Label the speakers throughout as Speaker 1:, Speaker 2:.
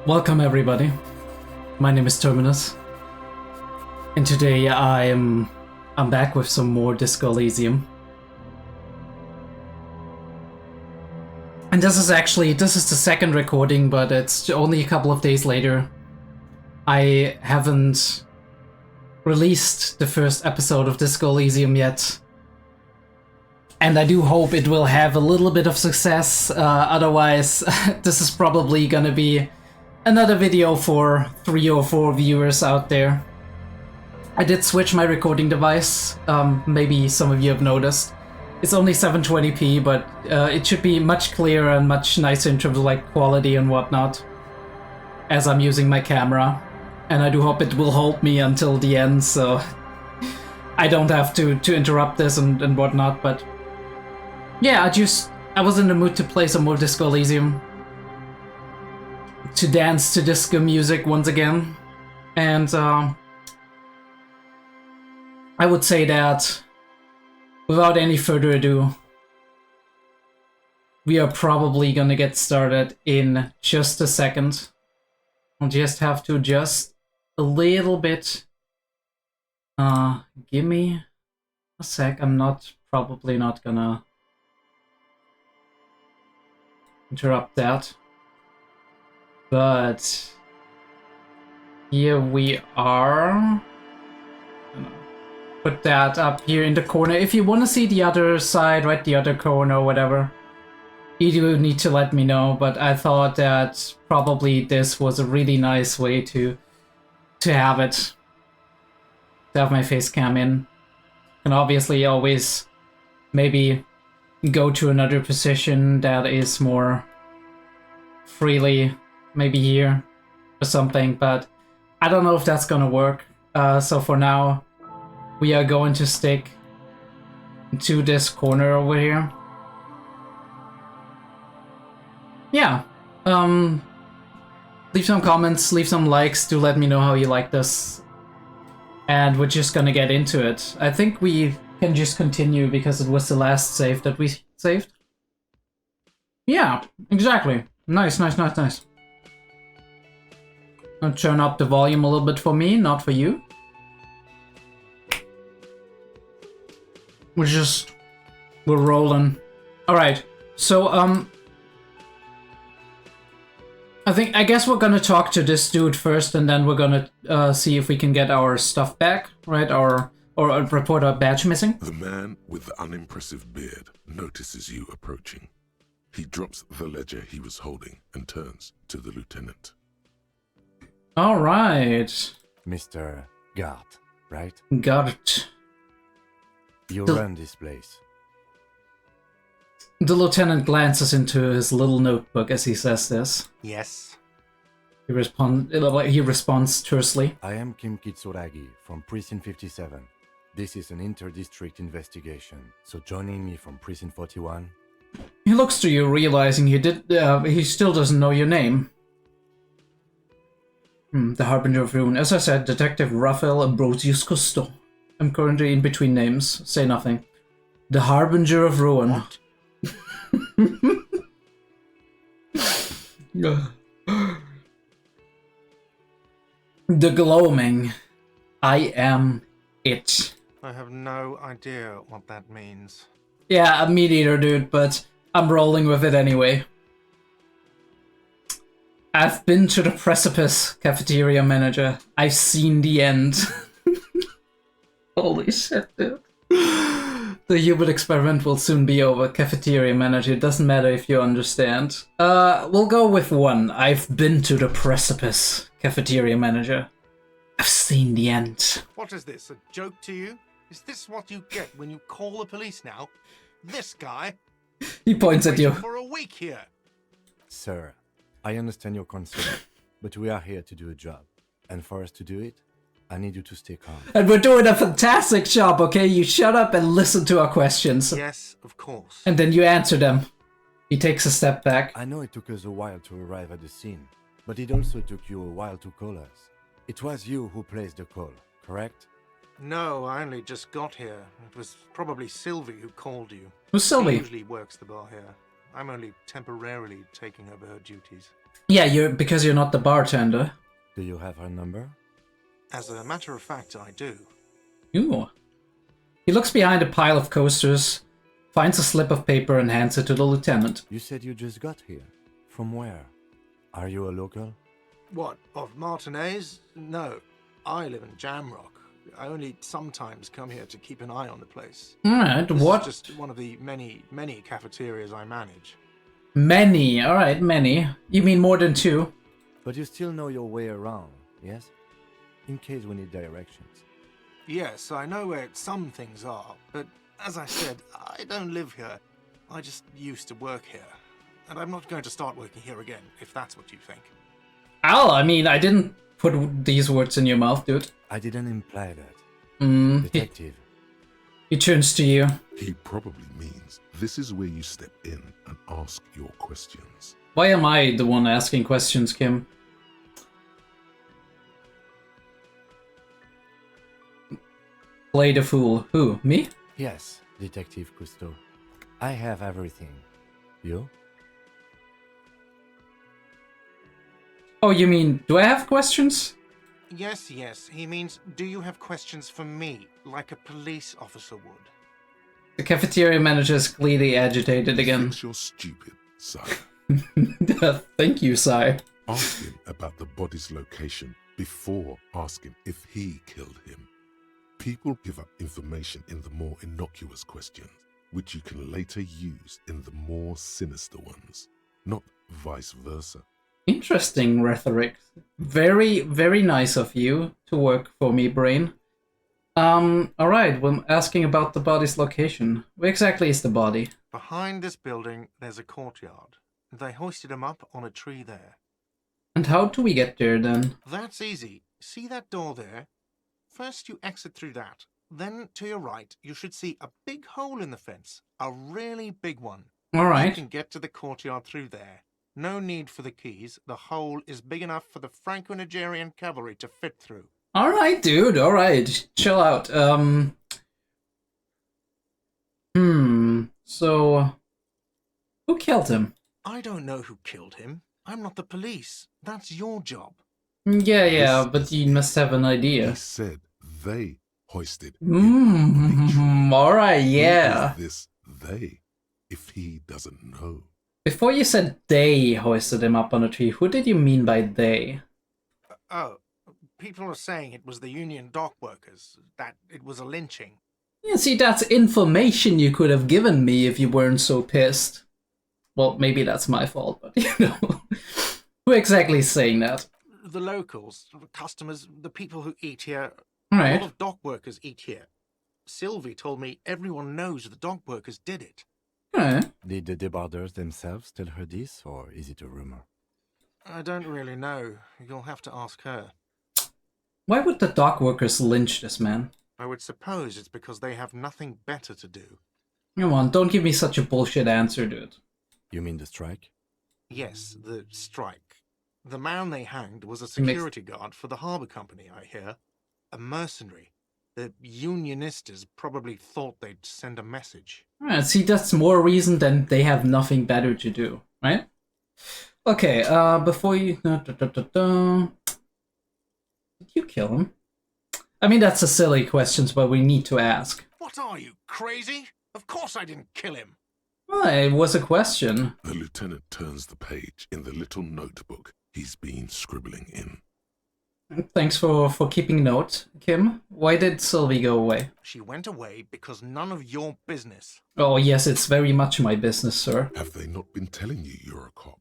Speaker 1: Welcome everybody. My name is Terminus, and today I'm back with some more Disco Elysium. And this is the second recording, but it's only a couple of days later. I haven't released the first episode of Disco Elysium yet. And I do hope it will have a little bit of success, otherwise this is probably gonna be another video for 3 or 4 viewers out there. I did switch my recording device, maybe some of you have noticed. It's only 720p, but it should be much clearer and much nicer in terms of like quality and whatnot, as I'm using my camera. And I do hope it will hold me until the end, so I don't have to interrupt this and whatnot, but yeah, I was in the mood to play some more Disco Elysium, to dance to disco music once again, and I would say that without any further ado, we are probably gonna get started in just a second. I'll just have to adjust a little bit. Give me a sec. I'm probably not gonna interrupt that. But here we are. Put that up here in the corner. If you want to see the other side, right, the other corner, whatever, you do need to let me know. But I thought that probably this was a really nice way to have it, to have my face cam in. And obviously always maybe go to another position that is more freely, maybe here or something, but I don't know if that's gonna work. So for now, we are going to stick to this corner over here. Yeah, leave some comments, leave some likes to let me know how you like this. And we're just gonna get into it. I think we can just continue because it was the last save that we saved. Yeah, exactly. Nice. I'll turn up the volume a little bit for me, not for you. We're rolling. Alright, so, I guess we're gonna talk to this dude first, and then we're gonna see if we can get our stuff back, right? Or report our badge missing.
Speaker 2: The man with the unimpressive beard notices you approaching. He drops the ledger he was holding and turns to the lieutenant.
Speaker 1: All right.
Speaker 3: Mr. Guard, right?
Speaker 1: Got
Speaker 3: You run this place.
Speaker 1: The lieutenant glances into his little notebook as he says this.
Speaker 4: Yes.
Speaker 1: He responds tersely.
Speaker 3: I am Kim Kitsuragi from Precinct 57. This is an inter-district investigation, so joining me from Precinct 41.
Speaker 1: He looks to you, realizing he still doesn't know your name. The Harbinger of Ruin. As I said, Detective Raphael Ambrosius Cousteau. I'm currently in between names. Say nothing. The Harbinger of Ruin.
Speaker 4: What?
Speaker 1: The Gloaming. I am it.
Speaker 4: I have no idea what that means.
Speaker 1: Yeah, me neither, dude, but I'm rolling with it anyway. I've been to the precipice, cafeteria manager. I've seen the end. Holy shit, dude. The human experiment will soon be over, cafeteria manager. It doesn't matter if you understand. We'll go with 1. I've been to the precipice, cafeteria manager. I've seen the end.
Speaker 4: What is this, a joke to you? Is this what you get when you call the police now? This guy?
Speaker 1: He points at you.
Speaker 4: For a week here.
Speaker 3: Sir, I understand your concern, but we are here to do a job. And for us to do it, I need you to stay calm.
Speaker 1: And we're doing a fantastic job, okay? You shut up and listen to our questions.
Speaker 4: Yes, of course.
Speaker 1: And then you answer them. He takes a step back.
Speaker 3: I know it took us a while to arrive at the scene, but it also took you a while to call us. It was you who placed the call, correct?
Speaker 4: No, I only just got here. It was probably Sylvie who called you.
Speaker 1: Who's Sylvie?
Speaker 4: She usually works the bar here. I'm only temporarily taking over her duties.
Speaker 1: Yeah, because you're not the bartender.
Speaker 3: Do you have her number?
Speaker 4: As a matter of fact, I do.
Speaker 1: Ooh. He looks behind a pile of coasters, finds a slip of paper and hands it to the lieutenant.
Speaker 3: You said you just got here. From where? Are you a local?
Speaker 4: What, of Martinez? No, I live in Jamrock. I only sometimes come here to keep an eye on the place.
Speaker 1: Alright,
Speaker 4: This
Speaker 1: what?
Speaker 4: is just one of the many cafeterias I manage.
Speaker 1: Many, alright, many. You mean more than 2?
Speaker 3: But you still know your way around, yes? In case we need directions.
Speaker 4: Yes, I know where some things are, but as I said, I don't live here. I just used to work here. And I'm not going to start working here again, if that's what you think.
Speaker 1: Al, I mean, I didn't put these words in your mouth, dude.
Speaker 3: I didn't imply that.
Speaker 1: He
Speaker 3: Detective,
Speaker 1: turns to you.
Speaker 2: He probably means this is where you step in and ask your questions.
Speaker 1: Why am I the one asking questions, Kim? Play the fool. Who? Me?
Speaker 3: yes, Detective Cousteau. I have everything. You?
Speaker 1: Oh, you mean, do I have questions?
Speaker 4: Yes, he means, do you have questions for me, like a police officer would?
Speaker 1: The cafeteria manager is clearly agitated again.
Speaker 2: Thinks you're stupid, Psych.
Speaker 1: Thank you, Psy.
Speaker 2: Ask him about the body's location before asking if he killed him. People give up information in the more innocuous questions, which you can later use in the more sinister ones, not vice versa.
Speaker 1: Interesting rhetoric. Very, very nice of you to work for me, Brain. Alright, well, I'm asking about the body's location. Where exactly is the body?
Speaker 4: Behind this building, there's a courtyard. They hoisted him up on a tree there.
Speaker 1: And how do we get there, then?
Speaker 4: That's easy. See that door there? First you exit through that. Then, to your right, you should see a big hole in the fence. A really big one. You
Speaker 1: Alright.
Speaker 4: can get to the courtyard through there. No need for the keys. The hole is big enough for the Franco-Nigerian cavalry to fit through.
Speaker 1: Alright, dude, alright. Chill out. So... who killed him?
Speaker 4: I don't know who killed him. I'm not the police. That's your job.
Speaker 1: Yeah,
Speaker 2: This
Speaker 1: but
Speaker 2: is-
Speaker 1: you must have an idea.
Speaker 2: He said they hoisted him up on a tree.
Speaker 1: Alright,
Speaker 2: Who
Speaker 1: yeah.
Speaker 2: is this they, if he doesn't know?
Speaker 1: Before you said they hoisted him up on a tree, who did you mean by they?
Speaker 4: Oh, people are saying it was the union dock workers, that it was a lynching.
Speaker 1: Yeah, see, that's information you could have given me if you weren't so pissed. Well, maybe that's my fault, but you know. Who exactly is saying that?
Speaker 4: The locals, the customers, the people who eat here, a
Speaker 1: Alright.
Speaker 4: lot of dock workers eat here. Sylvie told me everyone knows the dock workers did it.
Speaker 1: Alright.
Speaker 3: Did the debarders themselves tell her this, or is it a rumor?
Speaker 4: I don't really know. You'll have to ask her.
Speaker 1: Why would the dock workers lynch this man?
Speaker 4: I would suppose it's because they have nothing better to do.
Speaker 1: Come on, don't give me such a bullshit answer, dude.
Speaker 3: You mean the strike?
Speaker 4: Yes, the strike. The man they hanged was a
Speaker 1: He makes-
Speaker 4: security guard for the harbour company, I hear. A mercenary. The unionistas probably thought they'd send a message.
Speaker 1: Alright, see, that's more reason than they have nothing better to do, right? Okay, before you... Did you kill him? I mean, that's a silly question, but we need to ask.
Speaker 4: What are you, crazy? Of course I didn't kill him.
Speaker 1: Well, it was a question.
Speaker 2: The lieutenant turns the page in the little notebook he's been scribbling in.
Speaker 1: Thanks for keeping note, Kim. Why did Sylvie go away?
Speaker 4: She went away because none of your business.
Speaker 1: Oh, yes, it's very much my business, sir.
Speaker 2: Have they not been telling you you're a cop?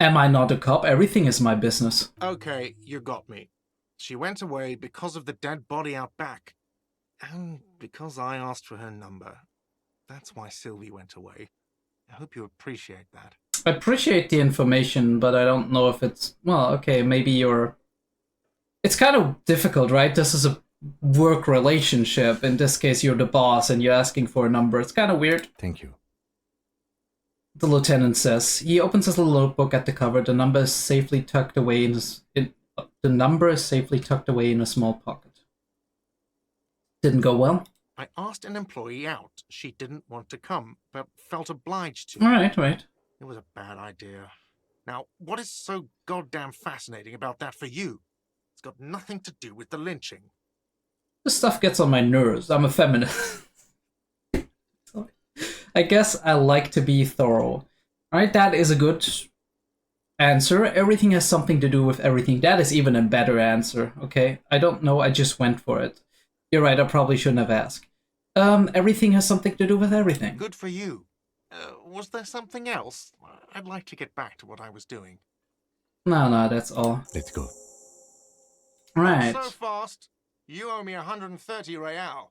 Speaker 1: Am I not a cop? Everything is my business.
Speaker 4: Okay, you got me. She went away because of the dead body out back. And because I asked for her number. That's why Sylvie went away. I hope you appreciate that.
Speaker 1: I appreciate the information, but I don't know if it's... Well, okay, maybe you're... It's kind of difficult, right? This is a work relationship. In this case, you're the boss and you're asking for a number. It's kind of weird.
Speaker 3: Thank you.
Speaker 1: The lieutenant says. He opens his little notebook at the cover. The number is safely tucked away in his... The number is safely tucked away in a small pocket. Didn't go well.
Speaker 4: I asked an employee out. She didn't want to come, but felt obliged to.
Speaker 1: Alright, right.
Speaker 4: It was a bad idea. Now, what is so goddamn fascinating about that for you? It's got nothing to do with the lynching.
Speaker 1: This stuff gets on my nerves. I'm a feminist. I guess I like to be thorough. Alright, that is a good answer. Everything has something to do with everything. That is even a better answer, okay? I don't know, I just went for it. You're right, I probably shouldn't have asked. Everything has something to do with everything.
Speaker 4: Good for you. Was there something else? I'd like to get back to what I was doing.
Speaker 1: No, that's all.
Speaker 3: Let's go.
Speaker 1: Right.
Speaker 4: Not so fast. You owe me 130 real.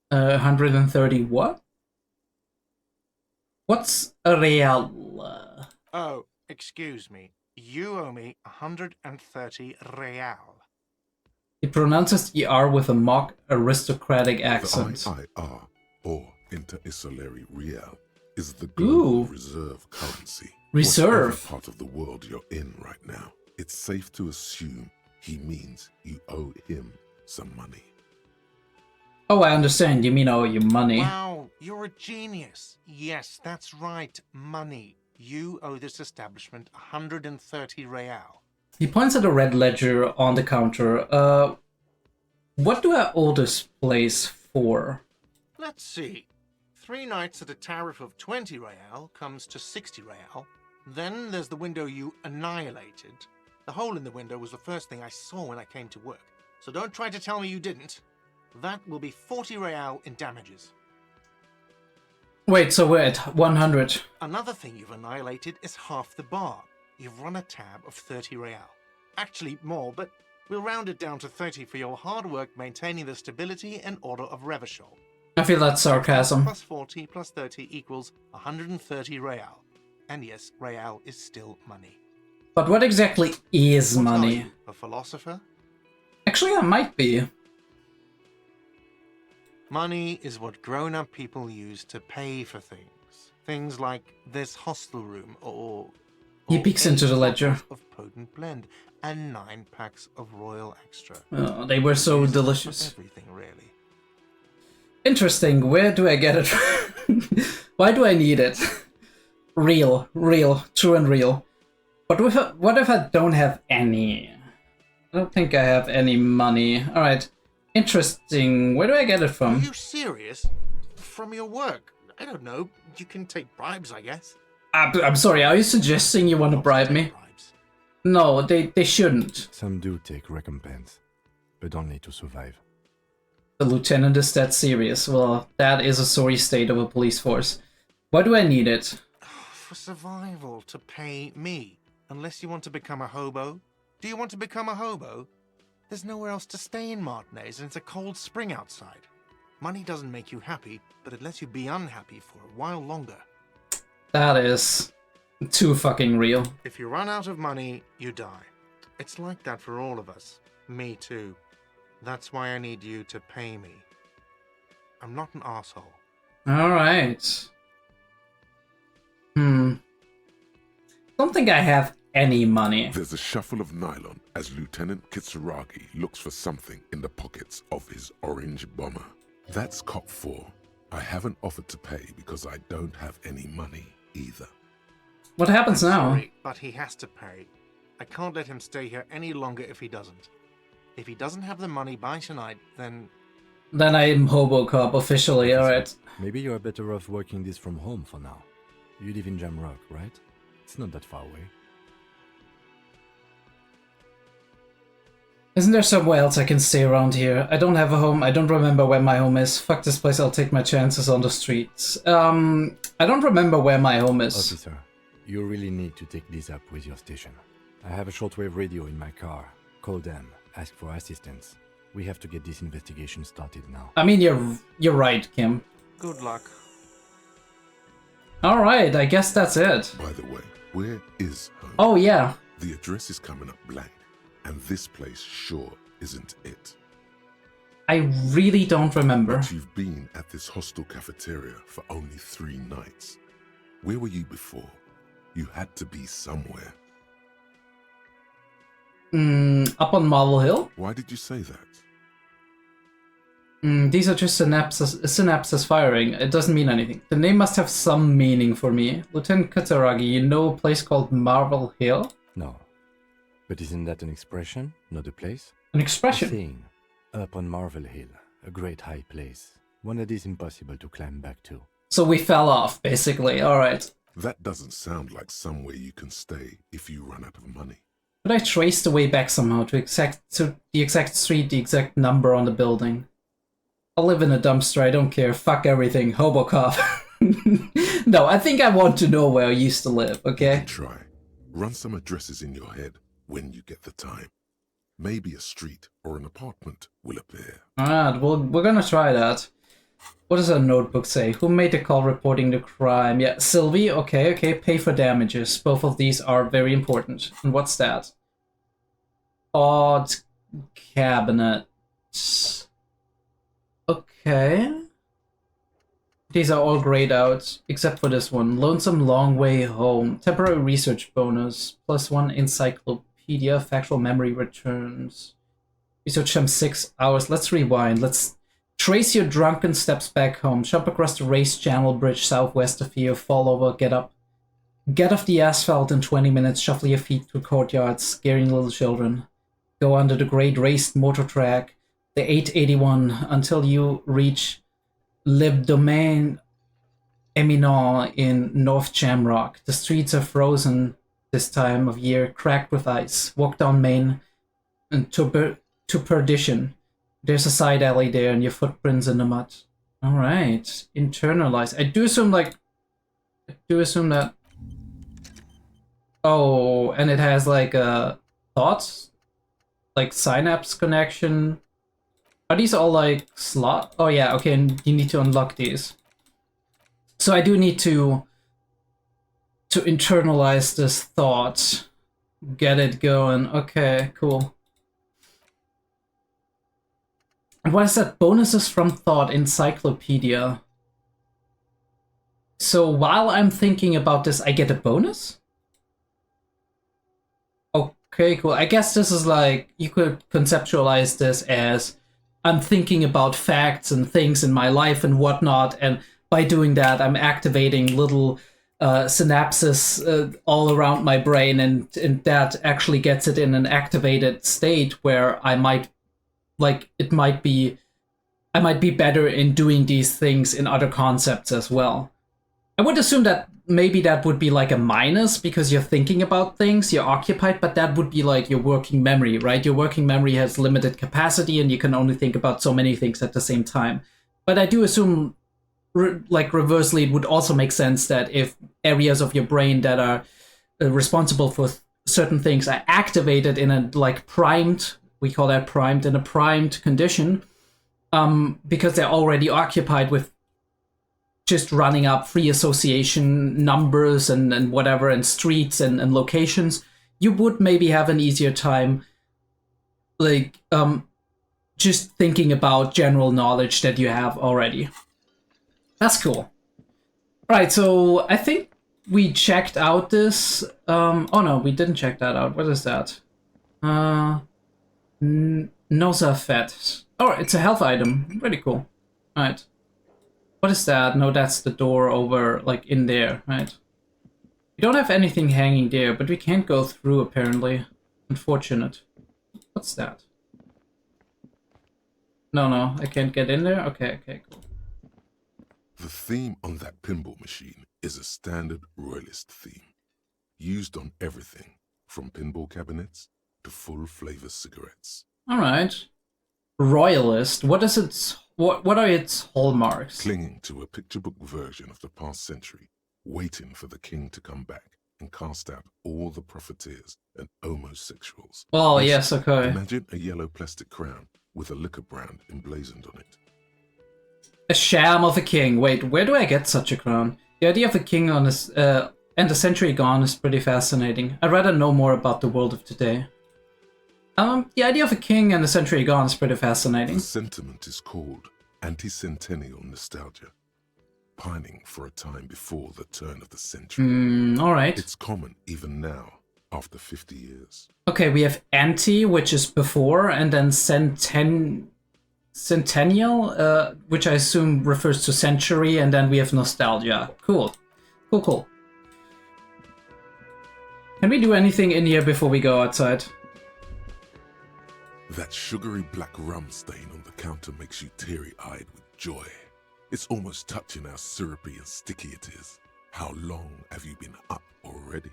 Speaker 1: 130 what? What's a real?
Speaker 4: Oh, excuse me. You owe me 130 real.
Speaker 1: He pronounces ER with a mock aristocratic accent.
Speaker 2: The IIR, or Inter-Isolary Real, is the global reserve currency.
Speaker 1: Reserve?
Speaker 2: Whatever part of the world you're in right now, it's safe to assume he means you owe him some money.
Speaker 1: Oh, I understand. You mean I owe you money.
Speaker 4: Wow, you're a genius. Yes, that's right. Money. You owe this establishment 130 real.
Speaker 1: He points at a red ledger on the counter. What do I owe this place for?
Speaker 4: Let's see. 3 nights at a tariff of 20 real comes to 60 real. Then there's the window you annihilated. The hole in the window was the first thing I saw when I came to work. So don't try to tell me you didn't. That will be 40 real in damages.
Speaker 1: Wait, so we're at 100.
Speaker 4: Another thing you've annihilated is half the bar. You've run a tab of 30 real. Actually more, but we'll round it down to 30 for your hard work maintaining the stability and order of Revachol.
Speaker 1: I feel that's sarcasm.
Speaker 4: Plus 40 plus 30 equals 130 real. And yes, real is still money.
Speaker 1: But what exactly is
Speaker 4: What are
Speaker 1: money?
Speaker 4: you, a philosopher?
Speaker 1: Actually, I might be.
Speaker 4: Money is what grown-up people use to pay for things. Things like this hostel room or
Speaker 1: He peeks into the
Speaker 4: 8
Speaker 1: ledger.
Speaker 4: bottles of potent blend and 9 packs of Royal Extra.
Speaker 1: Oh, they were so
Speaker 4: Uses
Speaker 1: delicious.
Speaker 4: Everything really.
Speaker 1: Interesting. Where do I get it from? Why do I need it? Real, true and real. But what if I don't have any? I don't think I have any money. Alright. Interesting. Where do I get it
Speaker 4: Are
Speaker 1: from?
Speaker 4: you serious? From your work? I don't know. You can take bribes, I guess.
Speaker 1: I'm sorry, are you suggesting you want to bribe me?
Speaker 4: Bribes.
Speaker 1: No, they shouldn't.
Speaker 3: Some do take recompense, but only to survive.
Speaker 1: The lieutenant is that serious. Well, that is a sorry state of a police force. Why do I need it?
Speaker 4: For survival, to pay me. Unless you want to become a hobo. Do you want to become a hobo? There's nowhere else to stay in Martinez, and it's a cold spring outside. Money doesn't make you happy, but it lets you be unhappy for a while longer.
Speaker 1: That is too fucking real.
Speaker 4: If you run out of money, you die. It's like that for all of us. Me too. That's why I need you to pay me. I'm not an asshole.
Speaker 1: Alright. Don't think I have any money.
Speaker 2: There's a shuffle of nylon as Lieutenant Kitsuragi looks for something in the pockets of his orange bomber. That's cop 4. I haven't offered to pay because I don't have any money either.
Speaker 1: What happens
Speaker 4: I'm
Speaker 1: now?
Speaker 4: sorry, but he has to pay. I can't let him stay here any longer if he doesn't. If he doesn't have the money by tonight, then...
Speaker 1: Then I'm Hobocop officially, alright.
Speaker 3: Maybe you're better off working this from home for now. You live in Jamrock, right? It's not that far away.
Speaker 1: Isn't there somewhere else I can stay around here? I don't have a home, I don't remember where my home is. Fuck this place, I'll take my chances on the streets. I don't remember where my home is.
Speaker 3: Officer, you really need to take this up with your station. I have a shortwave radio in my car. Call them, ask for assistance. We have to get this investigation started now.
Speaker 1: I mean, you're right, Kim.
Speaker 4: Good luck.
Speaker 1: Alright, I guess that's it.
Speaker 2: By the way, where is home?
Speaker 1: Oh yeah,
Speaker 2: The address is coming up blank, and this place sure isn't it.
Speaker 1: I really don't remember.
Speaker 2: But you've been at this hostel cafeteria for only 3 nights. Where were you before? You had to be somewhere.
Speaker 1: Up on Marble Hill?
Speaker 2: Why did you say that?
Speaker 1: These are just synapses firing. It doesn't mean anything. The name must have some meaning for me. Lieutenant Kataragi, you know a place called Marvel Hill?
Speaker 3: No. But isn't that an expression, not a place?
Speaker 1: An
Speaker 3: A
Speaker 1: expression?
Speaker 3: thing. Up on Marvel Hill, a great high place. One that is impossible to climb back to.
Speaker 1: So we fell off, basically. Alright.
Speaker 2: That doesn't sound like somewhere you can stay if you run out of money.
Speaker 1: Could I trace the way back somehow to the exact street, the exact number on the building? I'll live in a dumpster, I don't care. Fuck everything. Hobocop. No, I think I want to know where I used to live,
Speaker 2: You
Speaker 1: okay?
Speaker 2: can try. Run some addresses in your head when you get the time. Maybe a street or an apartment will appear.
Speaker 1: Alright, well, we're gonna try that. What does our notebook say? Who made the call reporting the crime? Yeah, Sylvie. Okay, pay for damages. Both of these are very important. And what's that? Odd cabinet. Okay. These are all grayed out, except for this one. Lonesome Long Way Home. Temporary research bonus. +1 encyclopedia. Factual memory returns. Research time 6 hours. Let's rewind. Let's trace your drunken steps back home. Jump across the race channel bridge southwest of here. Fall over. Get up. Get off the asphalt in 20 minutes. Shuffle your feet through courtyards, scaring little children. Go under the great raced motor track, the 881, until you reach Le Domaine Eminent in North Jamrock. The streets are frozen this time of year, cracked with ice. Walk down Main and to Perdition. There's a side alley there and your footprints in the mud. Alright. Internalize. I do assume that... Oh, and it has like thoughts? Like synapse connection. Are these all like slot? Oh yeah, okay, and you need to unlock these. So I do need to internalize this thought. Get it going. Okay, cool. And what is that? Bonuses from thought encyclopedia. So while I'm thinking about this, I get a bonus? Okay, cool. I guess this is like, you could conceptualize this as I'm thinking about facts and things in my life and whatnot, and by doing that, I'm activating little synapses all around my brain, and that actually gets it in an activated state where I might be better in doing these things in other concepts as well. I would assume that maybe that would be like a minus because you're thinking about things, you're occupied, but that would be like your working memory, right? Your working memory has limited capacity and you can only think about so many things at the same time. But I do assume, reversely, it would also make sense that if areas of your brain that are responsible for certain things are activated in a primed, we call that primed, in a primed condition, because they're already occupied with just running up free association numbers and whatever, and streets and locations, you would maybe have an easier time just thinking about general knowledge that you have already. That's cool. Right, so I think we checked out this. Oh no, we didn't check that out. What is that? Nosafet. Oh, it's a health item. Pretty cool. Alright. What is that? No, that's the door over, in there, right? We don't have anything hanging there, but we can't go through, apparently. Unfortunate. What's that? No, I can't get in there? Okay, cool.
Speaker 2: The theme on that pinball machine is a standard royalist theme, used on everything from pinball cabinets to full-flavor cigarettes.
Speaker 1: Alright. Royalist. What are its hallmarks?
Speaker 2: Clinging to a picture book version of the past century, waiting for the king to come back and cast out all the profiteers and homosexuals.
Speaker 1: Oh, yes, okay.
Speaker 2: Imagine a yellow plastic crown with a liquor brand emblazoned on it.
Speaker 1: A sham of a king. Wait, where do I get such a crown? The idea of a king on this, and a century gone is pretty fascinating. I'd rather know more about the world of today. The idea of a king and a century gone is pretty fascinating.
Speaker 2: The sentiment is called anti-centennial nostalgia, pining for a time before the turn of the century.
Speaker 1: Alright.
Speaker 2: It's common even now, after 50 years.
Speaker 1: Okay, we have anti, which is before, and then Centennial, which I assume refers to century, and then we have nostalgia. Cool. Cool. Can we do anything in here before we go outside?
Speaker 2: That sugary black rum stain on the counter makes you teary-eyed with joy. It's almost touching how syrupy and sticky it is. How long have you been up already?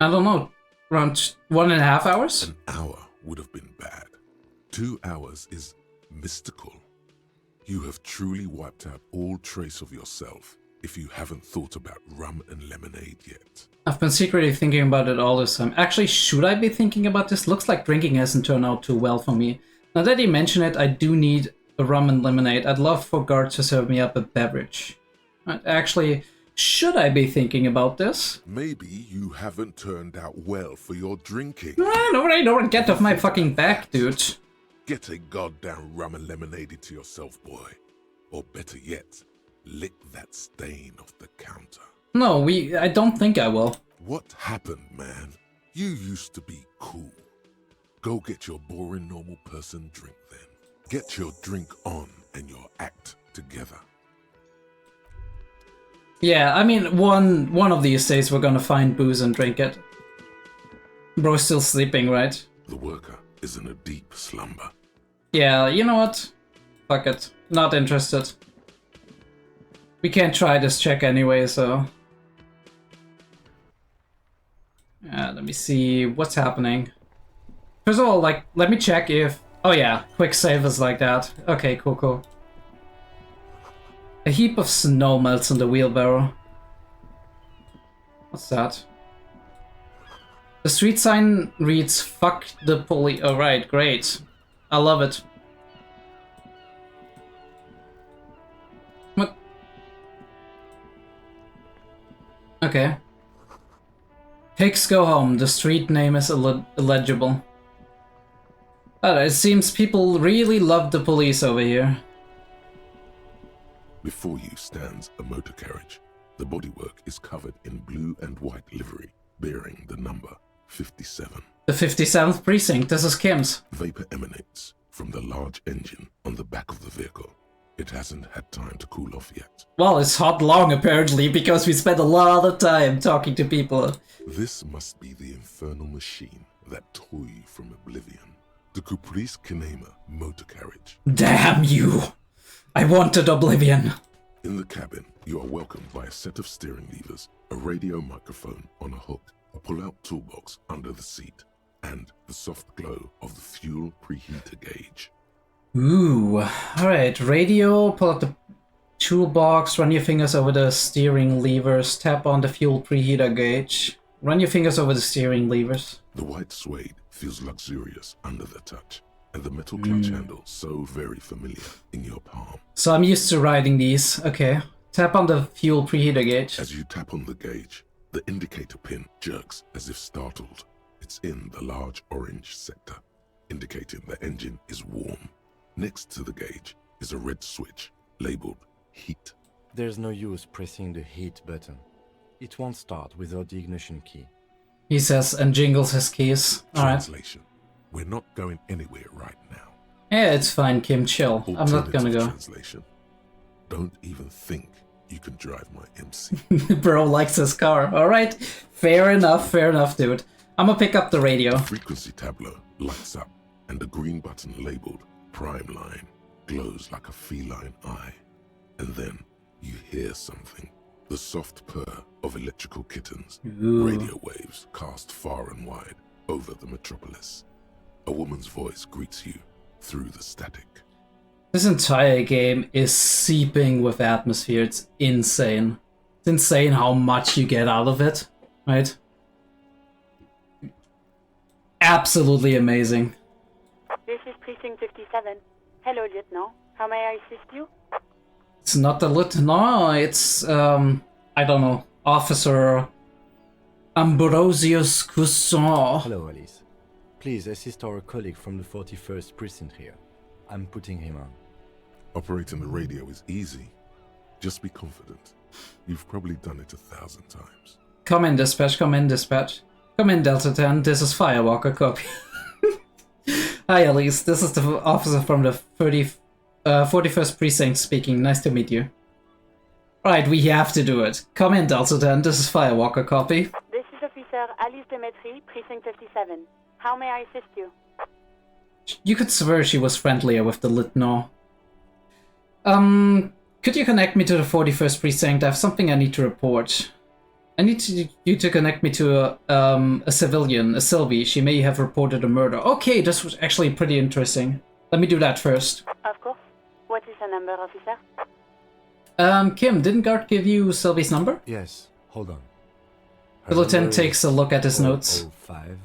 Speaker 1: I don't know. Around 1.5 hours?
Speaker 2: An hour would have been bad. 2 hours is mystical. You have truly wiped out all trace of yourself if you haven't thought about rum and lemonade yet.
Speaker 1: I've been secretly thinking about it all this time. Actually, should I be thinking about this? Looks like drinking hasn't turned out too well for me. Now that you mention it, I do need a rum and lemonade. I'd love for Guard to serve me up a beverage. Actually, should I be thinking about this?
Speaker 2: Maybe you haven't turned out well for your drinking.
Speaker 1: Don't get off my fucking back, dude.
Speaker 2: Get a goddamn rum and lemonade to yourself, boy. Or better yet, lick that stain off the counter.
Speaker 1: No, I don't think I will.
Speaker 2: What happened, man? You used to be cool. Go get your boring normal person drink then. Get your drink on and your act together.
Speaker 1: Yeah, I mean, one of these days we're gonna find booze and drink it. Bro's still sleeping, right?
Speaker 2: The worker is in a deep slumber.
Speaker 1: Yeah, you know what? Fuck it. Not interested. We can't try this check anyway, so... let me see what's happening. First of all, like, let me check if... Oh yeah, quick save is like that. Okay, cool. A heap of snow melts in the wheelbarrow. What's that? The street sign reads, "Fuck the police." Alright, great. I love it. What? Okay. Pigs go home. The street name is illegible. It seems people really love the police over here.
Speaker 2: Before you stands a motor carriage. The bodywork is covered in blue and white livery, bearing the number 57.
Speaker 1: The 57th precinct. This is Kim's.
Speaker 2: Vapor emanates from the large engine on the back of the vehicle. It hasn't had time to cool off yet.
Speaker 1: Well, it's hot long apparently, because we spent a lot of time talking to people.
Speaker 2: This must be the infernal machine that tore you from oblivion. The Caprice Kinema motor carriage.
Speaker 1: Damn you! I wanted oblivion.
Speaker 2: In the cabin, you are welcomed by a set of steering levers, a radio microphone on a hook, a pull-out toolbox under the seat, and the soft glow of the fuel preheater gauge.
Speaker 1: Ooh, alright. Radio, pull out the toolbox, run your fingers over the steering levers, tap on the fuel preheater gauge. Run your fingers over the steering levers.
Speaker 2: The white suede feels luxurious under the touch, and the metal clutch handle so very familiar in your palm.
Speaker 1: So I'm used to riding these. Okay. Tap on the fuel preheater gauge.
Speaker 2: As you tap on the gauge, the indicator pin jerks as if startled. It's in the large orange sector, indicating the engine is warm. Next to the gauge is a red switch labeled heat.
Speaker 3: There's no use pressing the heat button. It won't start without the ignition key.
Speaker 1: He says and jingles his keys. Alright.
Speaker 2: Translation. We're not going anywhere right now.
Speaker 1: Yeah, it's fine, Kim, chill. I'm not gonna go.
Speaker 2: Translation. Don't even think you can drive my MC.
Speaker 1: Bro likes his car. Alright. Fair enough, dude. I'm gonna pick up the radio.
Speaker 2: The frequency tableau lights up, and the green button labeled Prime Line glows like a feline eye. And then you hear something. The soft purr of electrical kittens.
Speaker 1: Ooh.
Speaker 2: Radio waves cast far and wide over the metropolis. A woman's voice greets you through the static.
Speaker 1: This entire game is seeping with atmosphere. It's insane. It's insane how much you get out of it, right? Absolutely amazing.
Speaker 5: This is Precinct 57. Hello, Lieutenant. How may I assist you?
Speaker 1: It's not the lieutenant, it's, I don't know, Officer Ambrosius Cousson.
Speaker 3: Hello, Alice. Please assist our colleague from the 41st precinct here. I'm putting him on.
Speaker 2: Operating the radio is easy. Just be confident. You've probably done it 1,000 times.
Speaker 1: Come in, dispatch, come in, dispatch. Come in, Delta 10, this is Firewalker, copy. Hi, Elise, this is the officer from the 41st Precinct speaking. Nice to meet you. Right, we have to do it. Come in, Delta 10. This is Firewalker, copy.
Speaker 5: This is Officer Alice Demetri, Precinct 57. How may I assist you?
Speaker 1: You could swear she was friendlier with the Litno. Could you connect me to the 41st Precinct? I have something I need to report. I need you to connect me to a civilian, a Sylvie. She may have reported a murder. Okay, this was actually pretty interesting. Let me do that first.
Speaker 5: Of course. What is the number, officer?
Speaker 1: Kim, didn't Guard give you Sylvie's number?
Speaker 3: Yes, hold on.
Speaker 1: The lieutenant takes a look at his notes.
Speaker 3: 5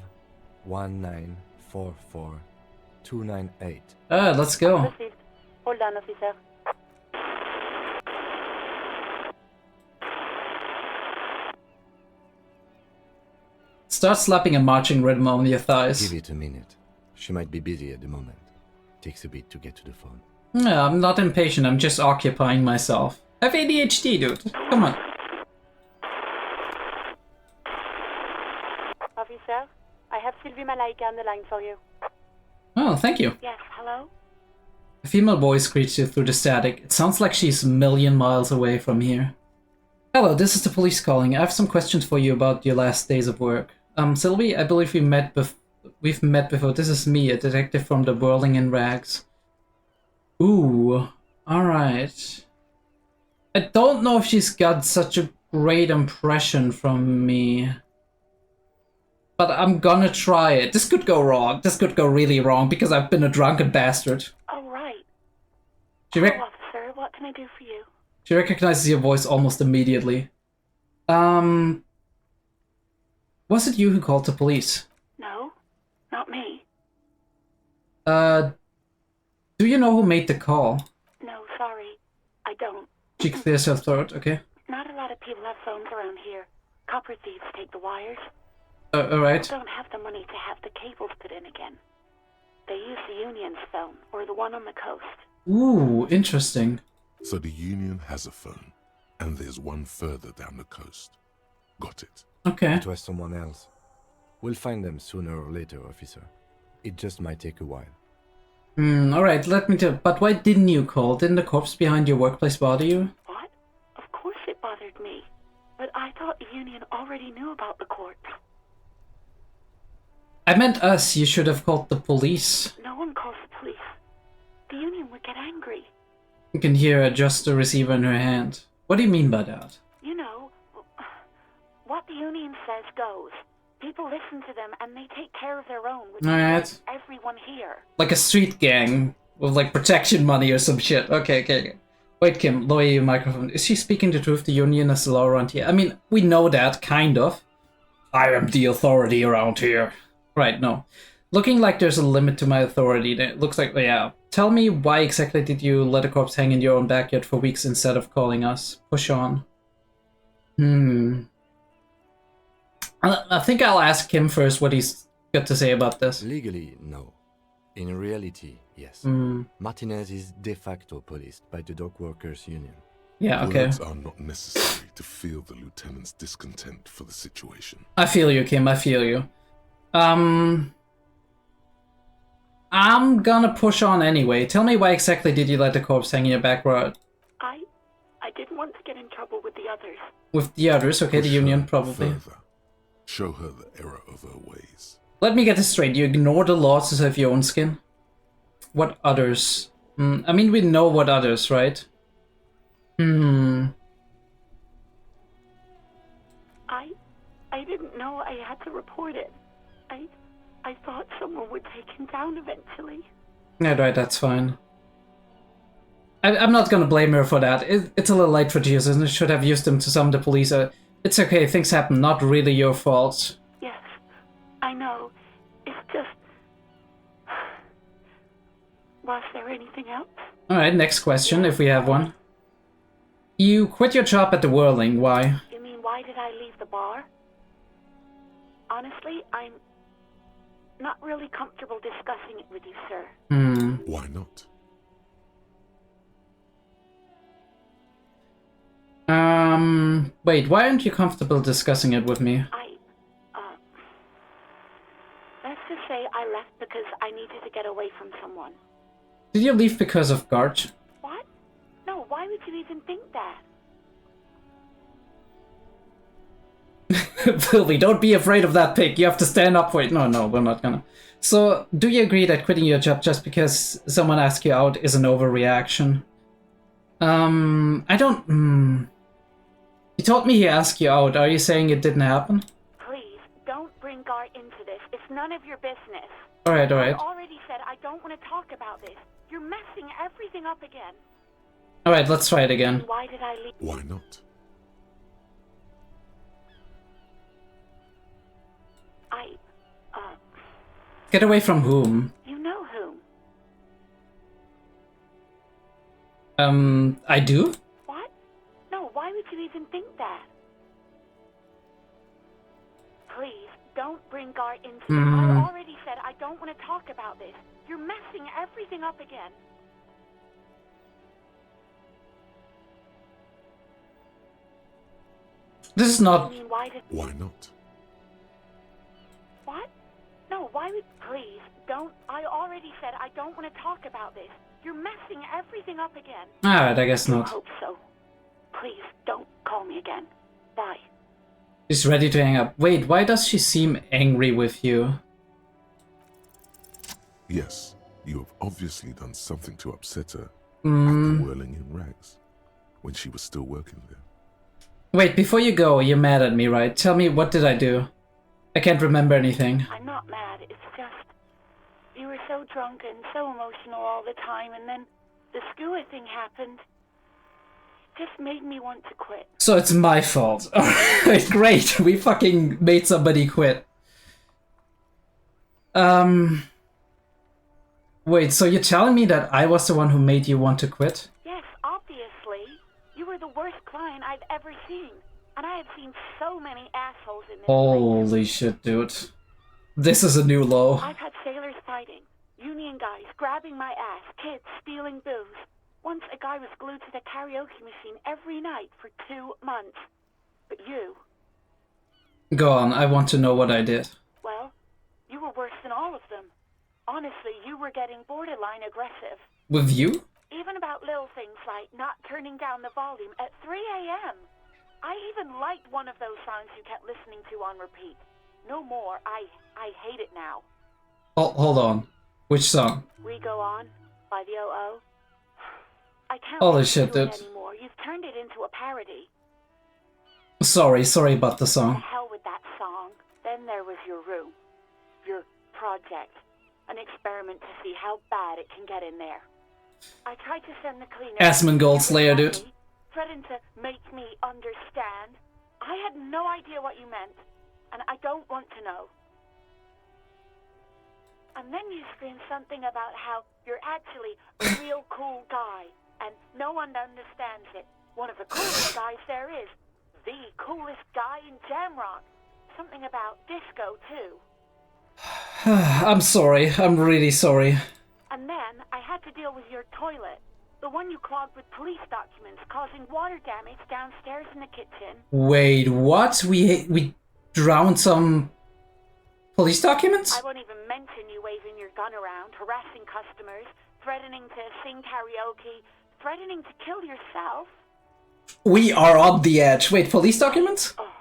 Speaker 3: 1944 298.
Speaker 1: Let's go.
Speaker 5: Received. Hold on, officer.
Speaker 1: Start slapping a marching rhythm on your thighs.
Speaker 3: Give it a minute. She might be busy at the moment. Takes a bit to get to the phone.
Speaker 1: Yeah, I'm not impatient, I'm just occupying myself. I have ADHD, dude. Come on.
Speaker 5: Officer, I have Sylvie Malaika on the line for you.
Speaker 1: Oh, thank you.
Speaker 5: Yes, hello?
Speaker 1: A female voice greets you through the static. It sounds like she's a million miles away from here. Hello, this is the police calling. I have some questions for you about your last days of work. Sylvie, I believe we've met before. This is me, a detective from the Whirling in Rags. Ooh, alright. I don't know if she's got such a great impression from me. But I'm gonna try it. This could go wrong. This could go really wrong because I've been a drunken bastard.
Speaker 5: Oh, right.
Speaker 1: She,
Speaker 5: Hello, officer. What can I do for you?
Speaker 1: she recognizes your voice almost immediately. Was it you who called the police?
Speaker 5: No, not me.
Speaker 1: Do you know who made the call?
Speaker 5: No, sorry. I don't.
Speaker 1: She clears her throat, okay.
Speaker 5: Not a lot of people have phones around here. Copper thieves take the wires.
Speaker 1: Alright.
Speaker 5: Don't have the money to have the cables put in again. They use the Union's phone, or the one on the coast.
Speaker 1: Ooh, interesting.
Speaker 2: So the Union has a phone, and there's one further down the coast. Got it.
Speaker 1: Okay.
Speaker 3: It was someone else. We'll find them sooner or later, officer. It just might take a while.
Speaker 1: Alright, let me do. But why didn't you call? Didn't the corpse behind your workplace bother you?
Speaker 5: What? Of course it bothered me. But I thought the Union already knew about the corpse.
Speaker 1: I meant us. You should have called the police.
Speaker 5: No one calls the police. The Union would get angry.
Speaker 1: You can hear her adjust the receiver in her hand. What do you mean by that?
Speaker 5: You know, what the Union says goes. People listen to them and they take care of their own, which
Speaker 1: Alright.
Speaker 5: everyone here.
Speaker 1: Like a street gang with like protection money or some shit. Okay. Wait, Kim, lower your microphone. Is she speaking the truth? The Union is the law around here. I mean, we know that, kind of. I am the authority around here. Right, no. Looking like there's a limit to my authority. It looks like, yeah. Tell me why exactly did you let a corpse hang in your own backyard for weeks instead of calling us? Push on. I think I'll ask him first what he's got to say about this.
Speaker 3: Legally, no. In reality, yes. Martinez is de facto policed by the Dock Workers Union.
Speaker 1: Yeah, okay.
Speaker 2: Words are not necessary to feel the lieutenant's discontent for the situation.
Speaker 1: I feel you, Kim, I feel you. I'm gonna push on anyway. Tell me why exactly did you let the corpse hang in your backyard?
Speaker 5: I didn't want to get in trouble with the others.
Speaker 1: With the others, okay, the
Speaker 2: Push
Speaker 1: Union,
Speaker 2: her
Speaker 1: probably.
Speaker 2: Further. Show her the error of her ways.
Speaker 1: Let me get this straight. You ignore the laws to save your own skin? What others? I mean, we know what others, right?
Speaker 5: I didn't know I had to report it. I thought someone would take him down eventually.
Speaker 1: Yeah, right, that's fine. I'm not gonna blame her for that. It's a little late for tears, and I should have used them to summon the police. It's okay, things happen, not really your fault.
Speaker 5: Yes, I know. It's just... Was there anything else?
Speaker 1: Alright, next question, if we have one. You quit your job at the Whirling, why?
Speaker 5: You mean, why did I leave the bar? Honestly, I'm not really comfortable discussing it with you, sir.
Speaker 2: Why not?
Speaker 1: Wait, why aren't you comfortable discussing it with me?
Speaker 5: Let's just say I left because I needed to get away from someone.
Speaker 1: Did you leave because of Garch?
Speaker 5: What? No, why would you even think that?
Speaker 1: Philby, don't be afraid of that pig. You have to stand up for it. No, we're not gonna. So, do you agree that quitting your job just because someone asks you out is an overreaction? I don't... He told me he asked you out. Are you saying it didn't happen?
Speaker 5: Please, don't bring Gar into this. It's none of your business.
Speaker 1: Alright.
Speaker 5: I already said I don't want to talk about this. You're messing everything up again.
Speaker 1: Alright, let's try it again.
Speaker 5: Why did I leave?
Speaker 2: Why not?
Speaker 1: Get away from whom?
Speaker 5: You know whom.
Speaker 1: I do?
Speaker 5: What? No, why would you even think that? Please, don't bring Gar into this. I already said I don't want to talk about this. You're messing everything up again.
Speaker 1: This is not...
Speaker 5: I mean,
Speaker 2: Why not?
Speaker 5: What? No, why would... Please, don't... I already said I don't want to talk about this. You're messing everything up again.
Speaker 1: Alright, I guess
Speaker 5: I
Speaker 1: not.
Speaker 5: hope so. Please, don't call me again. Bye.
Speaker 1: She's ready to hang up. Wait, why does she seem angry with you?
Speaker 2: Yes, you have obviously done something to upset her at
Speaker 1: Hmm.
Speaker 2: the Whirling in Rags, when she was still working there.
Speaker 1: Wait, before you go, you're mad at me, right? Tell me, what did I do? I can't remember anything.
Speaker 5: I'm not mad, it's just... You were so drunk and so emotional all the time, and then the skua thing happened. It just made me want to quit.
Speaker 1: So it's my fault. Alright, great. We fucking made somebody quit. Wait, so you're telling me that I was the one who made you want to quit?
Speaker 5: Yes, obviously. You were the worst client I've ever seen. And I have seen so many assholes in this place.
Speaker 1: Holy shit, dude. This is a new low.
Speaker 5: I've had sailors fighting, union guys grabbing my ass, kids stealing booze. Once a guy was glued to the karaoke machine every night for 2 months. But you,
Speaker 1: Go on, I want to know what I did.
Speaker 5: well, you were worse than all of them. Honestly, you were getting borderline aggressive.
Speaker 1: With you?
Speaker 5: Even about little things like not turning down the volume at 3 a.m. I even liked one of those songs you kept listening to on repeat. No more. I hate it now.
Speaker 1: Hold on. Which song?
Speaker 5: We Go On by the O.O. I can't
Speaker 1: Holy
Speaker 5: listen
Speaker 1: shit,
Speaker 5: to it
Speaker 1: dude.
Speaker 5: anymore. You've turned it into a parody.
Speaker 1: Sorry about the
Speaker 5: To
Speaker 1: song.
Speaker 5: hell with that song. Then there was your room. Your project. An experiment to see how bad it can get in there. I tried to send the cleaner...
Speaker 1: Asmongold Slayer, dude.
Speaker 5: Threatened to make me understand. I had no idea what you meant. And I don't want to know. And then you screamed something about how you're actually a real cool guy. And no one understands it. One of the coolest guys there is. The coolest guy in Jamrock. Something about disco, too.
Speaker 1: I'm sorry. I'm really sorry.
Speaker 5: And then I had to deal with your toilet. The one you clogged with police documents, causing water damage downstairs in the kitchen.
Speaker 1: Wait, what? We drowned some police documents?
Speaker 5: I won't even mention you waving your gun around, harassing customers, threatening to sing karaoke, threatening to kill yourself.
Speaker 1: We are on the edge. Wait, police documents?
Speaker 5: Oh,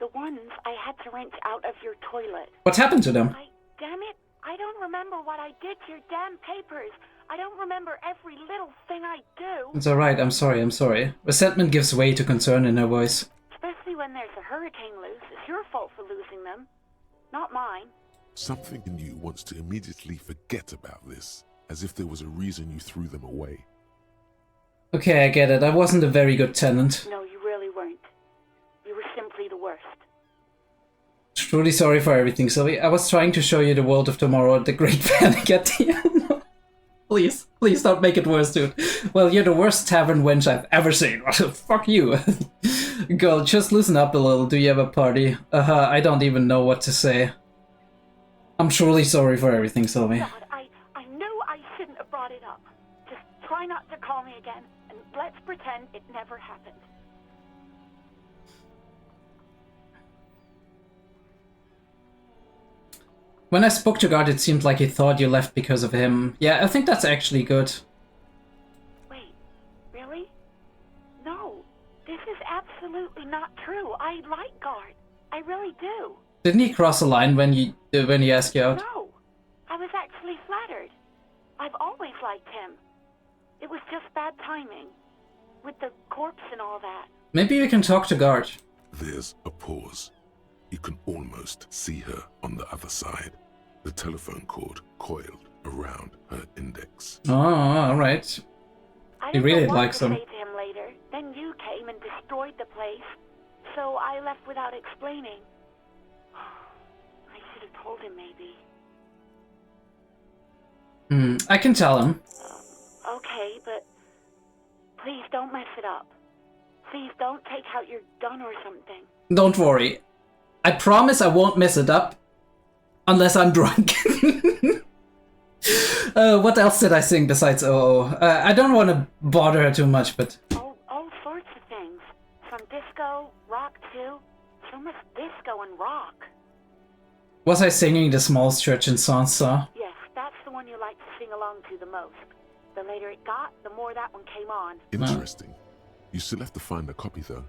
Speaker 5: the ones I had to wrench out of your toilet.
Speaker 1: What happened to them?
Speaker 5: Damn it, I don't remember what I did to your damn papers. I don't remember every little thing I do.
Speaker 1: It's alright, I'm sorry. Resentment gives way to concern in her voice.
Speaker 5: Especially when there's a hurricane loose. It's your fault for losing them, not mine.
Speaker 2: Something in you wants to immediately forget about this, as if there was a reason you threw them away.
Speaker 1: Okay, I get it. I wasn't a very good tenant.
Speaker 5: No, you really weren't. You were simply the worst.
Speaker 1: Truly sorry for everything, Sylvie. I was trying to show you the world of tomorrow at the Great Panic at the end. Please don't make it worse, dude. Well, you're the worst tavern wench I've ever seen. Fuck you. Girl, just loosen up a little. Do you have a party? I don't even know what to say. I'm truly sorry for everything, Sylvie.
Speaker 5: God, I knew I shouldn't have brought it up. Just try not to call me again, and let's pretend it never happened.
Speaker 1: When I spoke to God, it seemed like he thought you left because of him. Yeah, I think that's actually good.
Speaker 5: Wait, really? No, this is absolutely not true. I like Guard. I really do.
Speaker 1: Didn't he cross a line when he asked you out?
Speaker 5: No, I was actually flattered. I've always liked him. It was just bad timing. With the corpse and all that.
Speaker 1: Maybe we can talk to Guard.
Speaker 2: There's a pause. You can almost see her on the other side. The telephone cord coiled around her index.
Speaker 1: Oh, alright.
Speaker 5: I
Speaker 1: He really
Speaker 5: didn't know what
Speaker 1: likes
Speaker 5: to
Speaker 1: him.
Speaker 5: say to him later. Then you came and destroyed the place. So I left without explaining. I should have told him maybe.
Speaker 1: I can tell him.
Speaker 5: Okay, but please don't mess it up. Please don't take out your gun or something.
Speaker 1: Don't worry. I promise I won't mess it up. Unless I'm drunk. What else did I sing besides Oh? I don't want to bother her too much, but...
Speaker 5: All sorts of things. From disco, rock too. So much disco and rock.
Speaker 1: Was I singing the Smalls Church in Sansa?
Speaker 5: Yes, that's the one you like to sing along to the most. The later it got, the more that one came on.
Speaker 2: Interesting. You still have to find a copy, though,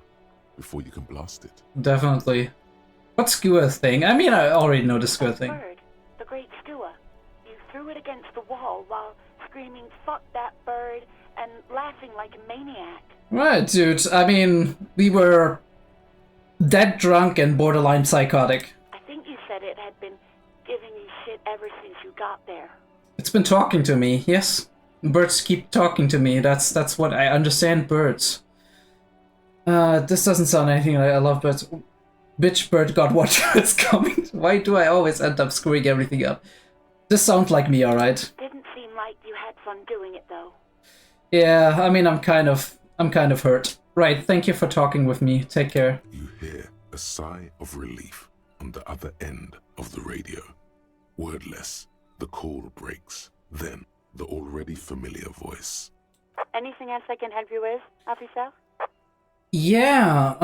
Speaker 2: before you can blast it.
Speaker 1: Definitely. What skewer thing? I mean, I already know the skewer thing.
Speaker 5: Bird, the great skewer. You threw it against the wall while screaming, "Fuck that bird," and laughing like a maniac.
Speaker 1: Right, dude. I mean, we were dead drunk and borderline psychotic.
Speaker 5: I think you said it had been giving you shit ever since you got there.
Speaker 1: It's been talking to me, yes. Birds keep talking to me. That's what I understand birds. This doesn't sound anything like I love birds. Bitch, bird, God, watch what's coming. Why do I always end up screwing everything up? This sounds like me, alright.
Speaker 5: Didn't seem like you had fun doing it though.
Speaker 1: Yeah, I mean, I'm kind of hurt. Right, thank you for talking with me. Take care.
Speaker 2: You hear a sigh of relief on the other end of the radio. Wordless, the call breaks. Then, the already familiar voice.
Speaker 5: Anything else I can help you with, officer?
Speaker 1: Yeah,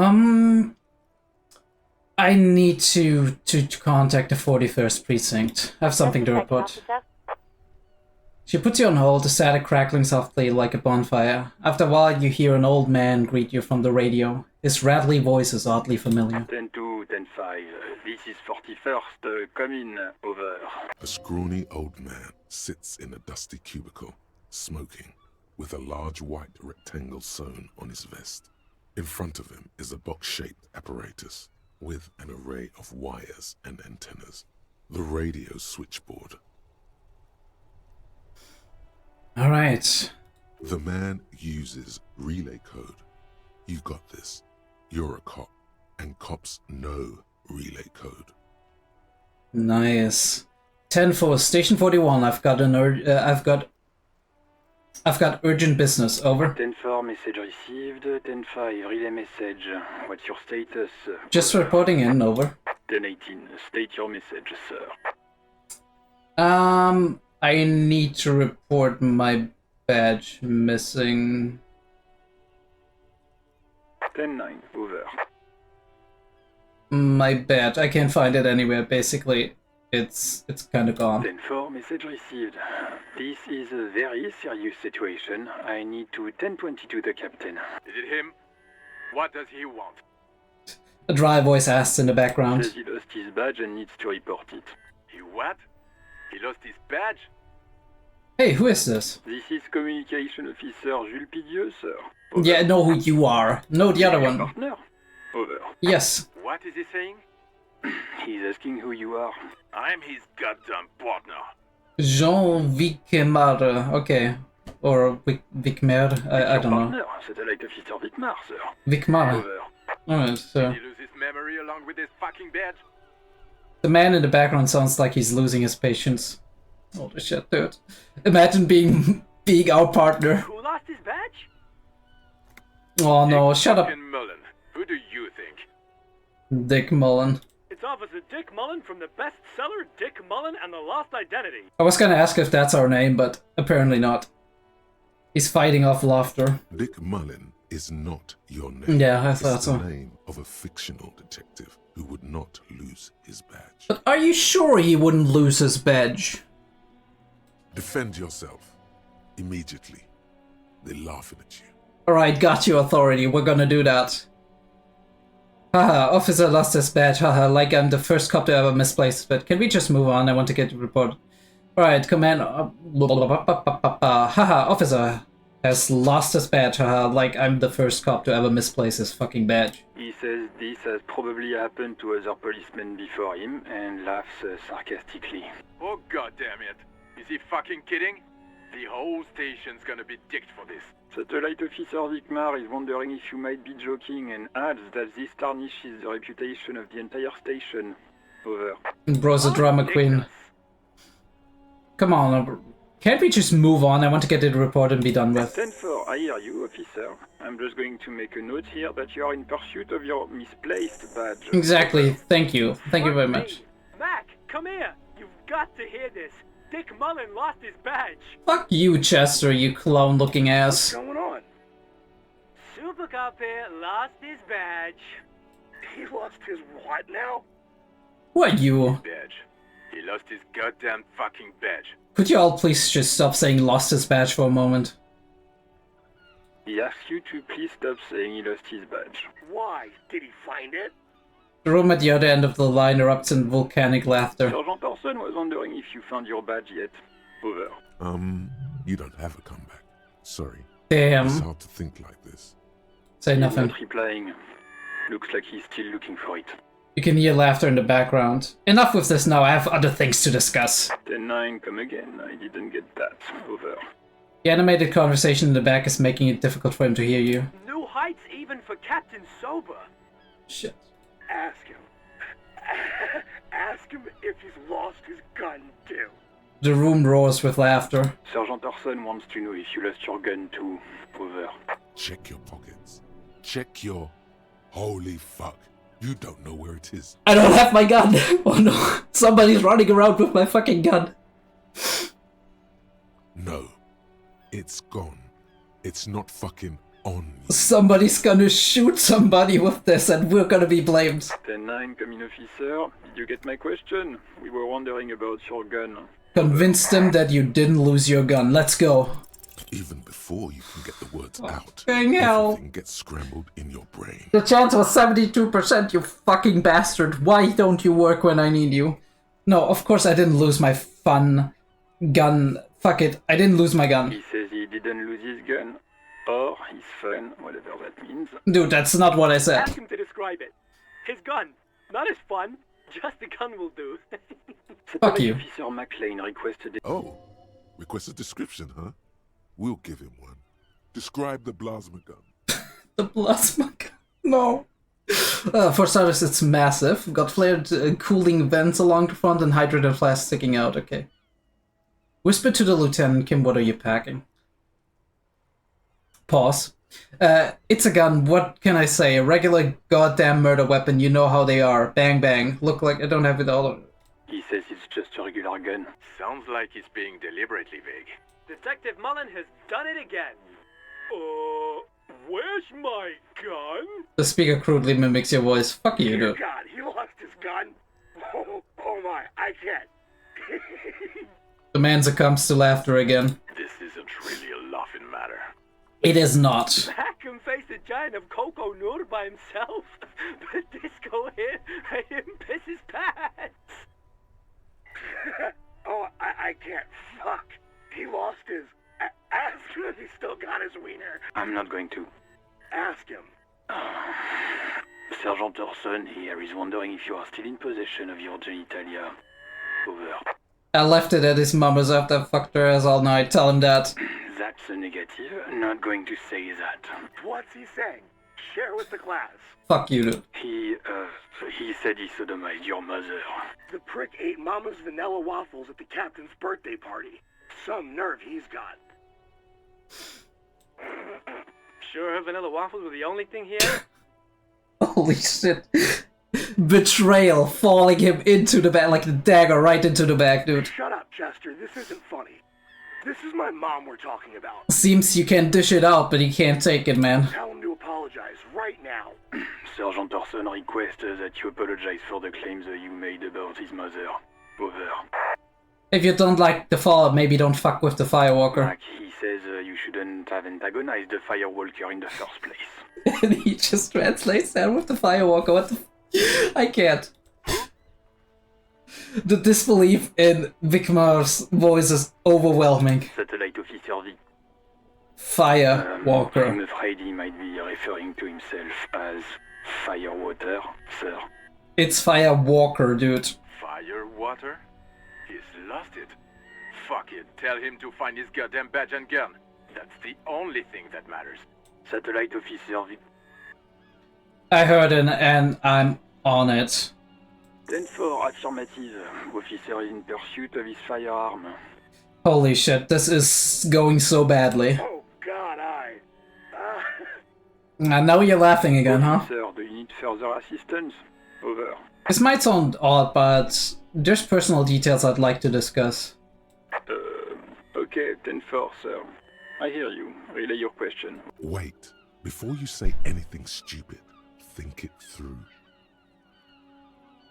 Speaker 1: I need to contact the 41st precinct. I have something to report.
Speaker 5: Officer.
Speaker 1: She puts you on hold, the static crackling softly like a bonfire. After a while, you hear an old man greet you from the radio. His rattly voice is oddly familiar.
Speaker 6: 10-2, 10-5. This is 41st. Come in. Over.
Speaker 2: A scrawny old man sits in a dusty cubicle, smoking, with a large white rectangle sewn on his vest. In front of him is a box-shaped apparatus with an array of wires and antennas. The radio switchboard.
Speaker 1: All right.
Speaker 2: The man uses relay code. You got this. You're a cop, and cops know relay code.
Speaker 1: Nice. 10-4, Station 41. I've got urgent business. Over.
Speaker 6: 10-4, message received. 10-5, relay message. What's your status?
Speaker 1: Just reporting in. Over.
Speaker 6: 10-18, state your message, sir.
Speaker 1: I need to report my badge missing.
Speaker 6: 10-9, over.
Speaker 1: My badge. I can't find it anywhere. Basically, it's kind of gone.
Speaker 6: 10-4, message received. This is a very serious situation. I need to 10-22 the captain.
Speaker 7: Is it him? What does he want?
Speaker 1: A dry voice asks in the background.
Speaker 6: Says he lost his badge and needs to report it.
Speaker 7: He what? He lost his badge?
Speaker 1: Hey, who is this?
Speaker 6: This is Communication Officer Jules Pidieux, sir. Over.
Speaker 1: Yeah, know who you are. No, the other
Speaker 6: Your
Speaker 1: one.
Speaker 6: Partner? Over.
Speaker 1: Yes.
Speaker 7: What is he saying?
Speaker 6: He's asking who you are.
Speaker 7: I'm his goddamn partner.
Speaker 1: Jean Vicmar. Okay. Or Vicmer. I don't know.
Speaker 6: Partner, Satellite Officer Vicmar, sir.
Speaker 1: Vicmar.
Speaker 6: Over.
Speaker 1: Alright, so.
Speaker 7: Did he lose his memory along with his fucking badge?
Speaker 1: The man in the background sounds like he's losing his patience. Holy shit, dude. Imagine being our partner.
Speaker 7: Who lost his badge?
Speaker 1: Oh no, shut up,
Speaker 7: Fucking Mullen. Who do you think?
Speaker 1: Dick Mullen.
Speaker 8: It's Officer Dick Mullen from the bestseller Dick Mullen and the Lost Identity.
Speaker 1: I was gonna ask if that's our name, but apparently not. He's fighting off laughter.
Speaker 2: Dick Mullen is not your name.
Speaker 1: Yeah, I
Speaker 2: It's
Speaker 1: thought
Speaker 2: the
Speaker 1: so.
Speaker 2: name of a fictional detective who would not lose his badge.
Speaker 1: But are you sure he wouldn't lose his badge?
Speaker 2: Defend yourself. Immediately. They're laughing at you.
Speaker 1: Alright, got you, authority. We're gonna do that. Haha, officer lost his badge. Haha, like I'm the first cop to ever misplace it. But can we just move on? I want to get the report. Alright, command. Haha, officer has lost his badge. Haha, like I'm the first cop to ever misplace his fucking badge.
Speaker 6: He says this has probably happened to other policemen before him and laughs sarcastically.
Speaker 7: Oh goddammit. Is he fucking kidding? The whole station's gonna be dicked for this.
Speaker 6: Satellite Officer Vikmar is wondering if you might be joking and adds that this tarnishes the reputation of the entire station. Over.
Speaker 1: Bro's a drama queen. Come on, can't we just move on? I want to get the report and be done with.
Speaker 6: 10-4, I hear you, officer. I'm just going to make a note here that you are in pursuit of your misplaced badge.
Speaker 1: Exactly, thank you. Thank you very much.
Speaker 8: Mac, come here. You've got to hear this. Dick Mullen lost his badge.
Speaker 1: Fuck you, Chester, you clown-looking ass.
Speaker 8: What's going on? Super Cop here lost his badge.
Speaker 7: He lost his what now?
Speaker 1: What, you?
Speaker 7: Badge. He lost his goddamn fucking badge.
Speaker 1: Could you all please just stop saying lost his badge for a moment?
Speaker 6: He asks you to please stop saying he lost his badge.
Speaker 7: Why? Did he find it?
Speaker 1: The room at the other end of the line erupts in volcanic laughter.
Speaker 6: Sergeant Orson was wondering if you found your badge yet. Over.
Speaker 2: You don't have a comeback. Sorry.
Speaker 1: Damn.
Speaker 2: It's hard to think like this.
Speaker 1: Say
Speaker 6: He's
Speaker 1: nothing.
Speaker 6: not replying. Looks like he's still looking for it.
Speaker 1: You can hear laughter in the background. Enough with this now, I have other things to discuss.
Speaker 6: 10-9, come again. I didn't get that. Over.
Speaker 1: The animated conversation in the back is making it difficult for him to hear you.
Speaker 8: New heights even for Captain Sober.
Speaker 1: Shit.
Speaker 7: Ask him. Ask him if he's lost his gun, too.
Speaker 1: The room roars with laughter.
Speaker 6: Sergeant Orson wants to know if you lost your gun too. Over.
Speaker 2: Check your pockets. Check your... Holy fuck. You don't know where it is.
Speaker 1: I don't have my gun! Oh no, somebody's running around with my fucking gun.
Speaker 2: No. It's gone. It's not fucking on you.
Speaker 1: Somebody's gonna shoot somebody with this and we're gonna be blamed.
Speaker 6: 10-9, come in, officer. Did you get my question? We were wondering about your gun.
Speaker 1: Convince them that you didn't lose your gun. Let's go.
Speaker 2: Even before you can get the words out,
Speaker 1: Dang hell.
Speaker 2: everything gets scrambled in your brain.
Speaker 1: The chance was 72%, you fucking bastard. Why don't you work when I need you? No, of course I didn't lose my fun gun. Fuck it, I didn't lose my gun.
Speaker 6: He says he didn't lose his gun. Or his fun, whatever that means.
Speaker 1: Dude, that's not what I said.
Speaker 8: Ask him to describe it. His gun. Not his fun. Just the gun will do.
Speaker 1: Fuck you.
Speaker 6: Officer McLean requested it.
Speaker 2: Oh, request a description, huh? We'll give him one. Describe the plasma gun.
Speaker 1: The plasma gun. No. For starters, it's massive. Got flared cooling vents along the front and hydrated flasks sticking out. Okay. Whisper to the lieutenant, Kim, what are you packing? Pause. It's a gun. What can I say? A regular goddamn murder weapon. You know how they are. Bang, bang. Look like I don't have it all.
Speaker 6: He says it's just a regular gun.
Speaker 7: Sounds like he's being deliberately vague.
Speaker 8: Detective Mullen has done it again. Where's my gun?
Speaker 1: The speaker crudely mimics your voice. Fuck you, dude.
Speaker 7: God, he lost his gun. Oh my, I can't.
Speaker 1: The man succumbs to laughter again.
Speaker 7: This isn't really a laughing matter.
Speaker 1: It is not.
Speaker 8: Mac can face a giant of Coco Nur by himself, but Disco here made him piss his pants.
Speaker 7: Oh, I can't. Fuck. He lost his... Ask him if he's still got his wiener.
Speaker 6: I'm not going to.
Speaker 7: Ask him.
Speaker 6: Sergeant Orson here is wondering if you are still in possession of your genitalia. Over.
Speaker 1: I left it at his mama's after I fucked her ass all night. Tell him that.
Speaker 6: That's a negative. Not going to say that.
Speaker 7: What's he saying? Share with the class.
Speaker 1: Fuck you, dude.
Speaker 6: He said he sodomized your mother.
Speaker 7: The prick ate Mama's vanilla waffles at the captain's birthday party. Some nerve he's got.
Speaker 8: Sure her vanilla waffles were the only thing he had?
Speaker 1: Holy shit. Betrayal, falling him into the back, like the dagger right into the back, dude.
Speaker 7: Shut up, Chester. This isn't funny. This is my mom we're talking about.
Speaker 1: Seems you can dish it out, but he can't take it, man.
Speaker 7: Tell him to apologize right now.
Speaker 6: Sergeant Orson person requests that you apologize for the claims that you made about his mother. Over.
Speaker 1: If you don't like the Fallout, maybe don't fuck with the Firewalker.
Speaker 6: Like, he says you shouldn't have antagonized the Firewalker in the first place.
Speaker 1: And he just translates that with the Firewalker. What the I can't. The disbelief in Vikmar's voice is overwhelming.
Speaker 6: Satellite Officer V.
Speaker 1: Firewalker.
Speaker 6: I'm afraid he might be referring to himself as Firewater, sir.
Speaker 1: It's Firewalker, dude.
Speaker 9: Firewater? He's lost it. Fuck it, tell him to find his goddamn badge and gun. That's the only thing that matters.
Speaker 6: Satellite Officer V.
Speaker 1: I heard it and I'm on it.
Speaker 6: 10-4, affirmative. Officer is in pursuit of his firearm.
Speaker 1: Holy shit, this is going so badly.
Speaker 7: Oh God,
Speaker 1: And now you're laughing again, huh?
Speaker 6: Sir, do you need further assistance? Over.
Speaker 1: This might sound odd, but there's personal details I'd like to discuss.
Speaker 6: Okay, 10-4, sir. I hear you. Relay your question.
Speaker 2: Wait. Before you say anything stupid, think it through.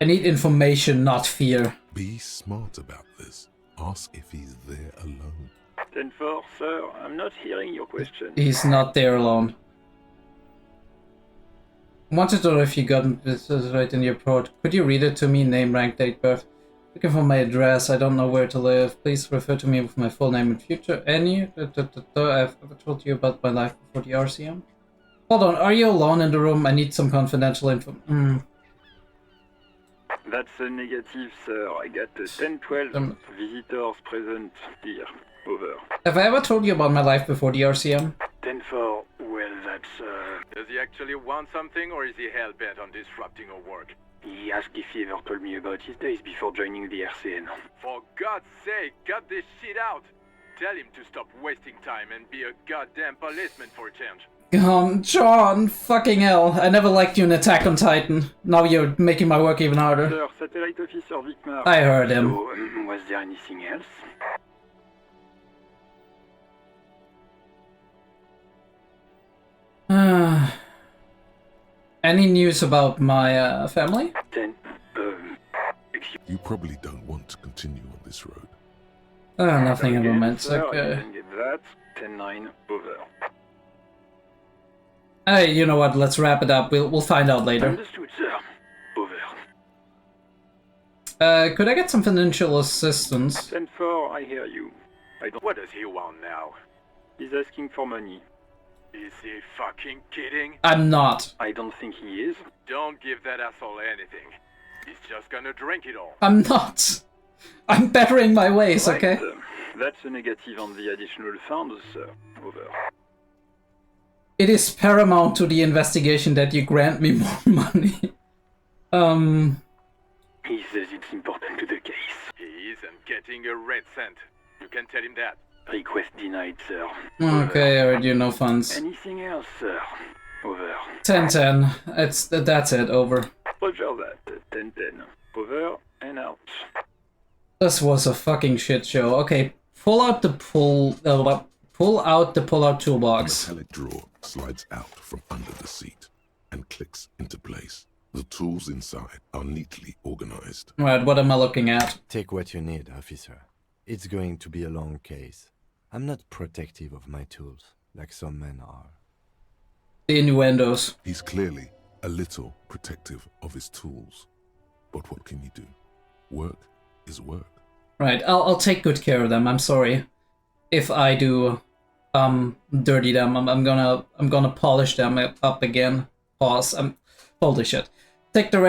Speaker 1: I need information, not fear.
Speaker 2: Be smart about this. Ask if he's there alone.
Speaker 6: 10-4, sir. I'm not hearing your question.
Speaker 1: He's not there alone. I wanted to know if you got this right in your report. Could you read it to me? Name, rank, date, birth. Looking for my address. I don't know where to live. Please refer to me with my full name in future. Any? I've ever told you about my life before the RCM? Hold on. Are you alone in the room? I need some confidential info.
Speaker 6: That's a negative, sir. I got 10-12 visitors present here. Over.
Speaker 1: Have I ever told you about my life before the RCM?
Speaker 6: 10-4. Well, that's,
Speaker 9: Does he actually want something, or is he hell-bent on disrupting our work?
Speaker 6: He asked if he ever told me about his days before joining the RCN.
Speaker 9: For God's sake, cut this shit out! Tell him to stop wasting time and be a goddamn policeman for a change.
Speaker 1: John, fucking hell. I never liked you in Attack on Titan. Now you're making my work even harder.
Speaker 6: Sir, Satellite Officer Vikmar.
Speaker 1: I heard him.
Speaker 6: So, was there anything else?
Speaker 1: Any news about my family?
Speaker 2: You probably don't want to continue on this road.
Speaker 1: Nothing at the moment.
Speaker 6: Sir, I
Speaker 1: Okay.
Speaker 6: didn't get that. 10-9. Over.
Speaker 1: Hey, you know what? Let's wrap it up. We'll find out later.
Speaker 6: Understood, sir. Over.
Speaker 1: Could I get some financial assistance?
Speaker 6: 10-4, I hear you.
Speaker 9: What does he want now?
Speaker 6: He's asking for money.
Speaker 9: Is he fucking kidding?
Speaker 1: I'm not.
Speaker 6: I don't think he is.
Speaker 9: Don't give that asshole anything. He's just gonna drink it all.
Speaker 1: I'm not. I'm bettering my ways,
Speaker 6: Right,
Speaker 1: okay?
Speaker 6: That's a negative on the additional funds, sir. Over.
Speaker 1: It is paramount to the investigation that you grant me more money.
Speaker 6: He says it's important to the case.
Speaker 9: He isn't getting a red cent. You can tell him that.
Speaker 6: Request denied, sir.
Speaker 1: Okay, I heard you, no funds.
Speaker 6: Anything else, sir? Over.
Speaker 1: 10-10. That's it, over.
Speaker 6: Roger that. 10-10. Over and out.
Speaker 1: This was a fucking shit show. Okay, pull out the pull-out
Speaker 2: A
Speaker 1: toolbox.
Speaker 2: metallic drawer slides out from under the seat and clicks into place. The tools inside are neatly organized.
Speaker 1: Right, what am I looking at?
Speaker 3: Take what you need, officer. It's going to be a long case. I'm not protective of my tools, like some men are.
Speaker 1: The innuendos.
Speaker 2: He's clearly a little protective of his tools. But what can you do? Work is work.
Speaker 1: Right, I'll take good care of them. I'm sorry if I do dirty them. I'm gonna polish them up again. Pause. Holy shit. Take the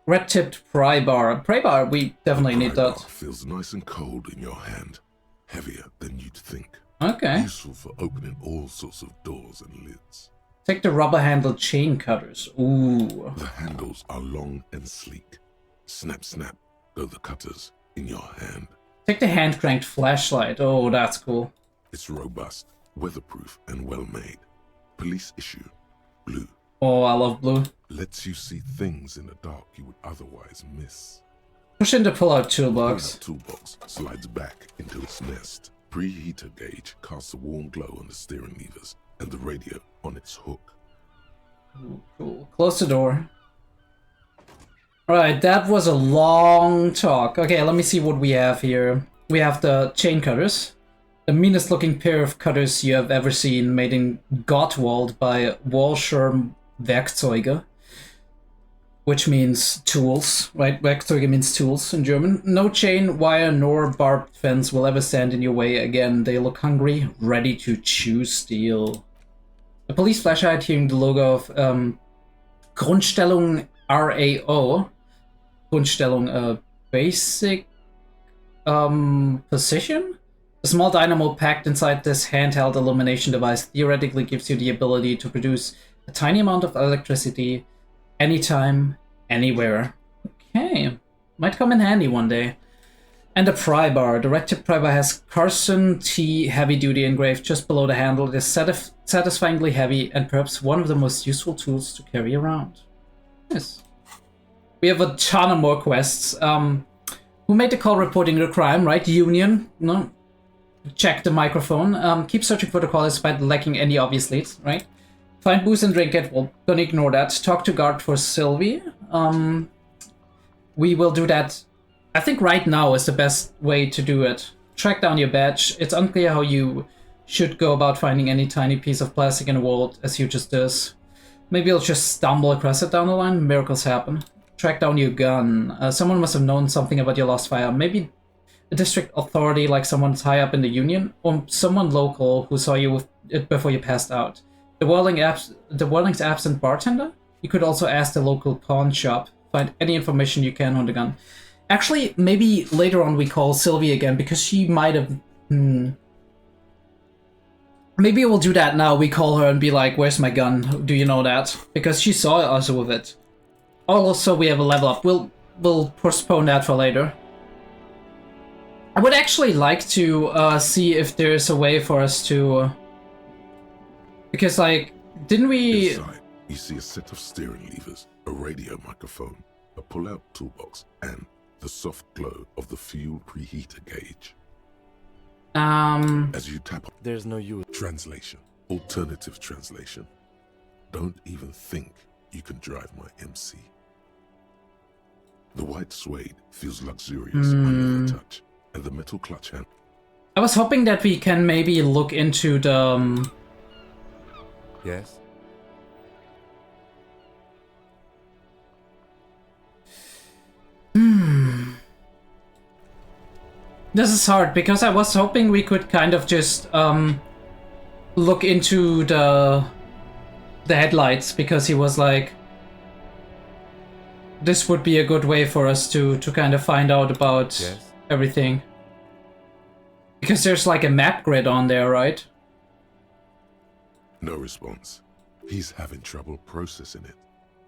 Speaker 1: red-tipped pry bar. Pry bar, we definitely need
Speaker 2: Pry bar
Speaker 1: that.
Speaker 2: feels nice and cold in your hand. Heavier than you'd think.
Speaker 1: Okay.
Speaker 2: Useful for opening all sorts of doors and lids.
Speaker 1: Take the rubber-handled chain cutters. Ooh.
Speaker 2: The handles are long and sleek. Snap, snap, go the cutters in your hand.
Speaker 1: Take the hand-cranked flashlight. Oh, that's cool.
Speaker 2: It's robust, weatherproof, and well-made. Police issue. Blue.
Speaker 1: Oh, I love blue.
Speaker 2: Lets you see things in the dark you would otherwise miss.
Speaker 1: Push in the pull-out
Speaker 2: The pull-out
Speaker 1: toolbox.
Speaker 2: toolbox slides back into its nest. Preheater gauge casts a warm glow on the steering levers and the radio on its hook.
Speaker 1: Cool. Close the door. Alright, that was a long talk. Okay, let me see what we have here. We have the chain cutters. The meanest looking pair of cutters you have ever seen, made in Gottwald by Walscher Werkzeuge. Which means tools, right? Werkzeuge means tools in German. No chain, wire, nor barbed fence will ever stand in your way again. They look hungry, ready to chew steel. The police flashlight hearing the logo of Grundstellung RAO. Grundstellung, basic position? A small dynamo packed inside this handheld illumination device theoretically gives you the ability to produce a tiny amount of electricity anytime, anywhere. Okay, might come in handy one day. And a pry bar. The red tip pry bar has Carson T Heavy Duty engraved just below the handle. It is satisfyingly heavy and perhaps one of the most useful tools to carry around. Yes. We have a ton of more quests. Who made the call reporting the crime, right? Union? No. Check the microphone. Keep searching for the call despite lacking any obvious leads, right? Find booze and drink it. Well, don't ignore that. Talk to guard for Sylvie. We will do that. I think right now is the best way to do it. Track down your badge. It's unclear how you should go about finding any tiny piece of plastic in a world as huge as this. Maybe you'll just stumble across it down the line. Miracles happen. Track down your gun. Someone must have known something about your lost fire. Maybe a district authority like someone high up in the union, or someone local who saw you with it before you passed out. The Whirling's absent bartender? You could also ask the local pawn shop. Find any information you can on the gun. Actually, maybe later on we call Sylvie again, because she might have... Maybe we'll do that now. We call her and be like, where's my gun? Do you know that? Because she saw us with it. Also, we have a level up. We'll postpone that for later. I would actually like to see if there's a way for us to... Because, like, didn't we...
Speaker 2: Inside, you see a set of steering levers, a radio microphone, a pull-out toolbox, and the soft glow of the fuel preheater gauge. As you tap on...
Speaker 3: There's no use.
Speaker 2: Translation. Alternative translation. Don't even think you can drive my MC. The white suede feels luxurious under the touch, and the metal clutch hand.
Speaker 1: I was hoping that we can maybe look into the...
Speaker 3: Yes?
Speaker 1: This is hard, because I was hoping we could kind of just look into the headlights, because he was like, this would be a good way for us to kind of find out about everything. Because there's like a map grid on there, right?
Speaker 2: No response. He's having trouble processing it,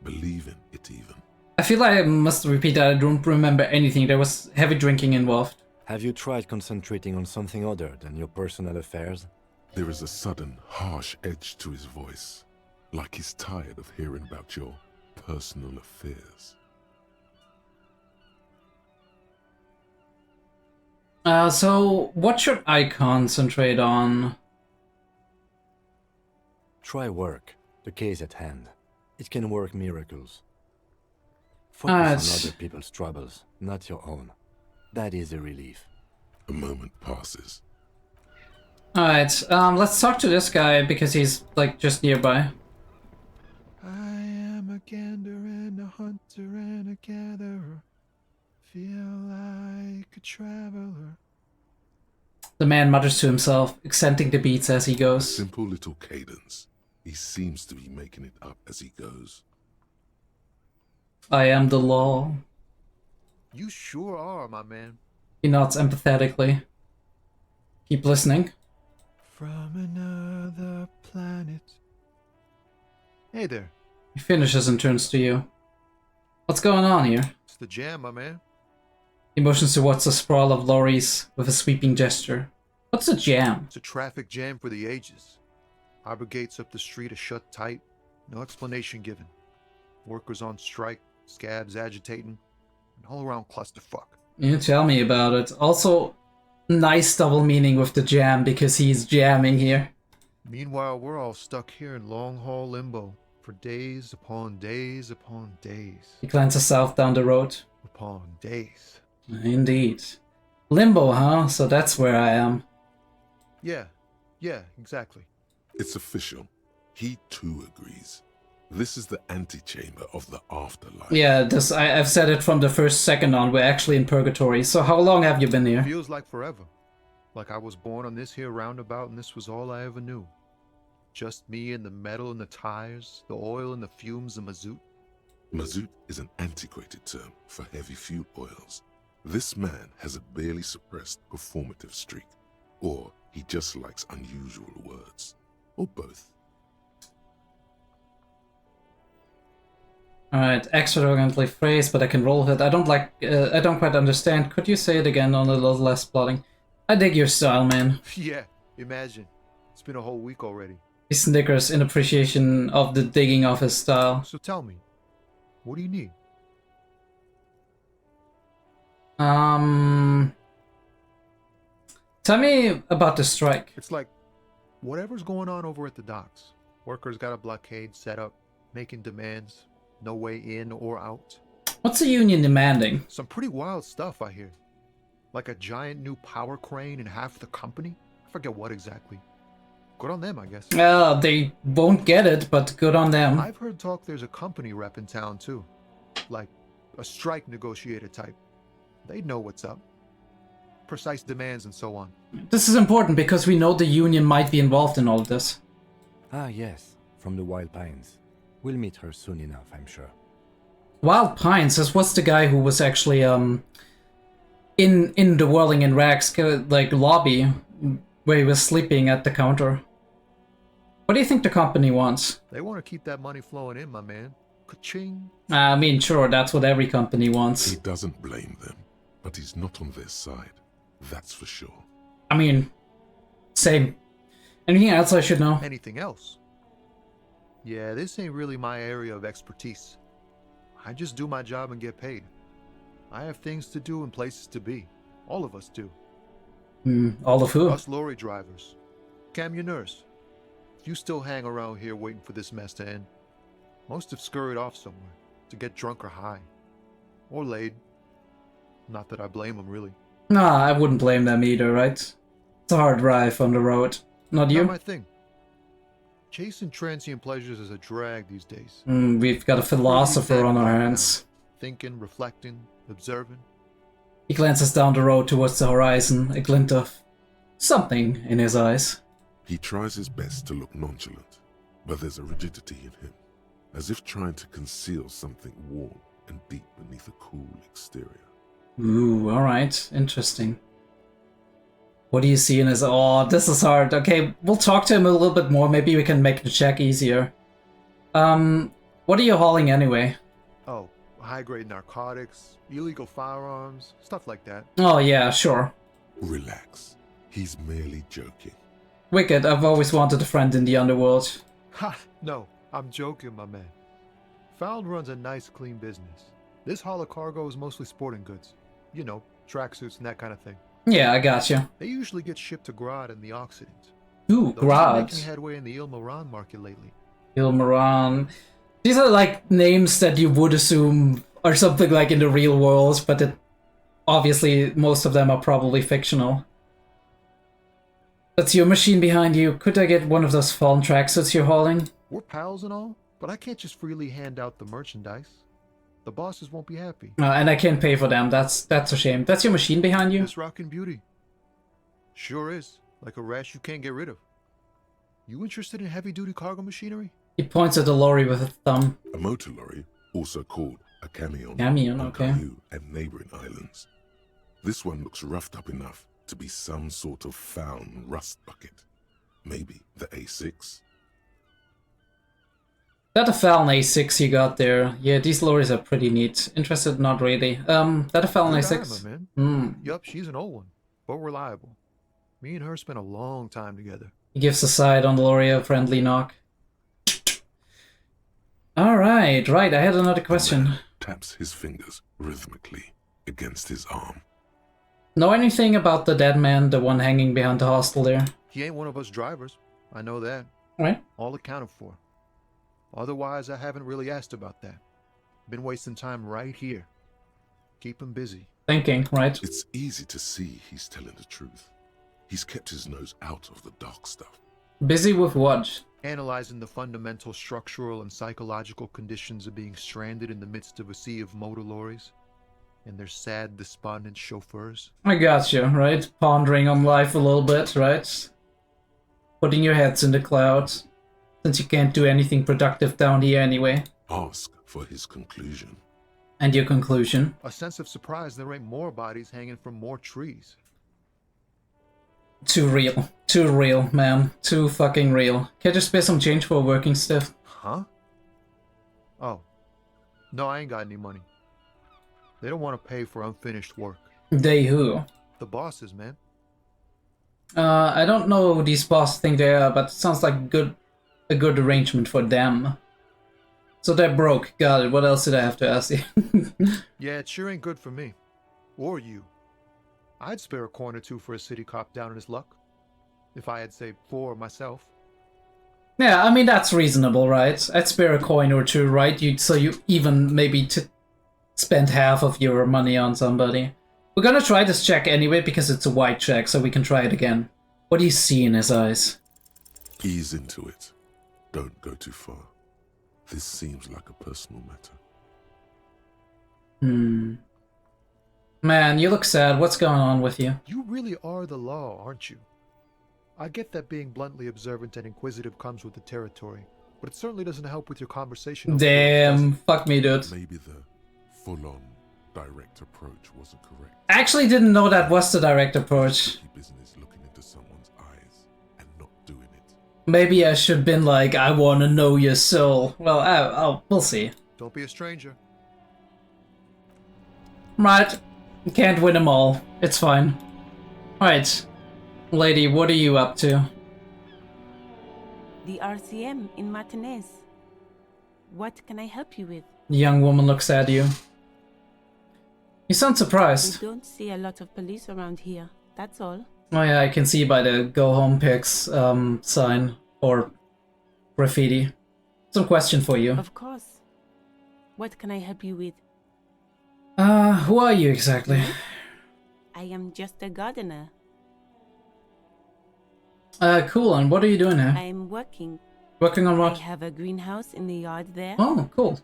Speaker 2: believing it even.
Speaker 1: I feel like I must repeat that I don't remember anything. There was heavy drinking involved.
Speaker 3: Have you tried concentrating on something other than your personal affairs?
Speaker 2: There is a sudden, harsh edge to his voice, like he's tired of hearing about your personal affairs.
Speaker 1: So what should I concentrate on?
Speaker 3: Try work, the case at hand. It can work miracles. Focus on other people's troubles, not your own. That is a relief.
Speaker 2: A moment passes.
Speaker 1: Alright, let's talk to this guy because he's like just nearby.
Speaker 10: I am a gander and a hunter and a gatherer. Feel like a traveler.
Speaker 1: The man mutters to himself, accenting the beats as he
Speaker 2: A
Speaker 1: goes.
Speaker 2: simple little cadence. He seems to be making it up as he goes.
Speaker 1: I am the law.
Speaker 10: You sure are, my man.
Speaker 1: He nods empathetically. Keep listening.
Speaker 10: From another planet. Hey there.
Speaker 1: He finishes and turns to you. What's going on here?
Speaker 10: It's the jam, my man.
Speaker 1: He motions towards the sprawl of lorries with a sweeping gesture. What's a jam?
Speaker 10: It's a traffic jam for the ages. Harbor gates up the street are shut tight. No explanation given. Workers on strike, scabs agitating, an all-around clusterfuck.
Speaker 1: You tell me about it. Also, nice double meaning with the jam because he's jamming here.
Speaker 10: Meanwhile, we're all stuck here in long-haul limbo, For days upon days upon days.
Speaker 1: He glances south down the road.
Speaker 10: Upon days.
Speaker 1: Indeed. Limbo, huh? So that's where I am.
Speaker 10: Yeah, exactly.
Speaker 2: It's official. He too agrees. This is the antechamber of the afterlife.
Speaker 1: Yeah, I've said it from the first second on. We're actually in purgatory. So how long have you been here?
Speaker 10: Feels like forever. Like I was born on this here roundabout and this was all I ever knew. Just me and the metal and the tires, the oil and the fumes of mazout.
Speaker 2: Mazout is an antiquated term for heavy fuel oils. This man has a barely suppressed performative streak. Or he just likes unusual words. Or both.
Speaker 1: Alright, extravagantly phrased, but I can roll with it. I don't quite understand. Could you say it again on a little less plotting? I dig your style, man.
Speaker 10: Yeah, imagine. It's been a whole week already.
Speaker 1: He snickers in appreciation of the digging of his style.
Speaker 10: So tell me, what do you need?
Speaker 1: Tell me about the strike.
Speaker 10: It's like, whatever's going on over at the docks. Workers got a blockade set up, making demands. No way in or out.
Speaker 1: What's the union demanding?
Speaker 10: Some pretty wild stuff, I hear. Like a giant new power crane in half the company? I forget what exactly. Good on them, I guess.
Speaker 1: Well, they won't get it, but good on them.
Speaker 10: I've heard talk there's a company rep in town, too. Like, a strike negotiator type. They'd know what's up. Precise demands and so on.
Speaker 1: This is important because we know the union might be involved in all of this.
Speaker 3: Ah, yes. From the Wild Pines. We'll meet her soon enough, I'm sure.
Speaker 1: Wild Pines, this was the guy who was actually, in the Whirling in Rags, like, lobby, where he was sleeping at the counter. What do you think the company wants?
Speaker 10: They want to keep that money flowing in, my man. Ka-ching.
Speaker 1: I mean, sure, that's what every company wants.
Speaker 2: He doesn't blame them, but he's not on their side. That's for sure.
Speaker 1: I mean, same. Anything else I should know?
Speaker 10: Anything else? Yeah, this ain't really my area of expertise. I just do my job and get paid. I have things to do and places to be. All of us do.
Speaker 1: All of who?
Speaker 10: Us lorry drivers. Camionneurs. You still hang around here waiting for this mess to end. Most have scurried off somewhere to get drunk or high. Or laid. Not that I blame them, really.
Speaker 1: Nah, I wouldn't blame them either, right? It's a hard drive on the road. Not you?
Speaker 10: Not my thing. Chasing transient pleasures is a drag these days.
Speaker 1: We've got a philosopher on our hands.
Speaker 10: Thinking, reflecting, observing.
Speaker 1: He glances down the road towards the horizon, a glint of something in his eyes.
Speaker 2: He tries his best to look nonchalant, but there's a rigidity in him, as if trying to conceal something warm and deep beneath a cool exterior.
Speaker 1: Ooh, alright, interesting. What do you see in his... Oh, this is hard. Okay, we'll talk to him a little bit more. Maybe we can make the check easier. What are you hauling anyway?
Speaker 10: Oh, high-grade narcotics, illegal firearms, stuff like that.
Speaker 1: Oh, yeah, sure.
Speaker 2: Relax. He's merely joking.
Speaker 1: Wicked, I've always wanted a friend in the underworld.
Speaker 10: Ha! No, I'm joking, my man. Found runs a nice, clean business. This haul of cargo is mostly sporting goods. You know, tracksuits and that kind of thing.
Speaker 1: Yeah, I gotcha.
Speaker 10: They usually get shipped to Grad and the Occident.
Speaker 1: Ooh, Grad.
Speaker 10: Making headway in the Ilmaran market lately.
Speaker 1: Ilmaran. These are like names that you would assume are something like in the real world, but obviously most of them are probably fictional. That's your machine behind you. Could I get one of those fallen tracksuits you're hauling?
Speaker 10: We're pals and all, but I can't just freely hand out the merchandise. The bosses won't be happy.
Speaker 1: And I can't pay for them. That's a shame. That's your machine behind you?
Speaker 10: This rockin' beauty. Sure is. Like a rash you can't get rid of. You interested in heavy-duty cargo machinery?
Speaker 1: He points at the lorry with a thumb.
Speaker 2: A motor lorry, also called a camion,
Speaker 1: Camion,
Speaker 2: on
Speaker 1: okay.
Speaker 2: Kahu and neighboring islands. This one looks roughed up enough to be some sort of found rust bucket. Maybe the A6?
Speaker 1: That a Falcon A6 you got there. Yeah, these lorries are pretty neat. Interested? Not really. That a Falcon A6?
Speaker 10: Man. Yup, she's an old one, but reliable. Me and her spent a long time together.
Speaker 1: He gives a side on the lorry a friendly knock. Alright, right, I had another question.
Speaker 2: Taps his fingers rhythmically against his arm.
Speaker 1: Know anything about the dead man, the one hanging behind the hostel there?
Speaker 10: He ain't one of us drivers. I know that.
Speaker 1: Right.
Speaker 10: All accounted for. Otherwise, I haven't really asked about that. Been wasting time right here. Keep him busy.
Speaker 1: Thinking, right?
Speaker 2: It's easy to see he's telling the truth. He's kept his nose out of the dark stuff.
Speaker 1: Busy with what?
Speaker 10: Analyzing the fundamental structural and psychological conditions of being stranded in the midst of a sea of motor lorries and their sad, despondent chauffeurs.
Speaker 1: I got you, right? Pondering on life a little bit, right? Putting your heads in the clouds, since you can't do anything productive down here anyway.
Speaker 2: Ask for his conclusion.
Speaker 1: And your conclusion?
Speaker 10: A sense of surprise there ain't more bodies hanging from more trees.
Speaker 1: Too real. Too real, man. Too fucking real. Can't you spare some change for working stuff?
Speaker 10: Huh? Oh. No, I ain't got any money. They don't want to pay for unfinished work.
Speaker 1: They who?
Speaker 10: The bosses, man.
Speaker 1: I don't know who these bosses think they are, but it sounds like a good arrangement for them. So they're broke. Got it. What else did I have to ask you?
Speaker 10: Yeah, it sure ain't good for me. Or you. I'd spare a coin or two for a city cop down in his luck. If I had, say, 4 myself.
Speaker 1: Yeah, I mean, that's reasonable, right? I'd spare a coin or two, right? So you even maybe spend half of your money on somebody. We're gonna try this check anyway, because it's a white check, so we can try it again. What do you see in his eyes?
Speaker 2: Ease into it. Don't go too far. This seems like a personal matter.
Speaker 1: Man, you look sad. What's going on with you?
Speaker 10: You really are the law, aren't you? I get that being bluntly observant and inquisitive comes with the territory, but it certainly doesn't help with your conversation.
Speaker 1: Damn, fuck me, dude.
Speaker 2: Maybe the full-on direct approach wasn't correct.
Speaker 1: I actually didn't know that was the direct approach.
Speaker 2: Business looking into someone's eyes and not doing it.
Speaker 1: Maybe I should have been like, I want to know your soul. Well, we'll see.
Speaker 10: Don't be a stranger.
Speaker 1: Right. Can't win them all. It's fine. Alright. Lady, what are you up to?
Speaker 11: The RCM in Martinez. What can I help you with?
Speaker 1: The young woman looks at you. You sound surprised.
Speaker 11: We don't see a lot of police around here. That's all.
Speaker 1: Oh yeah, I can see by the Go Home Pics sign or graffiti. Some question for you.
Speaker 11: Of course. What can I help you with?
Speaker 1: Who are you exactly?
Speaker 11: I am just a gardener.
Speaker 1: Cool, and what are you doing here?
Speaker 11: I am working.
Speaker 1: Working on what?
Speaker 11: I have a greenhouse in the yard there.
Speaker 1: Oh, cool.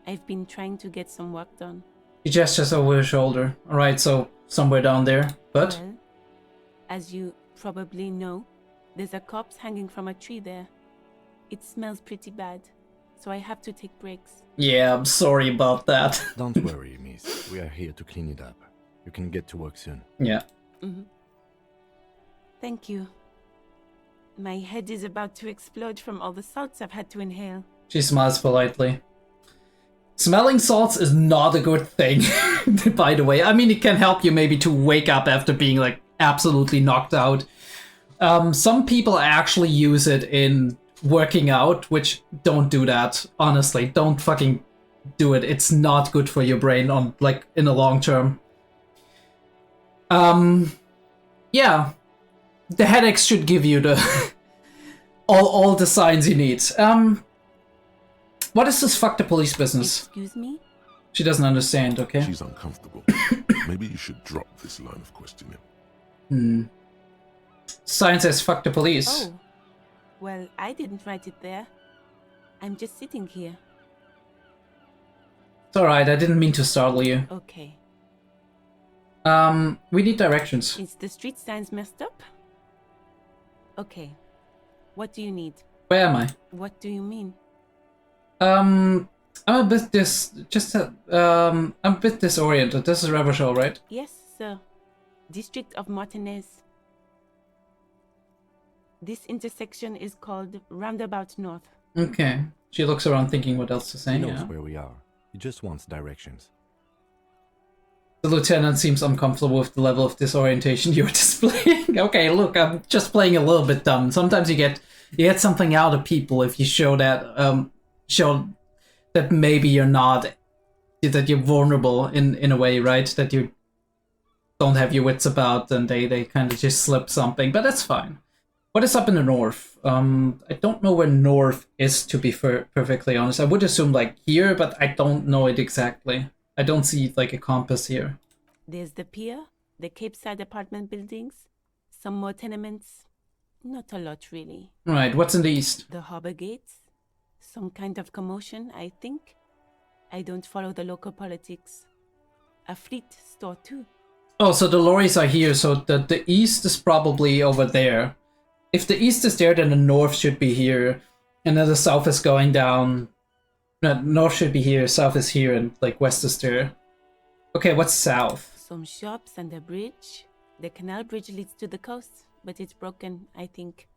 Speaker 11: I've been trying to get some work done.
Speaker 1: He gestures over his shoulder. Alright, so somewhere down there, but?
Speaker 11: Well, as you probably know, there's a corpse hanging from a tree there. It smells pretty bad, so I have to take breaks.
Speaker 1: Yeah, I'm sorry about that.
Speaker 3: Don't worry, miss. We are here to clean it up. You can get to work soon.
Speaker 1: Yeah.
Speaker 11: Thank you. My head is about to explode from all the salts I've had to inhale.
Speaker 1: She smiles politely. Smelling salts is not a good thing, by the way. I mean, it can help you maybe to wake up after being, like, absolutely knocked out. Some people actually use it in working out, which don't do that, honestly. Don't fucking do it. It's not good for your brain on, like, in the long term. Yeah. The headaches should give you the all the signs you need. What is this fuck the police business?
Speaker 11: Excuse me?
Speaker 1: She doesn't understand, okay?
Speaker 2: She's uncomfortable. Maybe you should drop this line of questioning.
Speaker 1: Sign says fuck the police.
Speaker 11: Oh. Well, I didn't write it there. I'm just sitting here.
Speaker 1: It's alright, I didn't mean to startle you.
Speaker 11: Okay.
Speaker 1: We need directions.
Speaker 11: Is the street signs messed up? Okay. What do you need?
Speaker 1: Where am I?
Speaker 11: What do you mean?
Speaker 1: I'm a bit I'm a bit disoriented. This is Revachol, right?
Speaker 11: Yes, sir. District of Martinez. This intersection is called Roundabout North.
Speaker 1: Okay. She looks around thinking what else to say.
Speaker 3: He knows
Speaker 1: Yeah.
Speaker 3: where we are. He just wants directions.
Speaker 1: The lieutenant seems uncomfortable with the level of disorientation you're displaying. Okay, look, I'm just playing a little bit dumb. Sometimes you get something out of people if you show that maybe you're not, that you're vulnerable in a way, right? That you don't have your wits about and they kind of just slip something, but that's fine. What is up in the north? I don't know where north is, to be perfectly honest. I would assume like here, but I don't know it exactly. I don't see like a compass here.
Speaker 11: There's the pier, the Cape Side apartment buildings, some more tenements. Not a lot, really.
Speaker 1: Right, what's in the east?
Speaker 11: The harbor gates. Some kind of commotion, I think. I don't follow the local politics. A fleet store, too.
Speaker 1: Oh, so the lorries are here, so the east is probably over there. If the east is there, then the north should be here. And then the south is going down. No, north should be here, south is here, and like west is there. Okay, what's south?
Speaker 11: Some shops and a bridge. The canal bridge leads to the coast, but it's broken, I think.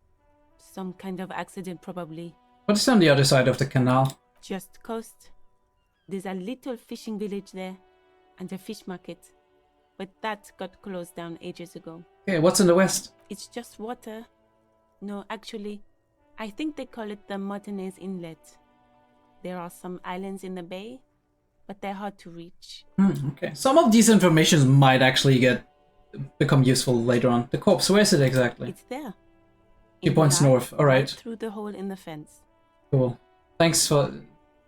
Speaker 11: Some kind of accident, probably.
Speaker 1: What is on the other side of the canal?
Speaker 11: Just coast. There's a little fishing village there, and a fish market. But that got closed down ages ago.
Speaker 1: Okay, what's in the west?
Speaker 11: It's just water. No, actually, I think they call it the Martinez Inlet. There are some islands in the bay, but they're hard to reach.
Speaker 1: Okay, some of these informations might actually become useful later on. The corpse, where is it exactly?
Speaker 11: It's there.
Speaker 1: He points north. All right.
Speaker 11: Through the hole in the fence.
Speaker 1: Cool. Thanks for.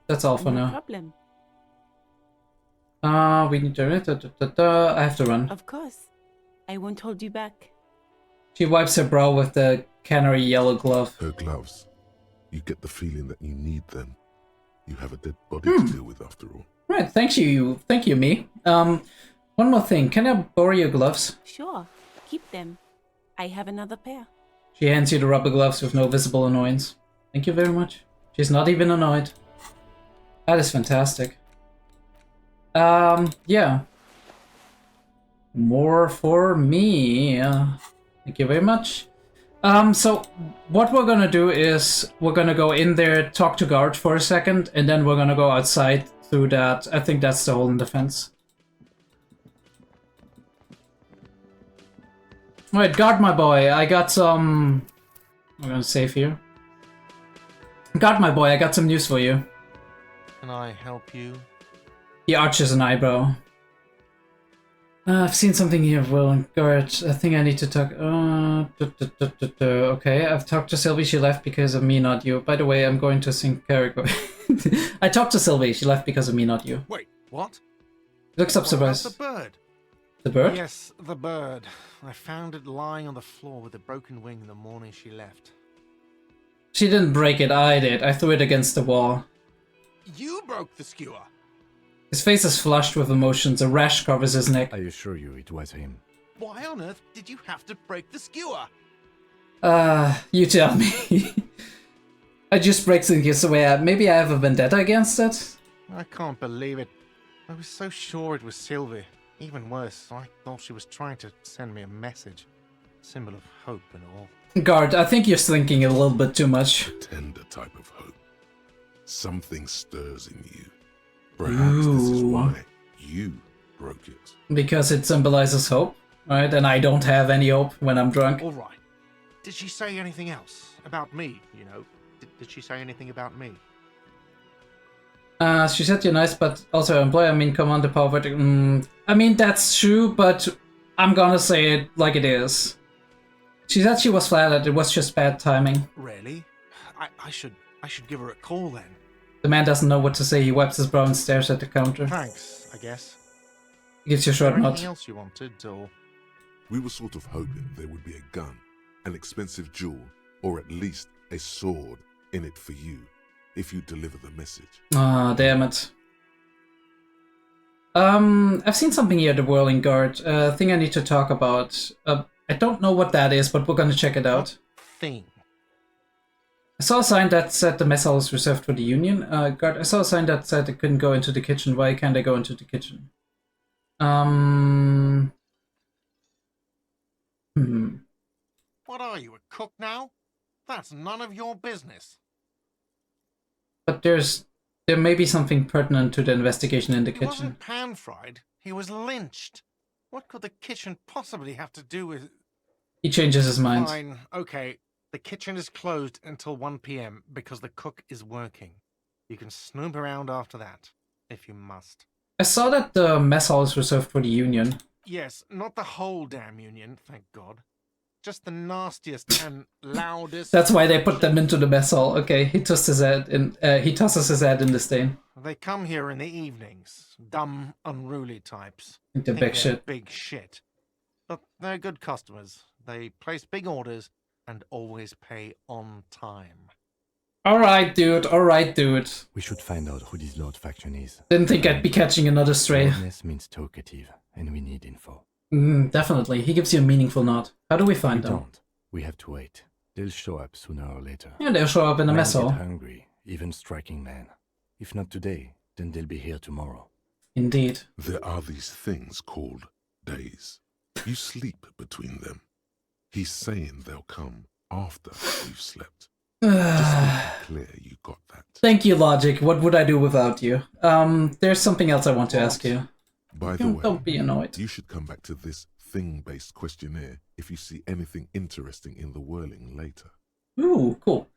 Speaker 1: That's all for
Speaker 11: No
Speaker 1: now.
Speaker 11: problem.
Speaker 1: We need to. I have to run.
Speaker 11: Of course. I won't hold you back.
Speaker 1: She wipes her brow with the canary yellow glove.
Speaker 2: Her gloves. You get the feeling that you need them. You have a dead body to deal with after all.
Speaker 1: Right, thank you, me. One more thing, can I borrow your gloves?
Speaker 11: Sure. Keep them. I have another pair.
Speaker 1: She hands you the rubber gloves with no visible annoyance. Thank you very much. She's not even annoyed. That is fantastic. Yeah. More for me. Thank you very much. So what we're gonna do is we're gonna go in there, talk to guard for a second, and then we're gonna go outside through that. I think that's the hole in the fence. Alright, guard my boy, I got some... I'm gonna save here. Guard my boy, I got some news for you.
Speaker 4: Can I help you?
Speaker 1: He arches an eyebrow. I've seen something here, Will. Guard, I think I need to talk... Okay, I've talked to Sylvie, she left because of me, not you. By the way, I'm going to sing character. I talked to Sylvie, she left because of me, not you.
Speaker 4: Wait, what?
Speaker 1: Looks up
Speaker 4: What
Speaker 1: surprised.
Speaker 4: about the bird?
Speaker 1: The bird?
Speaker 4: Yes, the bird. I found it lying on the floor with a broken wing the morning she left.
Speaker 1: She didn't break it, I did. I threw it against the wall.
Speaker 4: You broke the skewer!
Speaker 1: His face is flushed with emotions, a rash covers his neck.
Speaker 3: I assure you it was him.
Speaker 4: Why on earth did you have to break the skewer?
Speaker 1: You tell me. I just break things away. Maybe I have a vendetta against it?
Speaker 4: I can't believe it. I was so sure it was Sylvie. Even worse, I thought she was trying to send me a message. Symbol of hope and all.
Speaker 1: Guard, I think you're thinking a little bit too much.
Speaker 2: A tender type of hope. Something stirs in you. Perhaps this is why you broke it.
Speaker 1: Because it symbolizes hope, right? And I don't have any hope when I'm drunk.
Speaker 4: All right. Did she say anything else? About me, you know? Did she say anything about me?
Speaker 1: She said you're nice, but also an employer. I mean, come on, the power. I mean, that's true, but I'm gonna say it like it is. She said she was flattered. It was just bad timing.
Speaker 4: Really? I should give her a call then.
Speaker 1: The man doesn't know what to say. He wipes his brow and stares at the counter.
Speaker 4: Thanks, I guess.
Speaker 1: He gives you a short nod.
Speaker 4: Anything else you wanted, or?
Speaker 2: We were sort of hoping there would be a gun, an expensive jewel, or at least a sword in it for you, if you deliver the message.
Speaker 1: Ah, damn it. I've seen something here at the Whirling Guard. Thing I need to talk about. I don't know what that is, but we're gonna check it out.
Speaker 4: Thing.
Speaker 1: I saw a sign that said the mess hall is reserved for the Union. Guard, I saw a sign that said I couldn't go into the kitchen. Why can't I go into the kitchen?
Speaker 4: What are you, a cook now? That's none of your business.
Speaker 1: But there may be something pertinent to the investigation in the
Speaker 4: He
Speaker 1: kitchen.
Speaker 4: wasn't pan-fried. He was lynched. What could the kitchen possibly have to do with...
Speaker 1: He changes his mind.
Speaker 4: Fine, okay. The kitchen is closed until 1 p.m. because the cook is working. You can snoop around after that, if you must.
Speaker 1: I saw that the mess hall is reserved for the Union.
Speaker 4: Yes, not the whole damn Union, thank God. Just the nastiest and loudest.
Speaker 1: That's why they put them into the mess hall. Okay, he tosses his head in. He tosses his head in disdain.
Speaker 4: They come here in the evenings. Dumb, unruly types.
Speaker 1: Into
Speaker 4: Think
Speaker 1: big
Speaker 4: they're
Speaker 1: shit.
Speaker 4: Big shit. But they're good customers. They place big orders and always pay on time.
Speaker 1: Alright, dude. Alright, dude.
Speaker 3: We should find out who this Lord faction is.
Speaker 1: Didn't think I'd be catching another stray.
Speaker 3: Boldness means talkative, and we need info.
Speaker 1: Definitely. He gives you a meaningful nod. How do we find
Speaker 3: We
Speaker 1: them?
Speaker 3: don't. We have to wait. They'll show up sooner or later.
Speaker 1: Yeah, they'll show up in the
Speaker 3: Men
Speaker 1: mess
Speaker 3: get
Speaker 1: hall.
Speaker 3: hungry, even striking men. If not today, then they'll be here tomorrow.
Speaker 1: Indeed.
Speaker 2: There are these things called days. You sleep between them. He's saying they'll come after you've slept. Just make it clear you got that.
Speaker 1: Thank you, Logic. What would I do without you? There's something else I want to ask you.
Speaker 2: By the way,
Speaker 1: Don't be annoyed.
Speaker 2: you should come back to this thing-based questionnaire if you see anything interesting in the whirling later.
Speaker 1: Ooh, cool.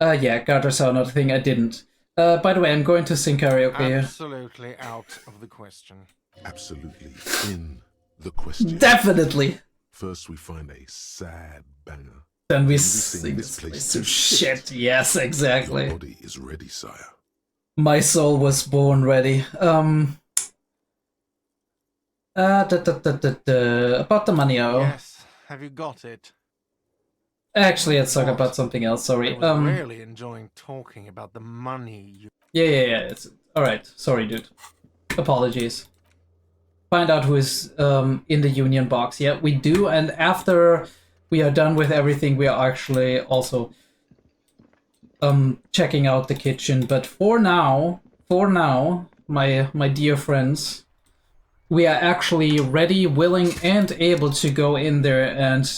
Speaker 1: Yeah, Garter saw another thing I didn't. By the way, I'm going to sing karaoke.
Speaker 4: Absolutely out of the question.
Speaker 2: Absolutely in the question.
Speaker 1: Definitely.
Speaker 2: First we find a sad banger.
Speaker 1: Then we
Speaker 2: sing
Speaker 1: sing this place to shit. Yes,
Speaker 2: Your
Speaker 1: exactly.
Speaker 2: body is ready, sire.
Speaker 1: My soul was born ready. About the money,
Speaker 4: Yes. Have you got it?
Speaker 1: Actually, let's talk about something else. Sorry.
Speaker 4: I was really enjoying talking about the money you...
Speaker 1: Yeah. It's alright. Sorry, dude. Apologies. Find out who is in the union box. Yeah, we do. And after we are done with everything, we are actually also checking out the kitchen. But for now, my dear friends, we are actually ready, willing, and able to go in there and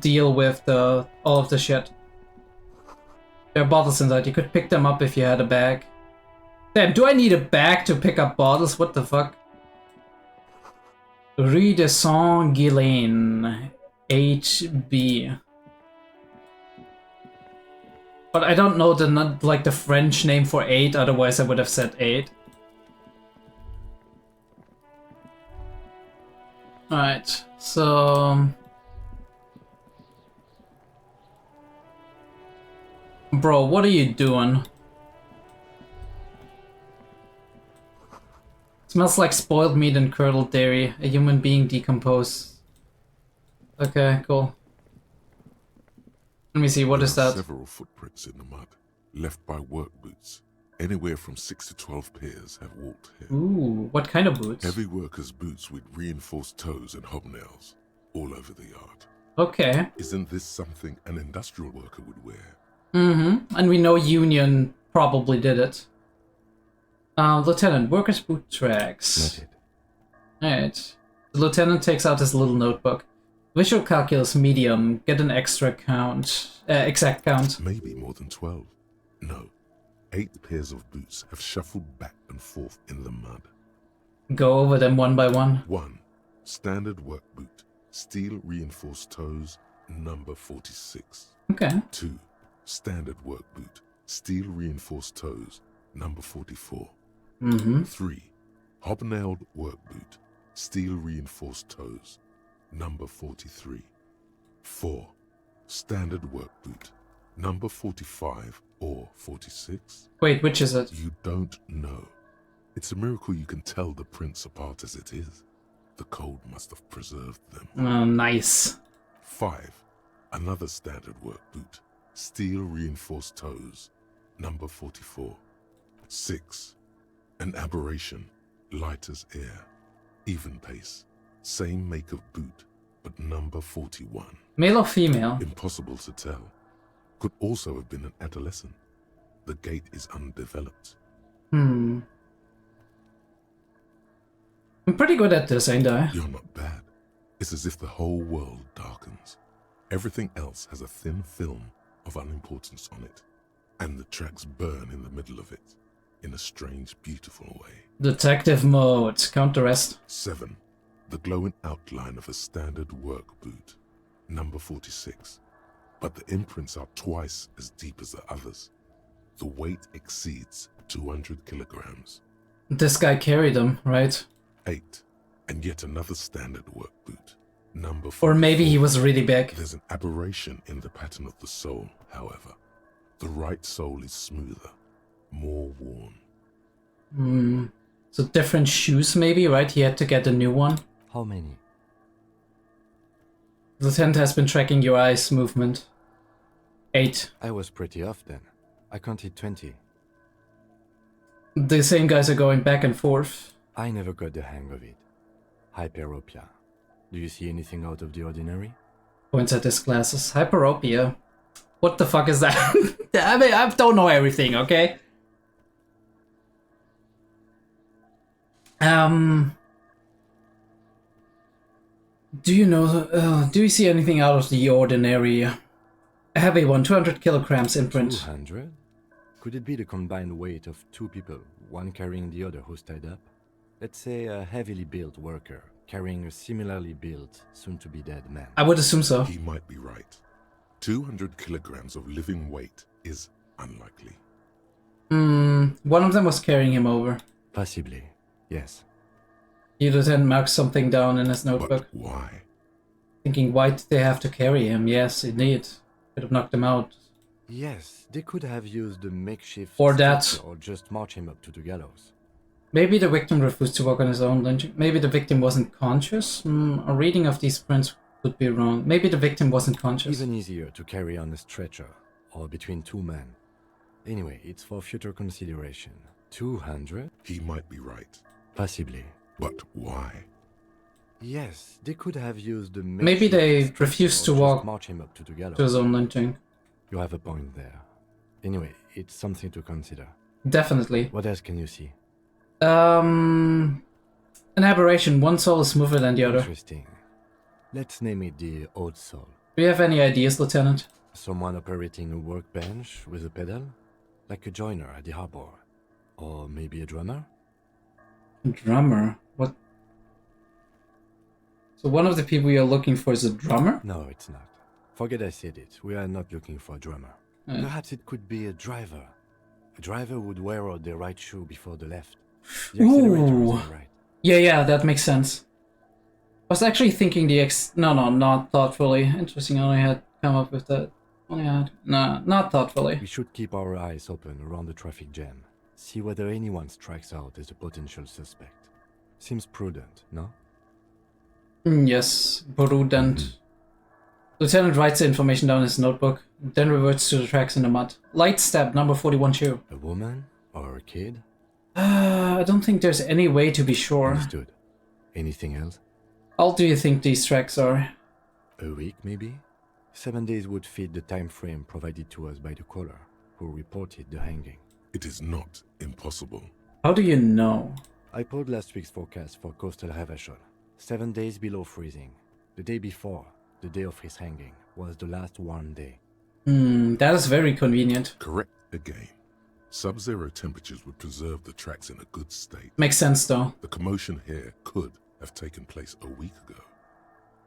Speaker 1: deal with all of the shit. There are bottles inside. You could pick them up if you had a bag. Damn, do I need a bag to pick up bottles? What the fuck? Rue de Saint-Guilain, HB. But I don't know the French name for 8, otherwise I would have said 8. Alright, so... Bro, what are you doing? Smells like spoiled meat and curdled dairy. A human being decomposed. Okay, cool. Let me see, what is
Speaker 2: There are
Speaker 1: that?
Speaker 2: several footprints in the mud, left by work boots. Anywhere from 6 to 12 pairs have walked here.
Speaker 1: Ooh, what kind of boots?
Speaker 2: Heavy workers' boots with reinforced toes and hobnails, all over the yard.
Speaker 1: Okay.
Speaker 2: Isn't this something an industrial worker would wear?
Speaker 1: Mm-hmm. And we know Union probably did it. Lieutenant, workers' boot tracks.
Speaker 3: Noted.
Speaker 1: Alright. The lieutenant takes out his little notebook. Visual calculus medium. Get an extra count. Exact count.
Speaker 2: Maybe more than 12. No. 8 pairs of boots have shuffled back and forth in the mud.
Speaker 1: Go over them one by one.
Speaker 2: 1. Standard work boot. Steel reinforced toes. Number 46.
Speaker 1: Okay.
Speaker 2: 2. Standard work boot. Steel reinforced toes. Number 44.
Speaker 1: Mm-hmm.
Speaker 2: 3. Hobnailed work boot. Steel reinforced toes. Number 43. 4. Standard work boot. Number 45 or 46.
Speaker 1: Wait, which is it?
Speaker 2: You don't know. It's a miracle you can tell the prints apart as it is. The cold must have preserved them.
Speaker 1: Oh, nice.
Speaker 2: 5. Another standard work boot. Steel reinforced toes. Number 44. 6. An aberration. Light as air. Even pace. Same make of boot, but number 41.
Speaker 1: Male or female?
Speaker 2: Impossible to tell. Could also have been an adolescent. The gait is undeveloped.
Speaker 1: I'm pretty good at this, ain't I?
Speaker 2: You're not bad. It's as if the whole world darkens. Everything else has a thin film of unimportance on it, and the tracks burn in the middle of it, in a strange, beautiful way.
Speaker 1: Detective mode. Count the rest.
Speaker 2: 7. The glowing outline of a standard work boot. Number 46. But the imprints are twice as deep as the others. The weight exceeds 200 kilograms.
Speaker 1: This guy carried them, right?
Speaker 2: 8. And yet another standard work boot. Number 44.
Speaker 1: Or maybe he was really big.
Speaker 2: There's an aberration in the pattern of the sole, however. The right sole is smoother, more worn.
Speaker 1: So different shoes maybe, right? He had to get a new one.
Speaker 3: How many?
Speaker 1: The tent has been tracking your eyes movement. 8.
Speaker 3: I was pretty off then. I counted 20.
Speaker 1: The same guys are going back and forth.
Speaker 3: I never got the hang of it. Hyperopia. Do you see anything out of the ordinary?
Speaker 1: Points at his glasses. Hyperopia. What the fuck is that? I mean, I don't know everything, okay? Do you know, do you see anything out of the ordinary? A heavy one, 200 kilograms imprint.
Speaker 3: 200? Could it be the combined weight of two people, one carrying the other who's tied up? Let's say a heavily built worker carrying a similarly built, soon-to-be-dead man.
Speaker 1: I would assume so.
Speaker 2: He might be right. 200 kilograms of living weight is unlikely.
Speaker 1: One of them was carrying him over.
Speaker 3: Possibly, yes.
Speaker 1: He then marks something down in his notebook.
Speaker 2: But why?
Speaker 1: Thinking, why did they have to carry him? Yes, indeed. Could have knocked him out.
Speaker 3: Yes, they could have used a makeshift
Speaker 1: Or that.
Speaker 3: stretcher or just march him up to the gallows.
Speaker 1: Maybe the victim refused to walk on his own lynching. Maybe the victim wasn't conscious. A reading of these prints could be wrong. Maybe the victim wasn't conscious.
Speaker 3: Even easier to carry on a stretcher, or between two men. Anyway, it's for future consideration. 200?
Speaker 2: He might be right.
Speaker 3: Possibly.
Speaker 2: But why?
Speaker 3: Yes, they could have used a
Speaker 1: Maybe they refused to walk
Speaker 3: march him up to the gallows.
Speaker 1: to his own lynching.
Speaker 3: You have a point there. Anyway, it's something to consider.
Speaker 1: Definitely.
Speaker 3: What else can you see?
Speaker 1: An aberration. One soul is smoother than the other.
Speaker 3: Interesting. Let's name it the odd soul.
Speaker 1: Do you have any ideas, Lieutenant?
Speaker 3: Someone operating a workbench with a pedal? Like a joiner at the harbor. Or maybe a drummer?
Speaker 1: A drummer? What? So one of the people you're looking for is a drummer?
Speaker 3: No, it's not. Forget I said it. We are not looking for a drummer. Perhaps it could be a driver. A driver would wear out the right shoe before the left. The accelerator is on the right.
Speaker 1: Yeah, that makes sense. I was actually thinking No, not thoughtfully. Interesting, I only had come up with that. No, not thoughtfully.
Speaker 3: We should keep our eyes open around the traffic jam. See whether anyone strikes out as a potential suspect. Seems prudent, no?
Speaker 1: Yes, prudent. Lieutenant writes the information down in his notebook, then reverts to the tracks in the mud. Light step, number 41 shoe.
Speaker 3: A woman? Or a kid?
Speaker 1: I don't think there's any way to be sure.
Speaker 3: Understood. Anything else?
Speaker 1: How old do you think these tracks are?
Speaker 3: A week, maybe? 7 days would fit the time frame provided to us by the caller, who reported the hanging.
Speaker 2: It is not impossible.
Speaker 1: How do you know?
Speaker 3: I pulled last week's forecast for coastal Havashol. 7 days below freezing. The day before, the day of his hanging, was the last warm day.
Speaker 1: That is very convenient.
Speaker 2: Correct again. Sub-zero temperatures would preserve the tracks in a good state.
Speaker 1: Makes sense, though.
Speaker 2: The commotion here could have taken place a week ago.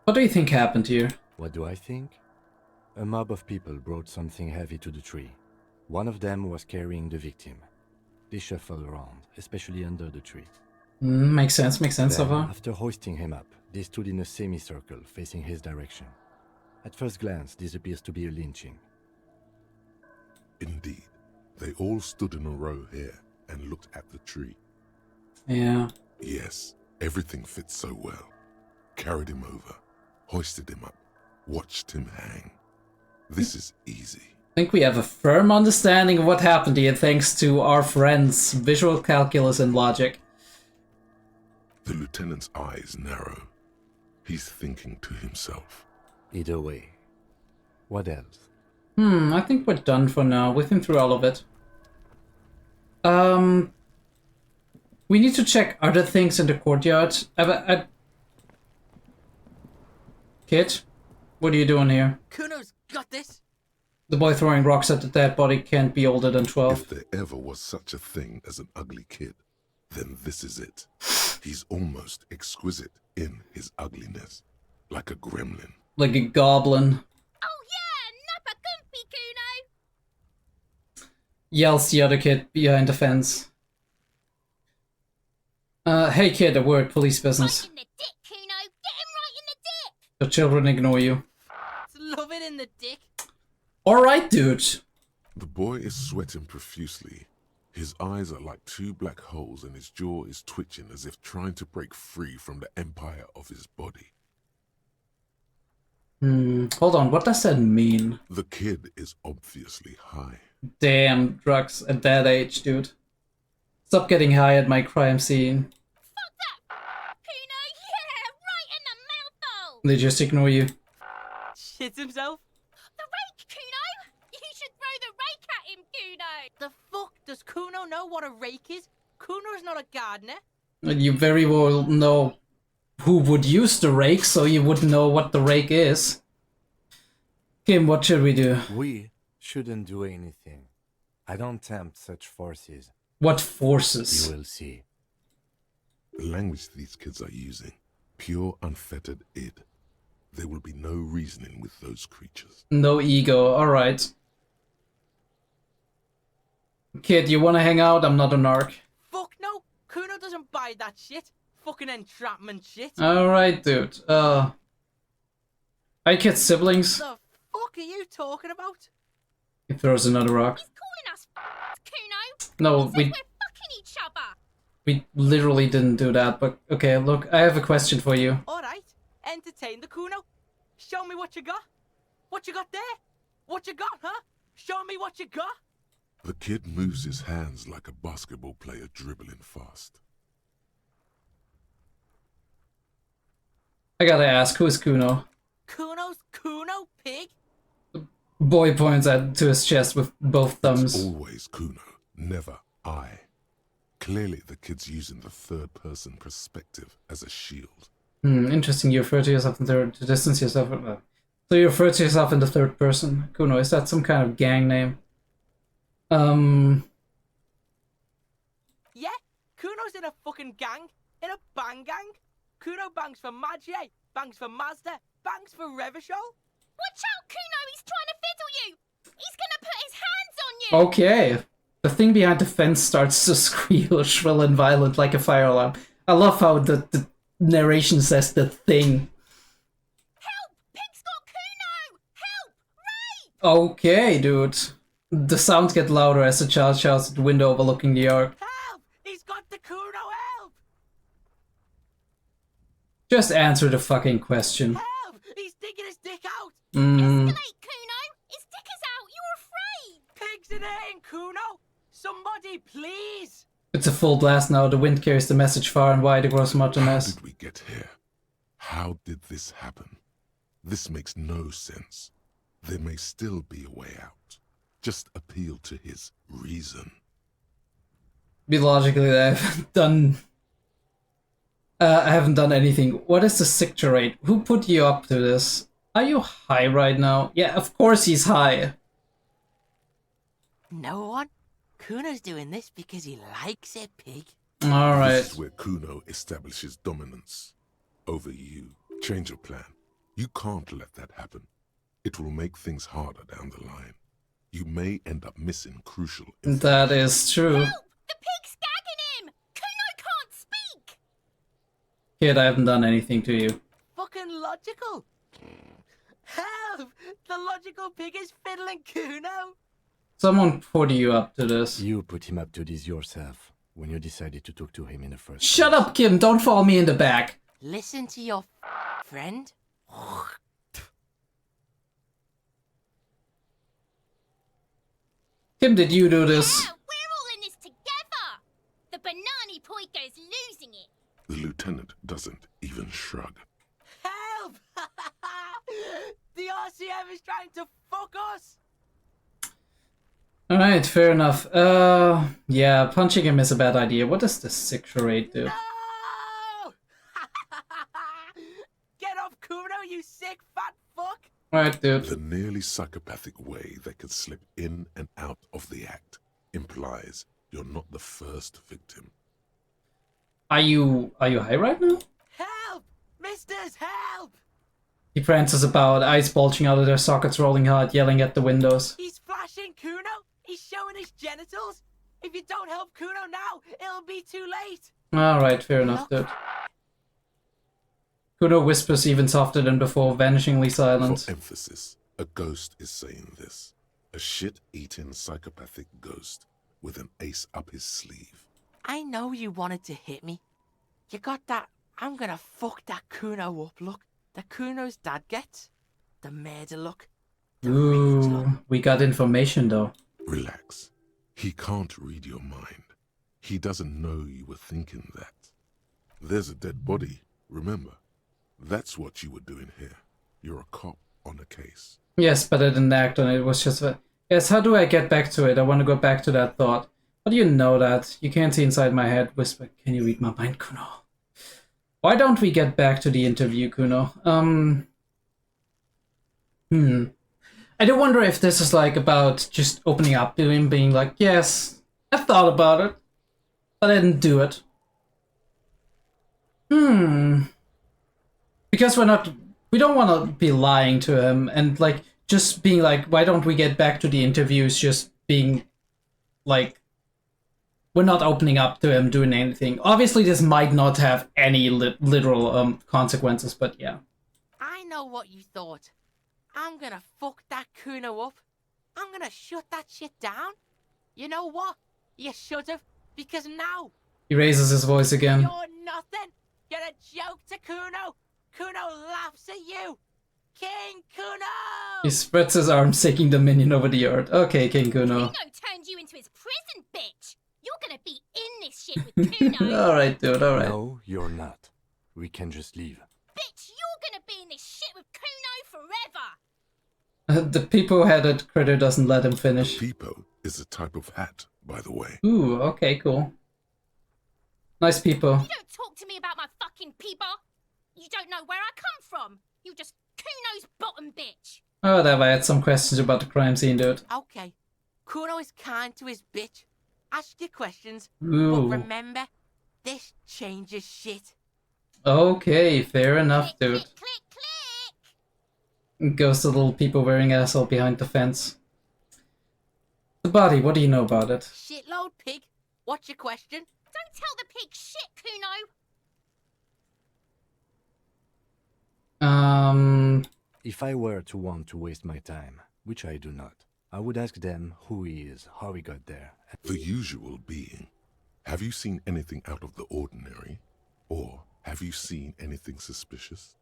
Speaker 1: What do you think happened here?
Speaker 3: What do I think? A mob of people brought something heavy to the tree. One of them was carrying the victim. They shuffled around, especially under the tree.
Speaker 1: Makes sense so
Speaker 3: Then,
Speaker 1: far.
Speaker 3: after hoisting him up, they stood in a semicircle facing his direction. At first glance, this appears to be a lynching.
Speaker 2: Indeed. They all stood in a row here and looked at the tree.
Speaker 1: Yeah.
Speaker 2: Yes, everything fits so well. Carried him over, hoisted him up, watched him hang. This is easy.
Speaker 1: I think we have a firm understanding of what happened here thanks to our friends' visual calculus and logic.
Speaker 2: The lieutenant's eyes narrow. He's thinking to himself.
Speaker 3: Either way. What else?
Speaker 1: I think we're done for now. We've been through all of it. We need to check other things in the courtyard. Kid, what are you doing here?
Speaker 12: Kuno's got this.
Speaker 1: The boy throwing rocks at the dead body can't be older than 12.
Speaker 2: If there ever was such a thing as an ugly kid, then this is it. He's almost exquisite in his ugliness, like a gremlin.
Speaker 1: Like a goblin.
Speaker 12: Oh yeah, Nappa Gumpy, Kuno!
Speaker 1: Yells the other kid behind the fence. Hey kid, a word, police business.
Speaker 12: Right in the dick, Kuno. Get him right in the dick.
Speaker 1: The children ignore you.
Speaker 12: Love it in the dick.
Speaker 1: Alright, dude.
Speaker 2: The boy is sweating profusely. His eyes are like two black holes and his jaw is twitching as if trying to break free from the empire of his body.
Speaker 1: Hold on, what does that mean?
Speaker 2: The kid is obviously high.
Speaker 1: Damn, drugs at that age, dude. Stop getting high at my crime scene.
Speaker 12: Fuck that! Kuno, yeah! Right in the mouthful!
Speaker 1: They just ignore you.
Speaker 13: Shits himself?
Speaker 12: The rake, Kuno! You should throw the rake at him, Kuno!
Speaker 13: The fuck? Does Kuno know what a rake is? Kuno's not a gardener.
Speaker 1: You very well know who would use the rake, so you wouldn't know what the rake is. Kim, what should we do?
Speaker 3: We shouldn't do anything. I don't tempt such forces.
Speaker 1: What forces?
Speaker 3: You will see.
Speaker 2: The language these kids are using, pure unfettered id. There will be no reasoning with those creatures.
Speaker 1: No ego, alright. Kid, you wanna hang out? I'm not a narc.
Speaker 13: Fuck no! Kuno doesn't buy that shit. Fucking entrapment shit.
Speaker 1: Alright, dude. Are you kids siblings?
Speaker 13: The fuck are you talking about?
Speaker 1: He throws another rock.
Speaker 12: He's calling us Kuno!
Speaker 1: No,
Speaker 12: He said
Speaker 1: we
Speaker 12: we're fucking each other!
Speaker 1: we literally didn't do that, but okay, look, I have a question for you.
Speaker 13: Alright, entertain the Kuno. Show me what you got. What you got there? What you got, huh? Show me what you got.
Speaker 2: The kid moves his hands like a basketball player dribbling fast.
Speaker 1: I gotta ask, who's Kuno?
Speaker 13: Kuno's Kuno, pig?
Speaker 1: Boy points to his chest with both thumbs.
Speaker 2: It's always Kuno, never I. Clearly the kid's using the third-person perspective as a shield.
Speaker 1: Interesting, you refer to yourself in third, to distance yourself. So you refer to yourself in the third person. Kuno, is that some kind of gang name?
Speaker 13: Yeah, Kuno's in a fucking gang. In a bang gang. Kuno bangs for Magie, bangs for Mazda, bangs for Revachol.
Speaker 12: Watch out, Kuno! He's trying to fiddle you! He's gonna put his hands on you!
Speaker 1: Okay. The thing behind the fence starts to squeal, shrill and violent like a fire alarm. I love how the narration says the thing.
Speaker 12: Help! Pig's got Kuno! Help! Ray!
Speaker 1: Okay, dude. The sounds get louder as the child shouts at the window overlooking the yard.
Speaker 13: Help! He's got the Kuno, help!
Speaker 1: Just answer the fucking question.
Speaker 13: Help! He's digging his dick out!
Speaker 12: Escalate, Kuno! His dick is out! You're afraid!
Speaker 13: Pigs in here, Kuno! Somebody, please!
Speaker 1: It's a full blast now. The wind carries the message far and wide across
Speaker 2: How
Speaker 1: Martinez.
Speaker 2: did we get here? How did this happen? This makes no sense. There may still be a way out. Just appeal to his reason.
Speaker 1: Logically, I haven't done anything. What is the Psych rate? Who put you up to this? Are you high right now? Yeah, of course he's high.
Speaker 13: No one? Kuno's doing this because he likes it, pig.
Speaker 1: Alright.
Speaker 2: This is where Kuno establishes dominance over you. Change your plan. You can't let that happen. It will make things harder down the line. You may end up missing crucial information.
Speaker 1: That is true.
Speaker 12: Help! The pig's gagging him! Kuno can't speak!
Speaker 1: Kid, I haven't done anything to you.
Speaker 13: Fucking logical. Help! The logical pig is fiddling Kuno.
Speaker 1: Someone put you up to this.
Speaker 3: You put him up to this yourself when you decided to talk to him in the first
Speaker 1: Shut
Speaker 3: place.
Speaker 1: up, Kim. Don't fall me in the back.
Speaker 13: Listen to your friend.
Speaker 1: Kim, did you do this?
Speaker 12: Yeah, we're all in this together! The Banani Poiko's losing it!
Speaker 2: The lieutenant doesn't even shrug.
Speaker 13: Help! The RCM is trying to fuck us.
Speaker 1: Alright, fair enough. Yeah, punching him is a bad idea. What does the Psych rate do?
Speaker 13: No! Get off Kuno, you sick fat fuck!
Speaker 1: Alright, dude.
Speaker 2: The nearly psychopathic way they could slip in and out of the act implies you're not the first victim.
Speaker 1: Are you high right now?
Speaker 13: Help! Misters, help!
Speaker 1: He prances about, eyes bulging out of their sockets, rolling hard, yelling at the windows.
Speaker 13: He's flashing Kuno! He's showing his genitals! If you don't help Kuno now, it'll be too late!
Speaker 1: Alright, fair enough, dude. Kuno whispers even softer than before, vanishingly silent.
Speaker 2: For emphasis, a ghost is saying this. A shit-eating psychopathic ghost with an ace up his sleeve.
Speaker 13: I know you wanted to hit me. You got that I'm gonna fuck that Kuno up look that Kuno's dad gets. The murder look.
Speaker 1: Ooh, we got information though.
Speaker 2: Relax. He can't read your mind. He doesn't know you were thinking that. There's a dead body, remember? That's what you were doing here. You're a cop on a case.
Speaker 1: Yes, but I didn't act on it. It was just a... Yes, how do I get back to it? I want to go back to that thought. How do you know that? You can't see inside my head. Whisper, can you read my mind, Kuno? Why don't we get back to the interview, Kuno? I do wonder if this is like about just opening up to him, being like, yes, I thought about it, but I didn't do it. Because we don't want to be lying to him, and like just being like, why don't we get back to the interviews? Just being like, we're not opening up to him doing anything. Obviously, this might not have any literal consequences, but yeah.
Speaker 13: I know what you thought. I'm gonna fuck that Kuno up. I'm gonna shut that shit down. You know what? You should have, because now
Speaker 1: He raises his voice again.
Speaker 13: you're nothing. You're a joke to Kuno. Kuno laughs at you. King Kuno!
Speaker 1: He spreads his arms, taking dominion over the earth. Okay, King Kuno.
Speaker 12: Kuno turned you into his prison, bitch. You're gonna be in this shit with Kuno.
Speaker 1: Alright, dude, alright.
Speaker 3: No, you're not. We can just leave.
Speaker 12: Bitch, you're gonna be in this shit with Kuno forever.
Speaker 1: The peepo-headed critter doesn't let him finish.
Speaker 2: Peepo is a type of hat, by the way.
Speaker 1: Ooh, okay, cool. Nice peepo.
Speaker 12: You don't talk to me about my fucking peeper. You don't know where I come from. You just Kuno's bottom bitch.
Speaker 1: Oh, whatever, I had some questions about the crime scene, dude.
Speaker 13: Okay. Kuno is kind to his bitch. Ask your questions.
Speaker 1: Ooh.
Speaker 13: But remember, this changes shit.
Speaker 1: Okay, fair enough, dude.
Speaker 12: Click, click.
Speaker 1: Goes the little people wearing asshole behind the fence. The body, what do you know about it?
Speaker 13: Shitload pig. What's your question?
Speaker 12: Don't tell the pig shit, Kuno.
Speaker 3: If I were to want to waste my time, which I do not, I would ask them who he is, how he got there.
Speaker 2: The usual being. Have you seen anything out of the ordinary? Or have you seen anything suspicious?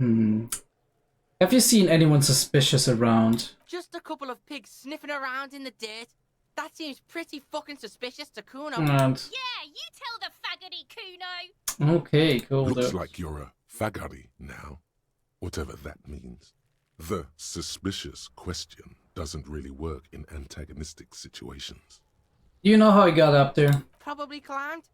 Speaker 1: Have you seen anyone suspicious around?
Speaker 13: Just a couple of pigs sniffing around in the dirt. That seems pretty fucking suspicious to Kuno.
Speaker 1: And...
Speaker 12: Yeah, you tell the faggoty, Kuno.
Speaker 1: Okay, cool,
Speaker 2: Looks
Speaker 1: dude.
Speaker 2: like you're a faggoty now. Whatever that means. The suspicious question doesn't really work in antagonistic situations.
Speaker 1: Do you know how he got up there?
Speaker 13: Probably climbed.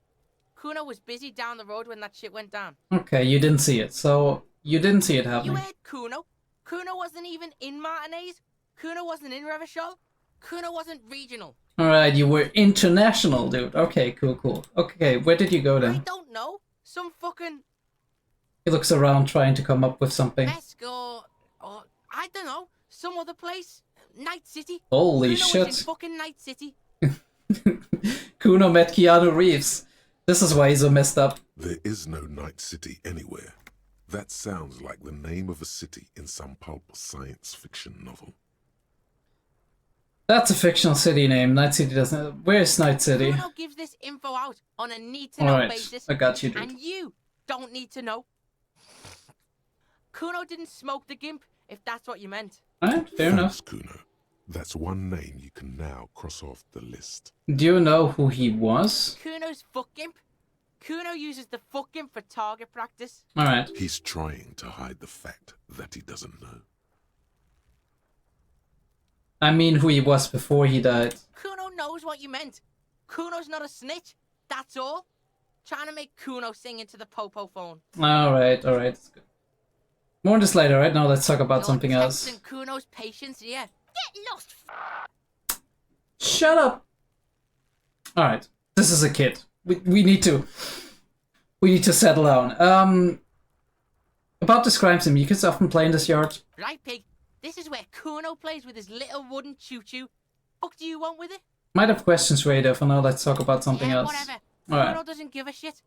Speaker 13: Kuno was busy down the road when that shit went down.
Speaker 1: Okay, you didn't see it, so you didn't see it
Speaker 13: You
Speaker 1: happening.
Speaker 13: heard Kuno. Kuno wasn't even in Martinez. Kuno wasn't in Revachol. Kuno wasn't regional.
Speaker 1: Alright, you were international, dude. Okay, cool. Okay, where did you go
Speaker 13: I
Speaker 1: then?
Speaker 13: don't know. Some fucking...
Speaker 1: He looks around trying to come up with something.
Speaker 13: Let's go... Or, I don't know. Some other place. Night City.
Speaker 1: Holy
Speaker 13: Kuno
Speaker 1: shit.
Speaker 13: was in fucking Night City.
Speaker 1: Kuno met Keanu Reeves. This is why he's so messed up.
Speaker 2: There is no Night City anywhere. That sounds like the name of a city in some pulp science fiction novel.
Speaker 1: That's a fictional city name. Night City doesn't... Where's Night City?
Speaker 13: Kuno gives this info out on a need-to-know
Speaker 1: Alright,
Speaker 13: basis.
Speaker 1: I got you, dude.
Speaker 13: And you don't need to know. Kuno didn't smoke the gimp, if that's what you meant.
Speaker 1: Alright, fair enough.
Speaker 2: Kuno. That's one name you can now cross off the list.
Speaker 1: Do you know who he was?
Speaker 13: Kuno's fuck gimp. Kuno uses the fuck gimp for target practice.
Speaker 1: Alright.
Speaker 2: He's trying to hide the fact that he doesn't know.
Speaker 1: I mean who he was before he died.
Speaker 13: Kuno knows what you meant. Kuno's not a snitch, that's all. Trying to make Kuno sing into the popo phone.
Speaker 1: Alright, that's good. More on this later, right? Now let's talk about something else.
Speaker 13: Testing Kuno's patience, yeah.
Speaker 12: Get lost.
Speaker 1: Shut up! Alright, this is a kid. We need to settle down. About this crime scene, you kids often play in this yard?
Speaker 13: Right, pig. This is where Kuno plays with his little wooden choo-choo. What do you want with it?
Speaker 1: Might have questions later. For now, let's talk about something
Speaker 13: Yeah,
Speaker 1: else.
Speaker 13: whatever.
Speaker 1: Alright.
Speaker 13: Kuno doesn't give a shit.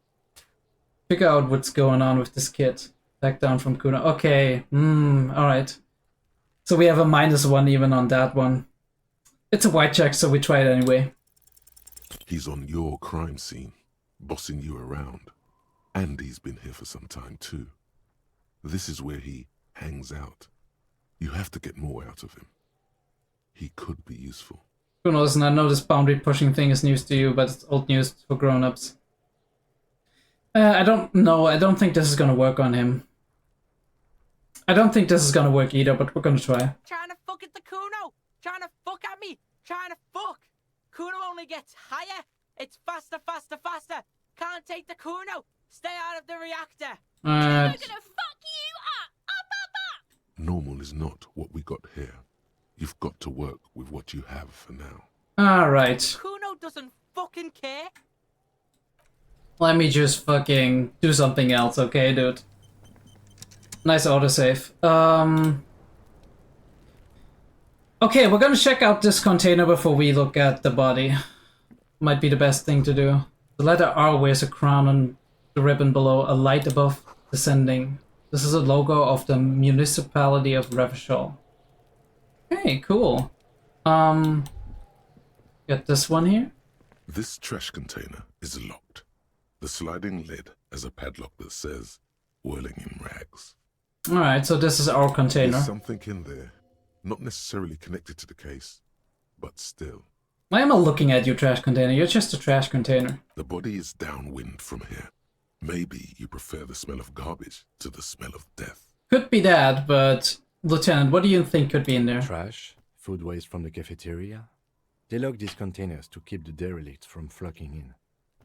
Speaker 1: Figure out what's going on with this kid. Back down from Kuno. Okay. Alright. So we have a -1 even on that one. It's a white check, so we try it anyway.
Speaker 2: He's on your crime scene, bossing you around. And he's been here for some time too. This is where he hangs out. You have to get more out of him. He could be useful.
Speaker 1: Who knows, and I know this boundary pushing thing is news to you, but it's old news for grown-ups. I don't know, I don't think this is gonna work on him. I don't think this is gonna work either, but we're gonna try.
Speaker 13: Trying to fuck at the Kuno. Trying to fuck at me. Trying to fuck. Kuno only gets higher. It's faster, faster, faster. Can't take the Kuno. Stay out of the reactor.
Speaker 12: I'm gonna fuck you up.
Speaker 2: Normal is not what we got here. You've got to work with what you have for now.
Speaker 1: Alright.
Speaker 13: Kuno doesn't fucking care.
Speaker 1: Let me just fucking do something else, okay, dude? Nice autosave. Okay, we're gonna check out this container before we look at the body. Might be the best thing to do. The letter R wears a crown on the ribbon below, a light above descending. This is a logo of the municipality of Revachol. Hey, cool. Got this one here.
Speaker 2: This trash container is locked. The sliding lid has a padlock that says, whirling in rags.
Speaker 1: Alright, so this is our container.
Speaker 2: There's something in there. Not necessarily connected to the case, but still.
Speaker 1: Why am I looking at you, trash container? You're just a trash container.
Speaker 2: The body is downwind from here. Maybe you prefer the smell of garbage to the smell of death.
Speaker 1: Could be that, but... Lieutenant, what do you think could be in there?
Speaker 3: Trash, food waste from the cafeteria. They lock these containers to keep the derelicts from flocking in.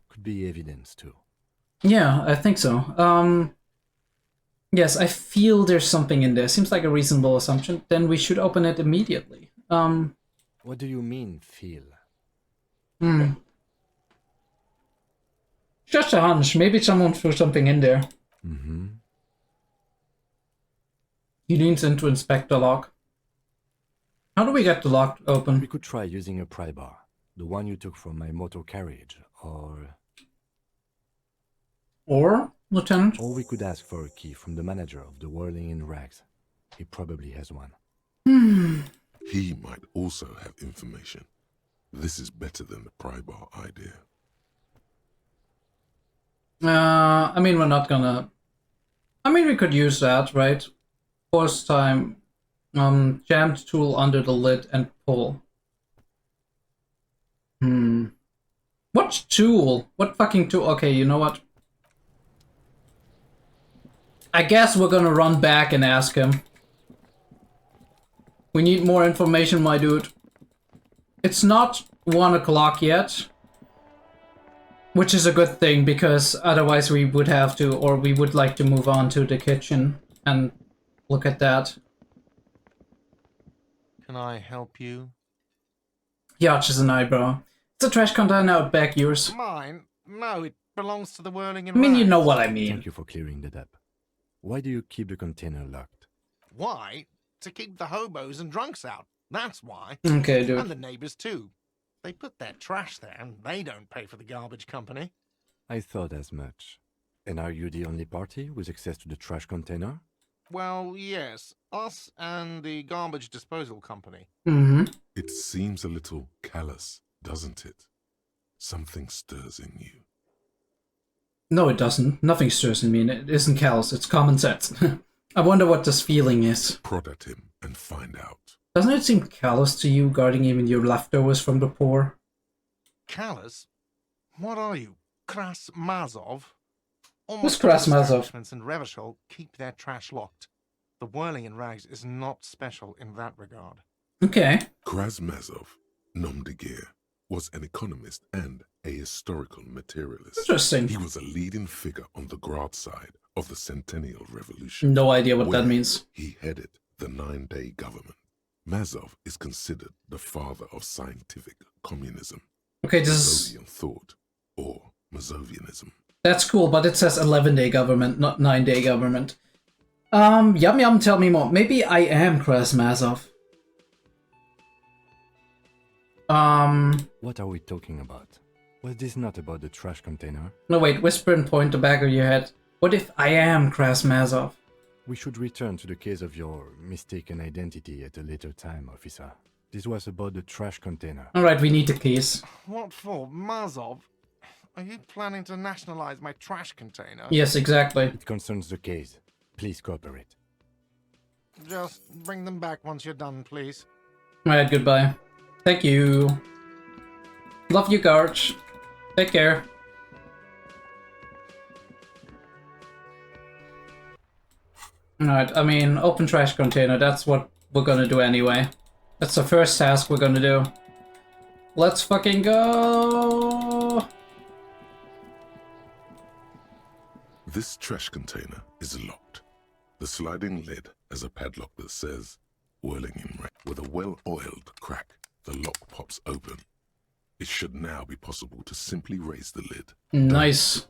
Speaker 3: Could be evidence too.
Speaker 1: Yeah, I think so. Yes, I feel there's something in there. Seems like a reasonable assumption. Then we should open it immediately.
Speaker 3: What do you mean, feel?
Speaker 1: Just a hunch. Maybe someone threw something in there. He leans in to inspect the lock. How do we get the lock open?
Speaker 3: We could try using a pry bar. The one you took from my motor carriage, or...
Speaker 1: Or, Lieutenant?
Speaker 3: Or we could ask for a key from the manager of the Whirling in Rags. He probably has one.
Speaker 2: He might also have information. This is better than the pry bar idea.
Speaker 1: I mean, we're not gonna... I mean, we could use that, right? Force time. Jammed tool under the lid and pull. What tool? What fucking tool? Okay, you know what? I guess we're gonna run back and ask him. We need more information, my dude. It's not 1 o'clock yet. Which is a good thing, because otherwise we would have to, or we would like to move on to the kitchen and look at that.
Speaker 4: Can I help you?
Speaker 1: He arches an eyebrow. It's a trash container out back, yours.
Speaker 4: Mine? No, it belongs to the Whirling in
Speaker 1: I mean, you
Speaker 4: Rags.
Speaker 1: know what I mean.
Speaker 3: Thank you for clearing that up. Why do you keep the container locked?
Speaker 4: Why? To keep the hobos and drunks out. That's why.
Speaker 1: Okay, dude.
Speaker 4: And the neighbors too. They put their trash there and they don't pay for the garbage company.
Speaker 3: I thought as much. And are you the only party with access to the trash container?
Speaker 4: Well, yes. Us and the garbage disposal company.
Speaker 2: It seems a little callous, doesn't it? Something stirs in you.
Speaker 1: No, it doesn't. Nothing stirs in me, and it isn't callous. It's common sense. I wonder what this feeling is.
Speaker 2: Prod at him and find out.
Speaker 1: Doesn't it seem callous to you, guarding even your leftovers from the poor?
Speaker 4: Callous? What are you, Kras Mazov?
Speaker 1: Who's Kras Mazov?
Speaker 4: Establishments in Revachol keep their trash locked. The Whirling in Rags is not special in that regard.
Speaker 1: Okay.
Speaker 2: Krasmazov, nom de guerre, was an economist and a historical materialist.
Speaker 1: Interesting.
Speaker 2: He was a leading figure on the Grad side of the Centennial Revolution.
Speaker 1: No idea what that
Speaker 2: where
Speaker 1: means.
Speaker 2: He headed the 9-day government. Mazov is considered the father of scientific communism.
Speaker 1: Okay, this is...
Speaker 2: Mazovian thought, or Mazovianism.
Speaker 1: That's cool, but it says 11-day government, not 9-day government. Yum, tell me more. Maybe I am Krasmazov.
Speaker 3: What are we talking about? Was this not about the trash container?
Speaker 1: No, wait, whisper and point the back of your head. What if I am Krasmazov?
Speaker 3: We should return to the case of your mistaken identity at a later time, officer. This was about the trash container.
Speaker 1: Alright, we need the keys.
Speaker 4: What for? Mazov? Are you planning to nationalize my trash container?
Speaker 1: Yes, exactly.
Speaker 3: It concerns the case. Please cooperate.
Speaker 4: Just bring them back once you're done, please.
Speaker 1: Alright, goodbye. Thank you. Love you, guards. Take care. Alright, I mean, open trash container, that's what we're gonna do anyway. That's the first task we're gonna do. Let's fucking go!
Speaker 2: This trash container is locked. The sliding lid has a padlock that says, whirling in red. With a well-oiled crack, the lock pops open. It should now be possible to simply raise the lid.
Speaker 1: Nice.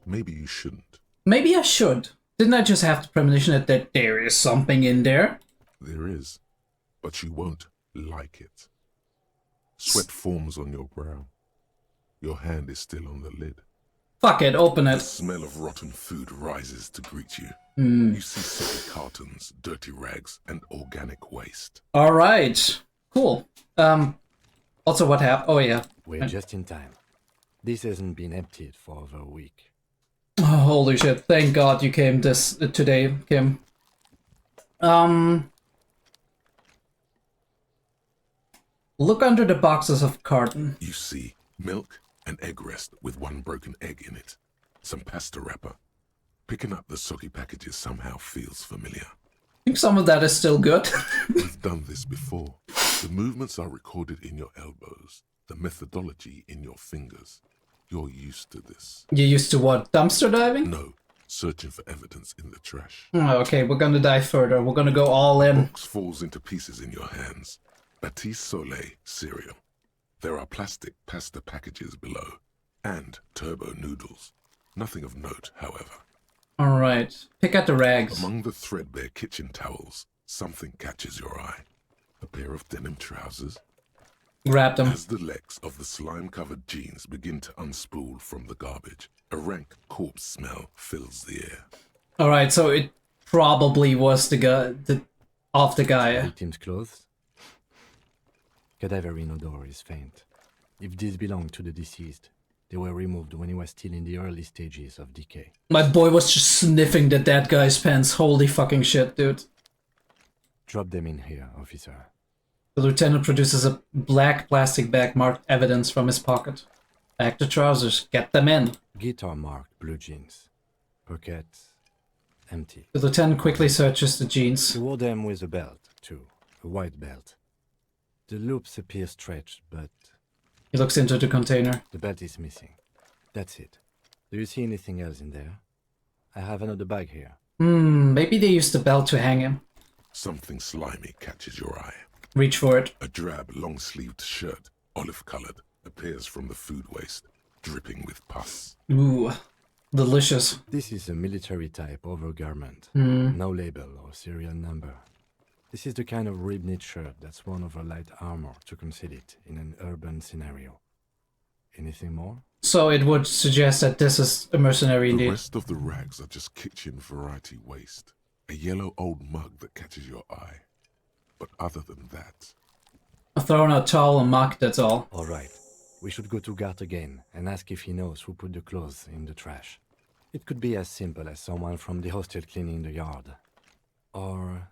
Speaker 2: Maybe you shouldn't.
Speaker 1: Maybe I should. Didn't I just have the premonition that there is something in there?
Speaker 2: There is, but you won't like it. Sweat forms on your brow. Your hand is still on the lid.
Speaker 1: Fuck it, open
Speaker 2: The
Speaker 1: it.
Speaker 2: smell of rotten food rises to greet you.
Speaker 1: Hmm.
Speaker 2: You see soggy cartons, dirty rags, and organic waste.
Speaker 1: Alright. Cool. Also what happened? Oh yeah.
Speaker 3: We're just in time. This hasn't been emptied for over a week.
Speaker 1: Oh, holy shit. Thank God you came today, Kim. Look under the boxes of carton.
Speaker 2: You see milk and egg rest with one broken egg in it. Some pasta wrapper. Picking up the soggy packages somehow feels familiar.
Speaker 1: I think some of that is still good.
Speaker 2: We've done this before. The movements are recorded in your elbows. The methodology in your fingers. You're used to this.
Speaker 1: You used to what? Dumpster diving?
Speaker 2: No. Searching for evidence in the trash.
Speaker 1: Oh, okay, we're gonna dive further. We're gonna go all in.
Speaker 2: Box falls into pieces in your hands. Batiste Soleil cereal. There are plastic pasta packages below. And turbo noodles. Nothing of note, however.
Speaker 1: Alright, pick out the rags.
Speaker 2: Among the threadbare kitchen towels, something catches your eye. A pair of denim trousers.
Speaker 1: Grab them.
Speaker 2: As the legs of the slime-covered jeans begin to unspool from the garbage, a rank corpse smell fills the air.
Speaker 1: Alright, so it probably was the guy, the guy.
Speaker 3: Victim's clothes. Cadaverine odor is faint. If these belong to the deceased, they were removed when he was still in the early stages of decay.
Speaker 1: My boy was just sniffing the dead guy's pants. Holy fucking shit, dude.
Speaker 3: Drop them in here, officer.
Speaker 1: The lieutenant produces a black plastic bag marked evidence from his pocket. Back the trousers. Get them in.
Speaker 3: Guitar marked blue jeans. Pockets empty.
Speaker 1: The lieutenant quickly searches the jeans.
Speaker 3: He wore them with a belt, too. A white belt. The loops appear stretched, but...
Speaker 1: He looks into the container.
Speaker 3: The belt is missing. That's it. Do you see anything else in there? I have another bag here.
Speaker 1: Maybe they used the belt to hang him.
Speaker 2: Something slimy catches your eye.
Speaker 1: Reach for it.
Speaker 2: A drab, long-sleeved shirt, olive-colored, appears from the food waste, dripping with pus.
Speaker 1: Ooh, delicious.
Speaker 3: This is a military-type overgarment.
Speaker 1: Hmm.
Speaker 3: No label or serial number. This is the kind of rib-knit shirt that's worn over light armor to conceal it in an urban scenario. Anything more?
Speaker 1: So it would suggest that this is a mercenary
Speaker 2: The
Speaker 1: indeed.
Speaker 2: rest of the rags are just kitchen variety waste. A yellow old mug that catches your eye. But other than that...
Speaker 1: A thrown out towel and mug, that's all.
Speaker 3: All right. We should go to Gart again and ask if he knows who put the clothes in the trash. It could be as simple as someone from the hostel cleaning the yard. Or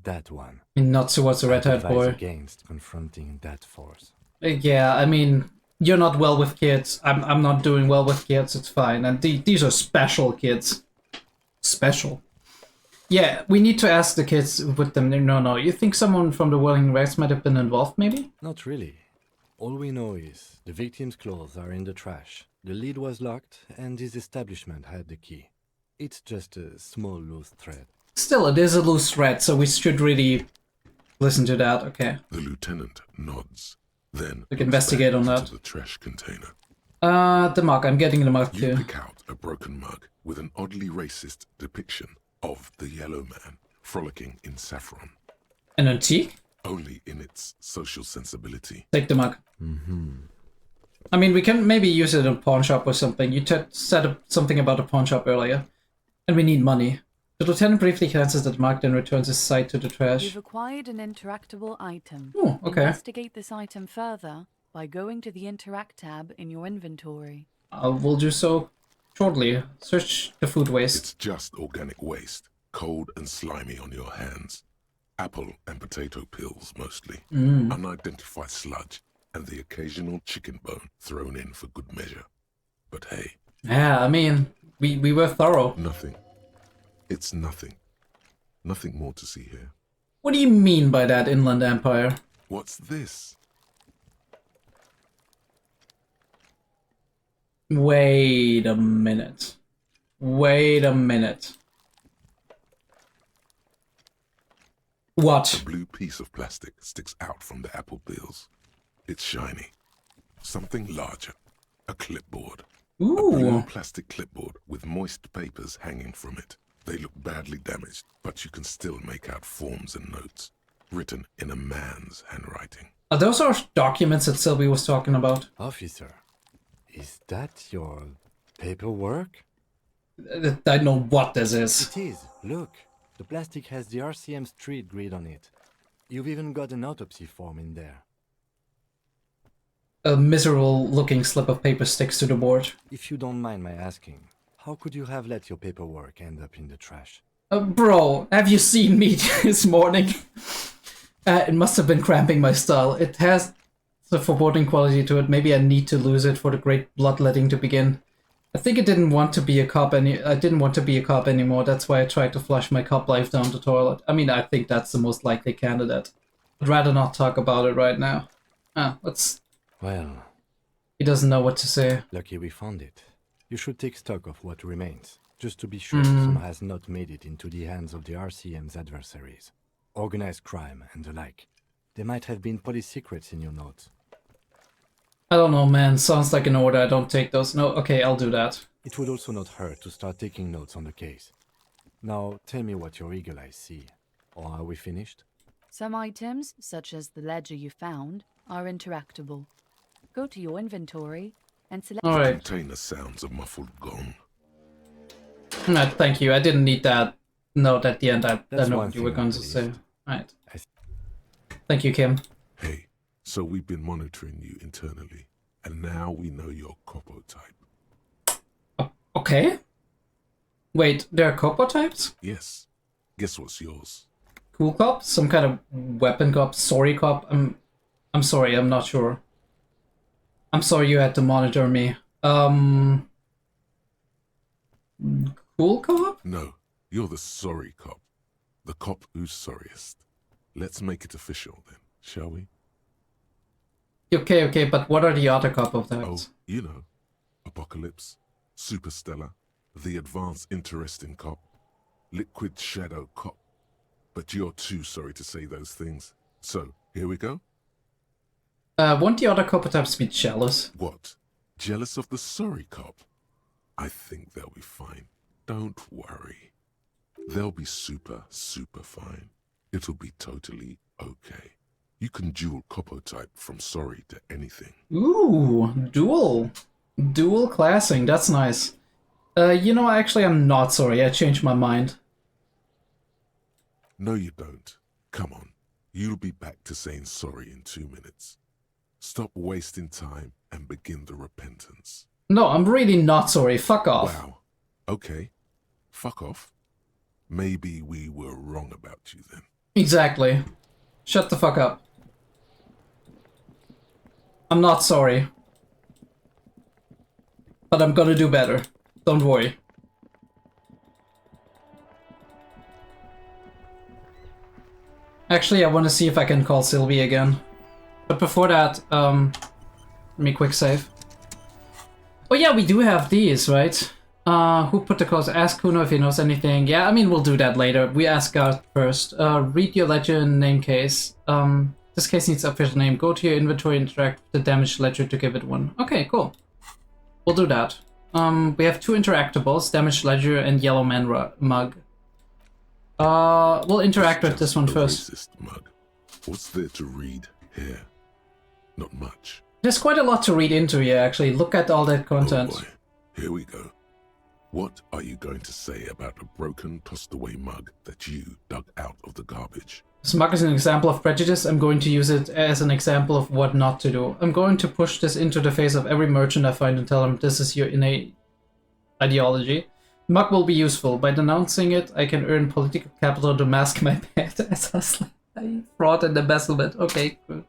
Speaker 3: that one.
Speaker 1: Not towards the red-haired
Speaker 3: Advise
Speaker 1: boy.
Speaker 3: against confronting that force.
Speaker 1: Yeah, I mean, you're not well with kids. I'm not doing well with kids, it's fine. And these are special kids. Special. Yeah, we need to ask the kids with them. No, you think someone from the Whirling Rags might have been involved, maybe?
Speaker 3: Not really. All we know is the victim's clothes are in the trash, the lid was locked, and his establishment had the key. It's just a small loose thread.
Speaker 1: Still, it is a loose thread, so we should really listen to that, okay.
Speaker 2: The lieutenant nods, then
Speaker 1: We can investigate on that.
Speaker 2: to the trash container.
Speaker 1: The mug, I'm getting the mug
Speaker 2: You
Speaker 1: too.
Speaker 2: pick out a broken mug with an oddly racist depiction of the yellow man frolicking in saffron.
Speaker 1: An antique?
Speaker 2: Only in its social sensibility.
Speaker 1: Take the mug. I mean, we can maybe use it in a pawn shop or something. You said something about a pawn shop earlier. And we need money. The lieutenant briefly glances at Mark, then returns his sight to the trash.
Speaker 14: You've acquired an interactable item.
Speaker 1: Oh, okay.
Speaker 14: Investigate this item further by going to the Interact tab in your inventory.
Speaker 1: I will do so shortly. Search the food waste.
Speaker 2: It's just organic waste, cold and slimy on your hands. Apple and potato peels, mostly. Unidentified sludge, and the occasional chicken bone thrown in for good measure. But hey.
Speaker 1: Yeah, I mean, we were thorough.
Speaker 2: Nothing. It's nothing. Nothing more to see here.
Speaker 1: What do you mean by that, Inland Empire?
Speaker 2: What's this?
Speaker 1: Wait a minute. Wait a minute. What?
Speaker 2: A blue piece of plastic sticks out from the apple peels. It's shiny. Something larger. A clipboard.
Speaker 1: Ooh.
Speaker 2: A blue plastic clipboard with moist papers hanging from it. They look badly damaged, but you can still make out forms and notes, written in a man's handwriting.
Speaker 1: Are those our documents that Sylvie was talking about?
Speaker 3: Officer, is that your paperwork?
Speaker 1: I don't know what this is.
Speaker 3: It is. Look, the plastic has the RCM street grid on it. You've even got an autopsy form in there.
Speaker 1: A miserable-looking slip of paper sticks to the board.
Speaker 3: If you don't mind my asking, how could you have let your paperwork end up in the trash?
Speaker 1: Bro, have you seen me this morning? It must have been cramping my style. It has a foreboding quality to it. Maybe I need to lose it for the great bloodletting to begin. I think I didn't want to be a cop anymore. That's why I tried to flush my cop life down the toilet. I mean, I think that's the most likely candidate. I'd rather not talk about it right now. Let's...
Speaker 3: Well...
Speaker 1: He doesn't know what to say.
Speaker 3: Lucky we found it. You should take stock of what remains, just to be sure some has not made it into the hands of the RCM's adversaries. Organized crime and the like. There might have been police secrets in your notes.
Speaker 1: I don't know, man. Sounds like an order. I don't take those. No, okay, I'll do that.
Speaker 3: It would also not hurt to start taking notes on the case. Now, tell me what your eagle eyes see. Or are we finished?
Speaker 14: Some items, such as the ledger you found, are interactable. Go to your inventory and select...
Speaker 1: Alright.
Speaker 2: Contain the sounds of muffled gong.
Speaker 1: No, thank you. I didn't need that note at the end. I know what you were going to
Speaker 3: believed.
Speaker 1: say. Alright. Thank you, Kim.
Speaker 2: Hey, so we've been monitoring you internally, and now we know your copo type.
Speaker 1: Okay. Wait, there are copo types?
Speaker 2: Yes. Guess what's yours?
Speaker 1: Cool cop? Some kind of weapon cop? Sorry cop? I'm sorry, I'm not sure. I'm sorry you had to monitor me. Cool cop?
Speaker 2: No, you're the sorry cop. The cop who's sorriest. Let's make it official then, shall we?
Speaker 1: Okay, but what are the other copo types?
Speaker 2: Oh, you know. Apocalypse, Superstellar, the advanced interesting cop, liquid shadow cop. But you're too sorry to say those things. So, here we go?
Speaker 1: Won't the other copo types be jealous?
Speaker 2: What? Jealous of the sorry cop? I think they'll be fine. Don't worry. They'll be super fine. It'll be totally okay. You can dual copo type from sorry to anything.
Speaker 1: Ooh, dual. Dual classing, that's nice. You know, actually I'm not sorry, I changed my mind.
Speaker 2: No, you don't. Come on. You'll be back to saying sorry in 2 minutes. Stop wasting time and begin the repentance.
Speaker 1: No, I'm really not sorry. Fuck off.
Speaker 2: Wow. Okay. Fuck off. Maybe we were wrong about you then.
Speaker 1: Exactly. Shut the fuck up. I'm not sorry. But I'm gonna do better. Don't worry. Actually, I want to see if I can call Sylvie again. But before that, let me quick save. Oh yeah, we do have these, right? Who put the calls? Ask Kuno if he knows anything. Yeah, I mean, we'll do that later. We ask Garth first. Read your ledger name case. This case needs official name. Go to your inventory and interact with the damaged ledger to give it one. Okay, cool. We'll do that. We have 2 interactables, damaged ledger and yellow man mug. We'll interact with this one first.
Speaker 2: Racist mug. What's there to read here? Not much.
Speaker 1: There's quite a lot to read into here, actually. Look at all that content.
Speaker 2: Oh boy, here we go. What are you going to say about a broken, tossed-away mug that you dug out of the garbage?
Speaker 1: This mug is an example of prejudice. I'm going to use it as an example of what not to do. I'm going to push this into the face of every merchant I find and tell them this is your innate ideology. The mug will be useful. By denouncing it, I can earn political capital to mask my bad as hustling, fraud and embezzlement. Okay, good.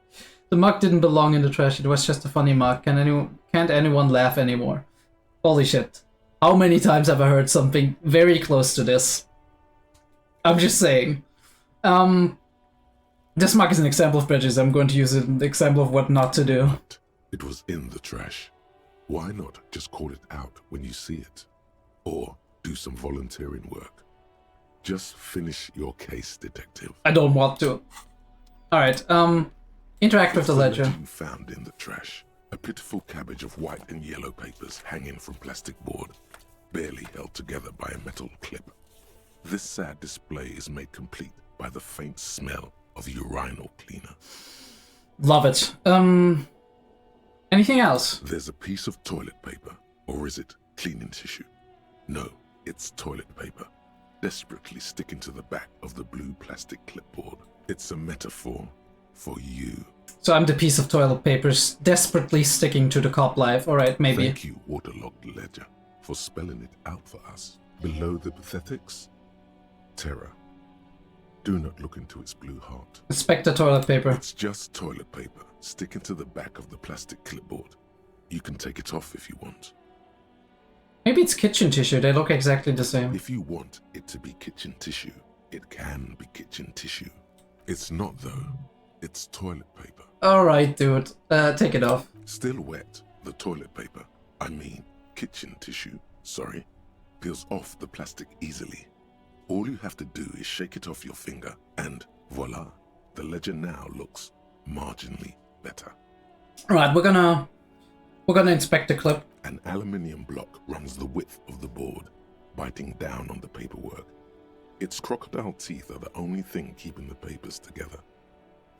Speaker 1: The mug didn't belong in the trash. It was just a funny mug. Can't anyone laugh anymore? Holy shit. How many times have I heard something very close to this? I'm just saying. This mug is an example of prejudice. I'm going to use it as an example of what not to do.
Speaker 2: It was in the trash. Why not just call it out when you see it? Or do some volunteering work. Just finish your case, detective.
Speaker 1: I don't want to. Alright, interact with the ledger.
Speaker 2: You found in the trash. A pitiful cabbage of white and yellow papers hanging from plastic board, barely held together by a metal clip. This sad display is made complete by the faint smell of urinal cleaner.
Speaker 1: Love it. Anything else?
Speaker 2: There's a piece of toilet paper, or is it cleaning tissue? No, it's toilet paper, desperately sticking to the back of the blue plastic clipboard. It's a metaphor for you.
Speaker 1: So I'm the piece of toilet paper desperately sticking to the cop life. Alright, maybe.
Speaker 2: Thank you, waterlogged ledger, for spelling it out for us. Below the pathetics, terror. Do not look into its blue heart.
Speaker 1: Inspect the toilet paper.
Speaker 2: It's just toilet paper sticking to the back of the plastic clipboard. You can take it off if you want.
Speaker 1: Maybe it's kitchen tissue. They look exactly the same.
Speaker 2: If you want it to be kitchen tissue, it can be kitchen tissue. It's not though. It's toilet paper.
Speaker 1: Alright, dude. Take it off.
Speaker 2: Still wet, the toilet paper, I mean kitchen tissue, sorry, peels off the plastic easily. All you have to do is shake it off your finger and voila, the ledger now looks marginally better.
Speaker 1: Alright, we're gonna inspect the clip.
Speaker 2: An aluminium block runs the width of the board, biting down on the paperwork. Its crocodile teeth are the only thing keeping the papers together.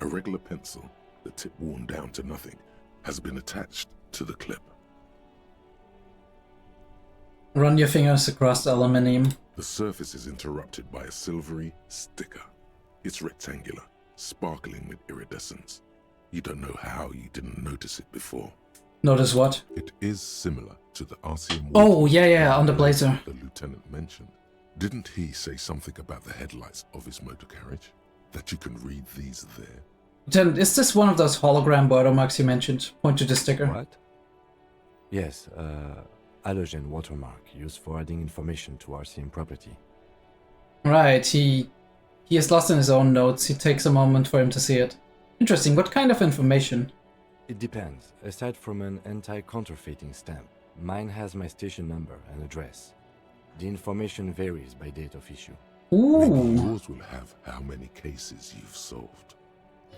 Speaker 2: A regular pencil, the tip worn down to nothing, has been attached to the clip.
Speaker 1: Run your fingers across the aluminium.
Speaker 2: The surface is interrupted by a silvery sticker. It's rectangular, sparkling with iridescence. You don't know how you didn't notice it before.
Speaker 1: Notice what?
Speaker 2: It is similar to the RCM.
Speaker 1: Oh, yeah, on the blazer.
Speaker 2: The lieutenant mentioned. Didn't he say something about the headlights of his motor carriage? That you can read these there?
Speaker 1: Lieutenant, is this one of those hologram watermarks you mentioned? Point to the sticker.
Speaker 3: What? Yes, halogen watermark used for adding information to RCM property.
Speaker 1: Right, he is lost in his own notes. It takes a moment for him to see it. Interesting, what kind of information?
Speaker 3: It depends. Aside from an anti-counterfeiting stamp, mine has my station number and address. The information varies by date of issue.
Speaker 1: Ooh.
Speaker 2: Maybe yours will have how many cases you've solved.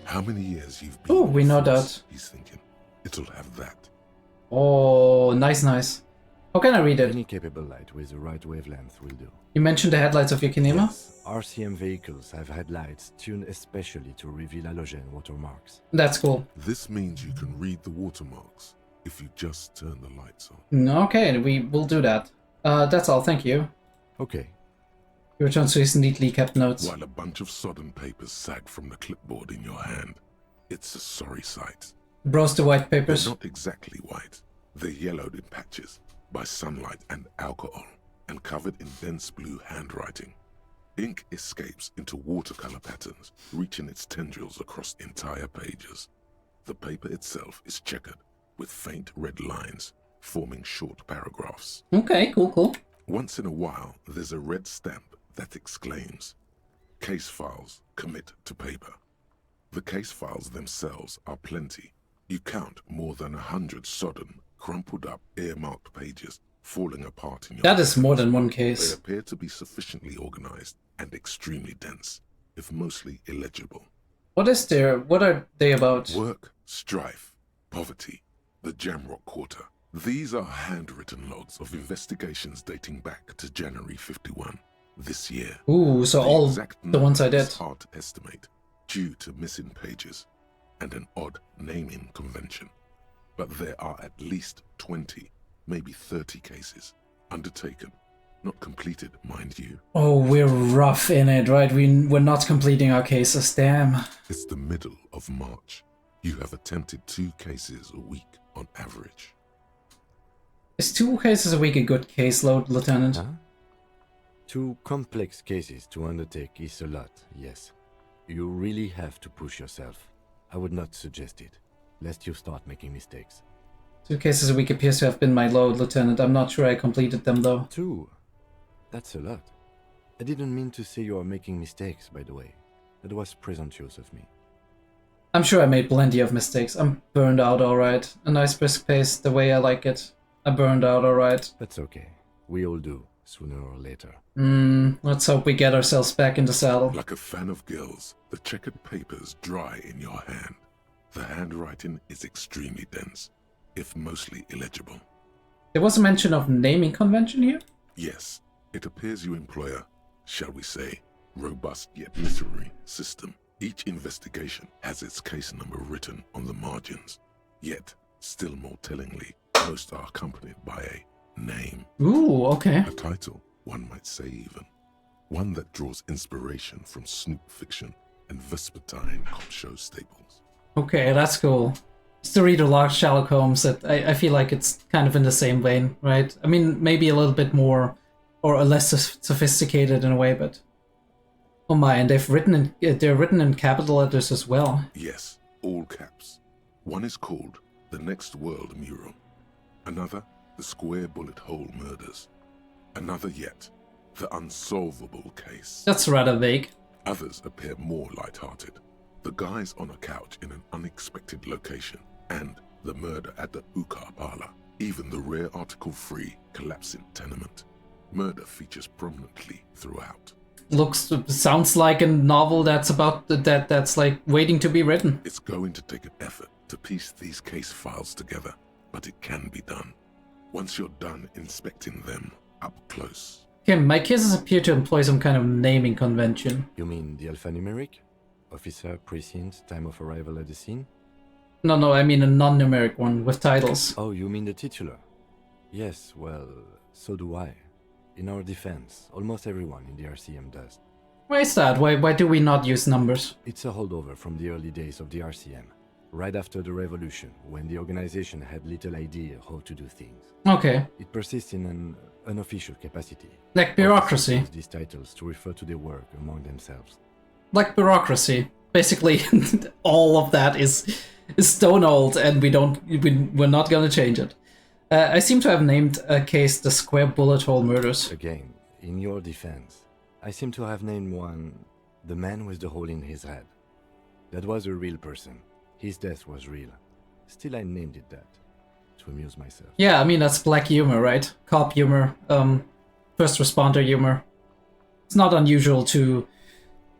Speaker 2: How many years you've been.
Speaker 1: Oh, we know that.
Speaker 2: He's thinking. It'll have that.
Speaker 1: Oh, nice. How can I read it?
Speaker 3: Any capable light with the right wavelength will do.
Speaker 1: You mentioned the headlights of your Kinema?
Speaker 3: Yes. RCM vehicles have headlights tuned especially to reveal halogen watermarks.
Speaker 1: That's cool.
Speaker 2: This means you can read the watermarks if you just turn the lights on.
Speaker 1: Okay, we will do that. That's all, thank you.
Speaker 3: Okay.
Speaker 1: He returns to his neatly kept notes.
Speaker 2: While a bunch of sodden papers sag from the clipboard in your hand, it's a sorry sight.
Speaker 1: Browse the white papers.
Speaker 2: They're not exactly white. They're yellowed in patches by sunlight and alcohol, and covered in dense blue handwriting. Ink escapes into watercolor patterns, reaching its tendrils across entire pages. The paper itself is checkered, with faint red lines, forming short paragraphs.
Speaker 1: Okay, cool.
Speaker 2: Once in a while, there's a red stamp that exclaims, "Case files commit to paper." The case files themselves are plenty. You count more than 100 sodden, crumpled up, earmarked pages falling apart in your
Speaker 1: That is
Speaker 2: hands.
Speaker 1: more than one
Speaker 2: They
Speaker 1: case.
Speaker 2: appear to be sufficiently organized and extremely dense, if mostly illegible.
Speaker 1: What are they about?
Speaker 2: Work, strife, poverty, the Jamrock Quarter. These are handwritten logs of investigations dating back to January 51, this year.
Speaker 1: Ooh, so all
Speaker 2: exact
Speaker 1: the ones I
Speaker 2: number
Speaker 1: did.
Speaker 2: is hard to estimate, due to missing pages and an odd naming convention. but there are at least 20, maybe 30 cases undertaken, not completed, mind you.
Speaker 1: Oh, we're rough in it, right? We're not completing our cases, damn.
Speaker 2: It's the middle of March. You have attempted 2 cases a week on average.
Speaker 1: Is 2 cases a week a good caseload, Lieutenant?
Speaker 3: Huh? 2 complex cases to undertake is a lot, yes. You really have to push yourself. I would not suggest it, lest you start making mistakes.
Speaker 1: 2 cases a week appears to have been my load, Lieutenant. I'm not sure I completed them, though.
Speaker 3: 2? That's a lot. I didn't mean to say you are making mistakes, by the way. That was presumptuous of me.
Speaker 1: I'm sure I made plenty of mistakes. I'm burned out alright. A nice brisk pace, the way I like it. I burned out alright.
Speaker 3: That's okay. We all do, sooner or later.
Speaker 1: Let's hope we get ourselves back in the saddle.
Speaker 2: Like a fan of gills, the checkered papers dry in your hand. The handwriting is extremely dense, if mostly illegible.
Speaker 1: There was a mention of naming convention here?
Speaker 2: Yes, it appears you employ a, shall we say, robust yet literary system. Each investigation has its case number written on the margins. Yet, still more tellingly, most are accompanied by a name.
Speaker 1: Ooh, okay.
Speaker 2: A title, one might say even. One that draws inspiration from snoop fiction and vespertine cop show staples.
Speaker 1: Okay, that's cool. Just to read a lot of Sherlock Holmes, that I feel like it's kind of in the same vein, right? I mean, maybe a little bit more or less sophisticated in a way, but oh my, and they're written in capital letters as well.
Speaker 2: Yes, all caps. One is called The Next World Mural. Another, The Square Bullet Hole Murders. Another yet, The Unsolvable Case.
Speaker 1: That's rather vague.
Speaker 2: Others appear more light-hearted. The guys on a couch in an unexpected location, and the murder at the hookah parlor. Even the rare article-free collapsing tenement. Murder features prominently throughout.
Speaker 1: Sounds like a novel that's that's like waiting to be written.
Speaker 2: It's going to take an effort to piece these case files together, but it can be done. Once you're done inspecting them up close.
Speaker 1: Okay, my cases appear to employ some kind of naming convention.
Speaker 3: You mean the alphanumeric? Officer, precinct, time of arrival at the scene?
Speaker 1: No, I mean a non-numeric one with titles.
Speaker 3: Oh, you mean the titular? Yes, well, so do I. In our defense, almost everyone in the RCM does.
Speaker 1: Why is that? Why do we not use numbers?
Speaker 3: It's a holdover from the early days of the RCM, right after the revolution, when the organization had little idea how to do things.
Speaker 1: Okay.
Speaker 3: It persists in an unofficial capacity.
Speaker 1: Like bureaucracy.
Speaker 3: Use these titles to refer to their work among themselves.
Speaker 1: Like bureaucracy. Basically, all of that is stone old, and we're not gonna change it. I seem to have named a case the Square Bullet Hole Murders.
Speaker 3: Again, in your defense, I seem to have named one the man with the hole in his head. That was a real person. His death was real. Still, I named it that, to amuse myself.
Speaker 1: Yeah, I mean, that's black humor, right? Cop humor, first responder humor. It's not unusual to,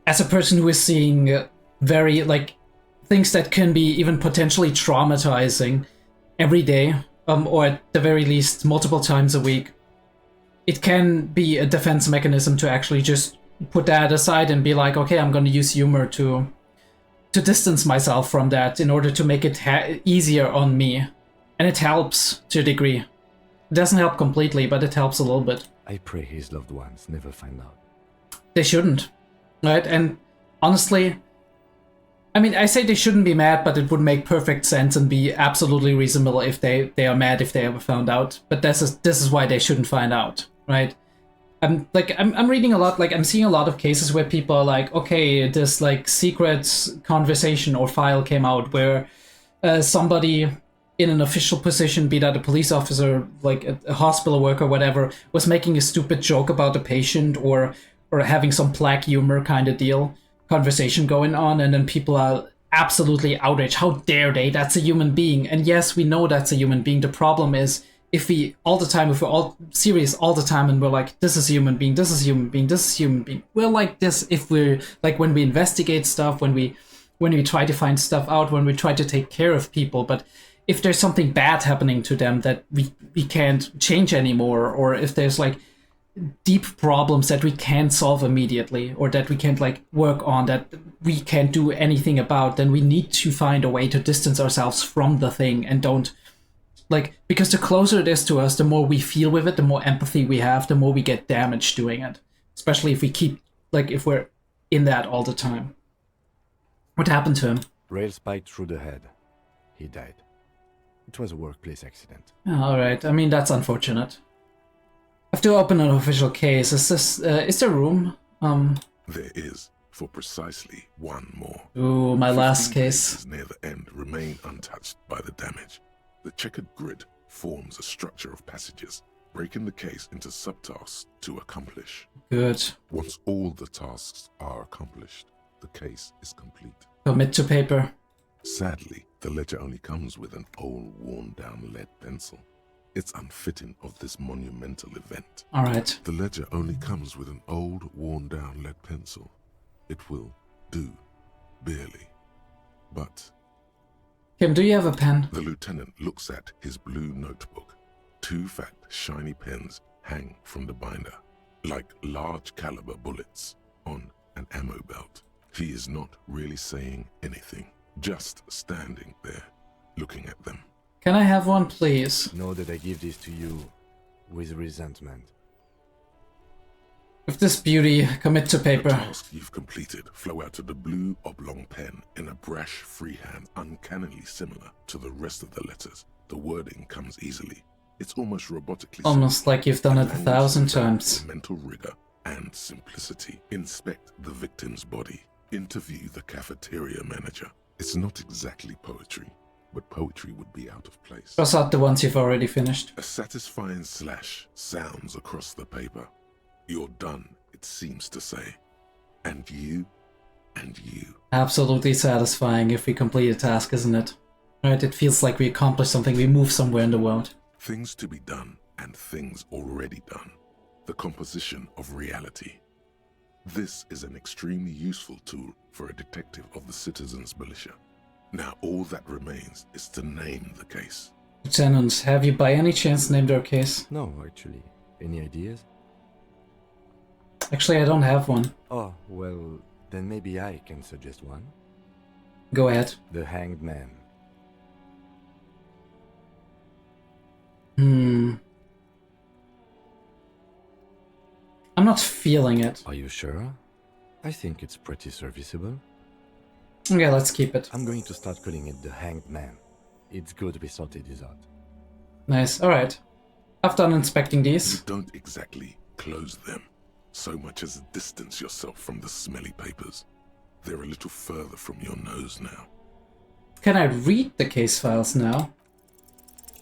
Speaker 1: as a person who is seeing very, things that can be even potentially traumatizing every day, or at the very least multiple times a week, it can be a defense mechanism to actually just put that aside and be like, okay, I'm going to use humor to distance myself from that in order to make it easier on me. And it helps to a degree. It doesn't help completely, but it helps a little bit.
Speaker 3: I pray his loved ones never find out.
Speaker 1: They shouldn't, right? And honestly, I mean, I say they shouldn't be mad, but it would make perfect sense and be absolutely reasonable if they are mad if they ever found out. But this is why they shouldn't find out, right? I'm reading a lot, I'm seeing a lot of cases where people are like, okay, this secret conversation or file came out where somebody in an official position, be that a police officer, a hospital worker, whatever, was making a stupid joke about a patient or having some black humor kind of deal. Conversation going on, and then people are absolutely outraged. How dare they? That's a human being. And yes, we know that's a human being. The problem is if we're all serious all the time and we're like, this is a human being, this is a human being, this is a human being. We're like this if we're when we investigate stuff, when we try to find stuff out, when we try to take care of people. But if there's something bad happening to them that we can't change anymore, or if there's deep problems that we can't solve immediately, or that we can't work on, that we can't do anything about, then we need to find a way to distance ourselves from the thing and don't like, because the closer it is to us, the more we feel with it, the more empathy we have, the more we get damaged doing it. Especially if we keep, like, if we're in that all the time. What happened to him?
Speaker 3: Rail spiked through the head. He died. It was a workplace accident.
Speaker 1: Alright, I mean, that's unfortunate. I have to open an official case. Is there room?
Speaker 2: There is, for precisely one more.
Speaker 1: Ooh, my last
Speaker 2: 15
Speaker 1: case.
Speaker 2: pages near the end remain untouched by the damage. The checkered grid forms a structure of passages, breaking the case into subtasks to accomplish.
Speaker 1: Good.
Speaker 2: Once all the tasks are accomplished, the case is complete.
Speaker 1: Commit to paper.
Speaker 2: Sadly, the ledger only comes with an old, worn-down lead pencil. It's unfitting of this monumental event.
Speaker 1: Alright.
Speaker 2: The ledger only comes with an old, worn-down lead pencil. It will do, barely. But...
Speaker 1: Kim, do you have a pen?
Speaker 2: The lieutenant looks at his blue notebook. 2 fat, shiny pens hang from the binder, like large-caliber bullets on an ammo belt. He is not really saying anything, just standing there, looking at them.
Speaker 1: Can I have one, please?
Speaker 3: Know that I give this to you with resentment.
Speaker 1: With this beauty, commit to paper.
Speaker 2: The tasks you've completed flow out of the blue oblong pen in a brash freehand uncannily similar to the rest of the letters. The wording comes easily. It's almost robotically
Speaker 1: Almost like you've done it 1,000 times.
Speaker 2: Mental rigor and simplicity. Inspect the victim's body. Interview the cafeteria manager. It's not exactly poetry, but poetry would be out of place.
Speaker 1: Cross out the ones you've already finished.
Speaker 2: A satisfying slash sounds across the paper. You're done, it seems to say. And you, and you.
Speaker 1: Absolutely satisfying if we complete a task, isn't it? Right, it feels like we accomplished something, we moved somewhere in the world.
Speaker 2: Things to be done and things already done. The composition of reality. This is an extremely useful tool for a detective of the citizens' militia. Now all that remains is to name the case.
Speaker 1: Lieutenant, have you by any chance named our case?
Speaker 3: No, actually. Any ideas?
Speaker 1: Actually, I don't have one.
Speaker 3: Oh, well, then maybe I can suggest one.
Speaker 1: Go ahead.
Speaker 3: The Hanged Man.
Speaker 1: I'm not feeling it.
Speaker 3: Are you sure? I think it's pretty serviceable.
Speaker 1: Okay, let's keep it.
Speaker 3: I'm going to start calling it the Hanged Man. It's good we sorted this out.
Speaker 1: Nice, alright. After inspecting these...
Speaker 2: You don't exactly close them, so much as distance yourself from the smelly papers. They're a little further from your nose now.
Speaker 1: Can I read the case files now?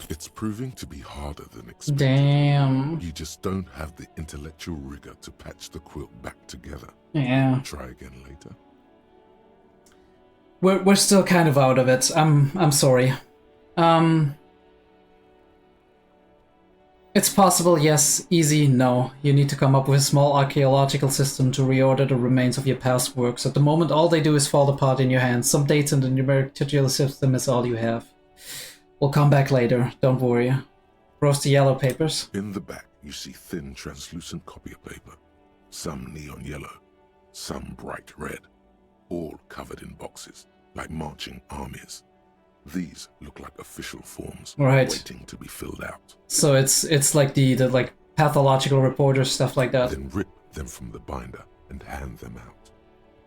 Speaker 2: It's proving to be harder than expected.
Speaker 1: Damn.
Speaker 2: You just don't have the intellectual rigor to patch the quilt back together.
Speaker 1: Yeah.
Speaker 2: Try again later.
Speaker 1: We're still kind of out of it. I'm sorry. It's possible, yes. Easy, no. You need to come up with a small archaeological system to reorder the remains of your past works. At the moment, all they do is fall apart in your hands. Some dates in the numeric titular system is all you have. We'll come back later, don't worry. Roast the yellow papers.
Speaker 2: In the back, you see thin, translucent copy of paper. Some neon yellow, some bright red, all covered in boxes, like marching armies. These look like official forms,
Speaker 1: right,
Speaker 2: waiting to be filled out.
Speaker 1: So it's like the like pathological reporter stuff like that.
Speaker 2: Then rip them from the binder and hand them out,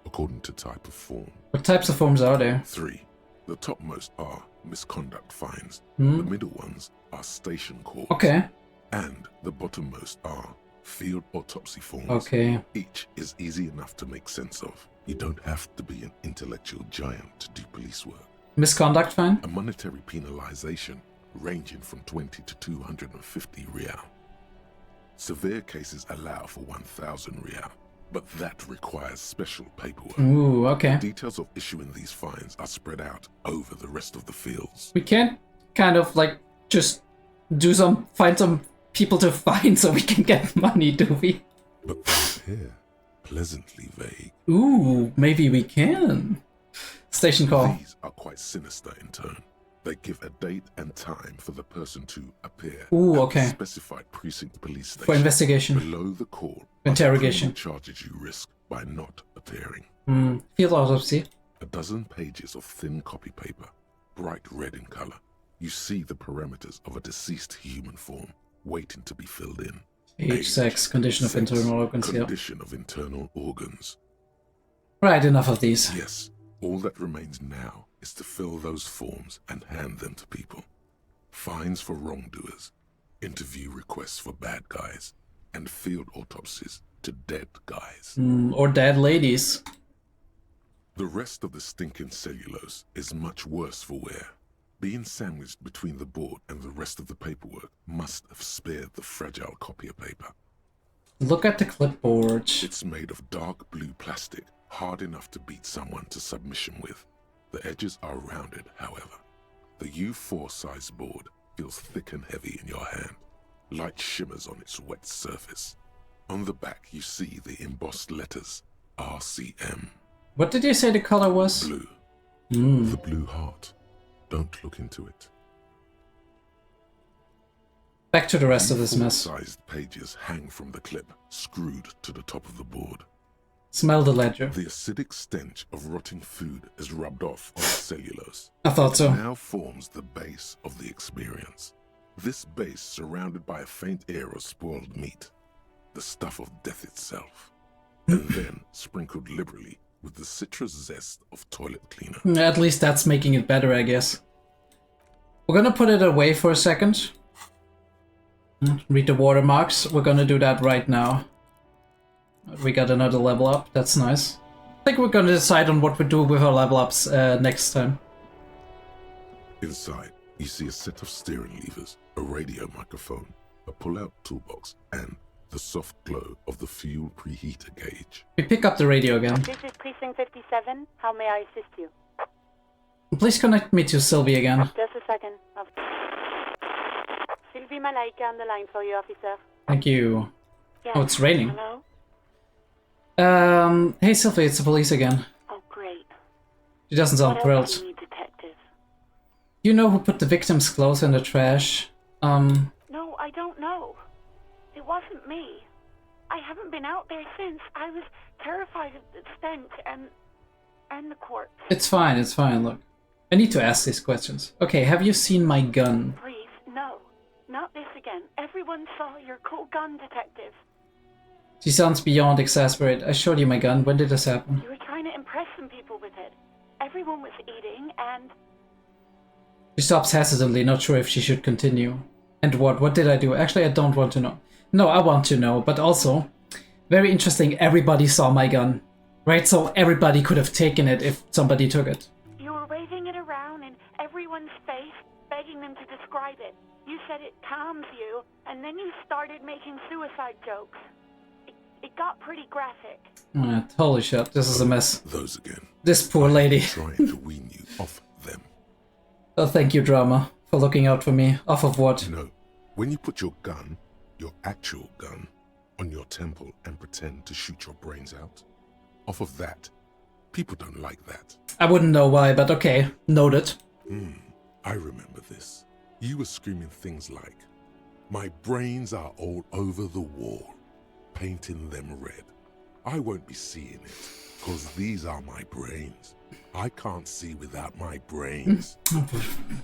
Speaker 2: according to type of form.
Speaker 1: What types of forms are there?
Speaker 2: 3. The topmost are misconduct fines.
Speaker 1: Hmm?
Speaker 2: The middle ones are station calls.
Speaker 1: Okay.
Speaker 2: And the bottommost are field autopsy forms.
Speaker 1: Okay.
Speaker 2: Each is easy enough to make sense of. You don't have to be an intellectual giant to do police work.
Speaker 1: Misconduct fine?
Speaker 2: A monetary penalization ranging from 20 to 250 real. Severe cases allow for 1,000 real, but that requires special paperwork.
Speaker 1: Ooh, okay.
Speaker 2: The details of issuing these fines are spread out over the rest of the fields.
Speaker 1: We can't kind of like just find some people to fine so we can get money, do we?
Speaker 2: But they're here, pleasantly vague.
Speaker 1: Ooh, maybe we can. Station call.
Speaker 2: These are quite sinister in tone. They give a date and time for the person to appear
Speaker 1: Ooh,
Speaker 2: at
Speaker 1: okay.
Speaker 2: the specified precinct police station.
Speaker 1: For investigation.
Speaker 2: Below the call.
Speaker 1: Interrogation.
Speaker 2: Charges you risk by not appearing.
Speaker 1: Field autopsy.
Speaker 2: A dozen pages of thin copy paper, bright red in color. you see the parameters of a deceased human form waiting to be filled in.
Speaker 1: Age, sex, condition of internal organs, yeah.
Speaker 2: Condition of internal organs.
Speaker 1: Right, enough of these.
Speaker 2: Yes, all that remains now is to fill those forms and hand them to people. Fines for wrongdoers, interview requests for bad guys, and field autopsies to dead guys.
Speaker 1: Or dead ladies.
Speaker 2: The rest of the stinking cellulose is much worse for wear. Being sandwiched between the board and the rest of the paperwork must have spared the fragile copier paper.
Speaker 1: Look at the clipboard.
Speaker 2: It's made of dark blue plastic, hard enough to beat someone to submission with. The edges are rounded, however. The U4 size board feels thick and heavy in your hand. Light shimmers on its wet surface. On the back you see the embossed letters, RCM.
Speaker 1: What did you say the color was?
Speaker 2: Blue. The blue heart. Don't look into it.
Speaker 1: Back to the rest of this mess.
Speaker 2: Sized pages hang from the clip, screwed to the top of the board.
Speaker 1: Smell the ledger.
Speaker 2: The acidic stench of rotting food is rubbed off on the cellulose.
Speaker 1: I thought so.
Speaker 2: It now forms the base of the experience. This base surrounded by a faint air of spoiled meat, the stuff of death itself, and then sprinkled liberally with the citrus zest of toilet cleaner.
Speaker 1: At least that's making it better, I guess. We're gonna put it away for a second. Read the watermarks. We're gonna do that right now. We got another level up. That's nice. I think we're gonna decide on what we do with our level ups next time.
Speaker 2: Inside, you see a set of steering levers, a radio microphone, a pull-out toolbox, and the soft glow of the fuel preheater gauge.
Speaker 1: We pick up the radio again.
Speaker 5: This is Precinct 57. How may I assist you?
Speaker 1: Please connect me to Sylvie again.
Speaker 5: Just a second. Sylvie Malaika on the line for you, officer.
Speaker 1: Thank you.
Speaker 5: Yes.
Speaker 1: Oh, it's raining.
Speaker 5: Hello?
Speaker 1: Hey Sylvie, it's the police again.
Speaker 5: Oh, great.
Speaker 1: She doesn't sound
Speaker 5: What
Speaker 1: thrilled.
Speaker 5: else do you need, detective?
Speaker 1: You know who put the victim's clothes in the trash?
Speaker 5: No, I don't know. It wasn't me. I haven't been out there since. I was terrified of the stench and the corpse.
Speaker 1: It's fine, look. I need to ask these questions. Okay, have you seen my gun?
Speaker 5: Please, no. Not this again. Everyone saw your cool gun, detective.
Speaker 1: She sounds beyond exasperated. I showed you my gun. When did this happen?
Speaker 5: You were trying to impress some people with it. Everyone was eating and...
Speaker 1: She stops hesitantly, not sure if she should continue. And what? What did I do? Actually, I don't want to know. No, I want to know, but also, very interesting, everybody saw my gun. Right, so everybody could have taken it if somebody took it.
Speaker 5: You were waving it around in everyone's face, begging them to describe it. You said it calms you, and then you started making suicide jokes. It got pretty graphic.
Speaker 1: Holy shit, this is a mess.
Speaker 2: Those again.
Speaker 1: This poor lady.
Speaker 2: Trying to wean you off them.
Speaker 1: Oh, thank you, drama, for looking out for me. Off of what?
Speaker 2: No, when you put your gun, your actual gun, on your temple and pretend to shoot your brains out, off of that, people don't like that.
Speaker 1: I wouldn't know why, but okay, noted.
Speaker 2: I remember this. You were screaming things like, "My brains are all over the wall," painting them red. I won't be seeing it, because these are my brains. I can't see without my brains.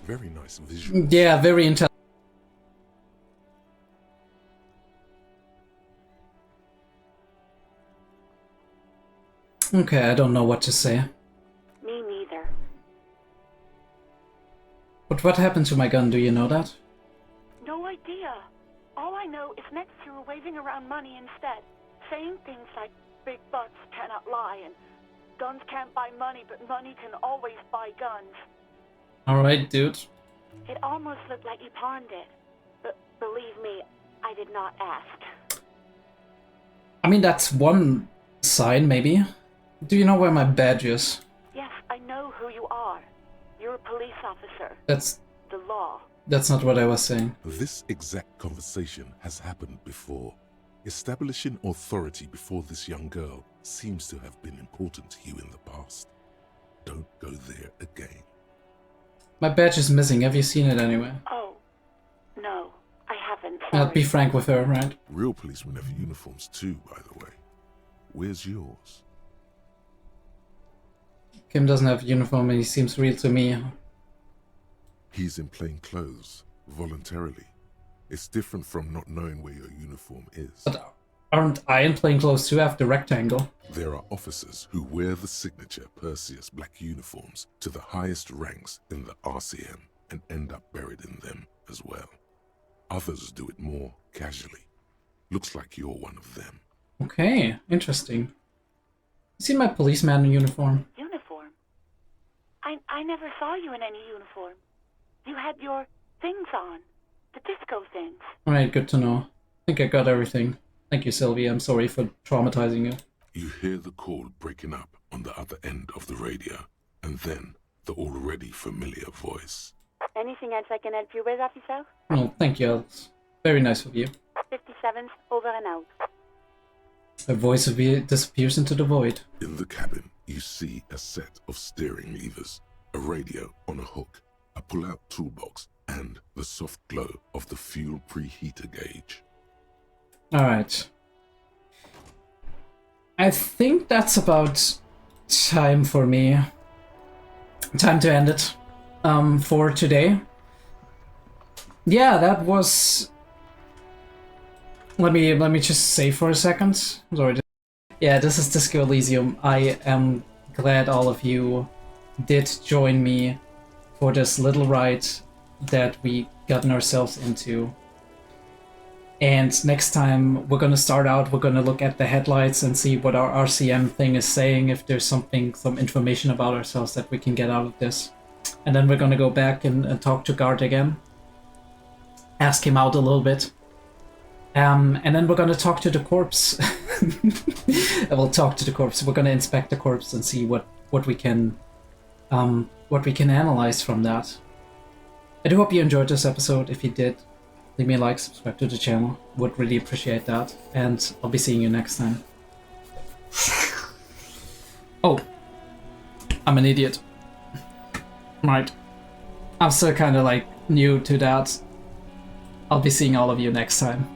Speaker 2: Very nice visual.
Speaker 1: Yeah, very intelligent. Okay, I don't know what to say.
Speaker 5: Me neither.
Speaker 1: But what happened to my gun, do you know that?
Speaker 5: No idea. All I know is next you were waving around money instead, saying things like big butts cannot lie and guns can't buy money, but money can always buy guns.
Speaker 1: Alright, dude.
Speaker 5: It almost looked like you pawned it, but believe me, I did not ask.
Speaker 1: I mean, that's one sign, maybe. Do you know where my badge is?
Speaker 5: Yes, I know who you are. You're a police officer.
Speaker 1: That's
Speaker 5: the law.
Speaker 1: That's not what I was saying.
Speaker 2: This exact conversation has happened before. Establishing authority before this young girl seems to have been important to you in the past. Don't go there again.
Speaker 1: My badge is missing. Have you seen it anywhere?
Speaker 5: Oh, no, I haven't.
Speaker 1: I'll be frank with her, right?
Speaker 2: Real policemen have uniforms too, by the way. Where's yours?
Speaker 1: Kim doesn't have a uniform and he seems real to me.
Speaker 2: He's in plain clothes, voluntarily. It's different from not knowing where your uniform is.
Speaker 1: But aren't I in plain clothes too after rectangle?
Speaker 2: There are officers who wear the signature Perseus black uniforms to the highest ranks in the RCM and end up buried in them as well. Others do it more casually. Looks like you're one of them.
Speaker 1: Okay, interesting. You see my policeman uniform?
Speaker 5: Uniform? I never saw you in any uniform. You had your things on. The disco things.
Speaker 1: Alright, good to know. I think I got everything. Thank you, Sylvia. I'm sorry for traumatizing you.
Speaker 2: You hear the call breaking up on the other end of the radio, and then the already familiar voice.
Speaker 5: Anything else I can help you with, officer?
Speaker 1: Oh, thank you. That's very nice of you.
Speaker 5: 57's over and out.
Speaker 1: The voice disappears into the void.
Speaker 2: In the cabin, you see a set of steering levers, a radio on a hook, a pull-out toolbox, and the soft glow of the fuel preheater gauge.
Speaker 1: Alright. I think that's about time for me. Time to end it for today. Yeah, that was... Let me just say for a second. Sorry. Yeah, this is Disco Elysium. I am glad all of you did join me for this little ride that we gotten ourselves into. And next time we're gonna start out, we're gonna look at the headlights and see what our RCM thing is saying, if there's some information about ourselves that we can get out of this. And then we're gonna go back and talk to Guard again. Ask him out a little bit. And then we're gonna talk to the corpse. We'll talk to the corpse. We're gonna inspect the corpse and see what we can analyze from that. I do hope you enjoyed this episode. If you did, leave me a like, subscribe to the channel. Would really appreciate that. And I'll be seeing you next time. Oh, I'm an idiot. Right. I'm still kind of like new to that. I'll be seeing all of you next time.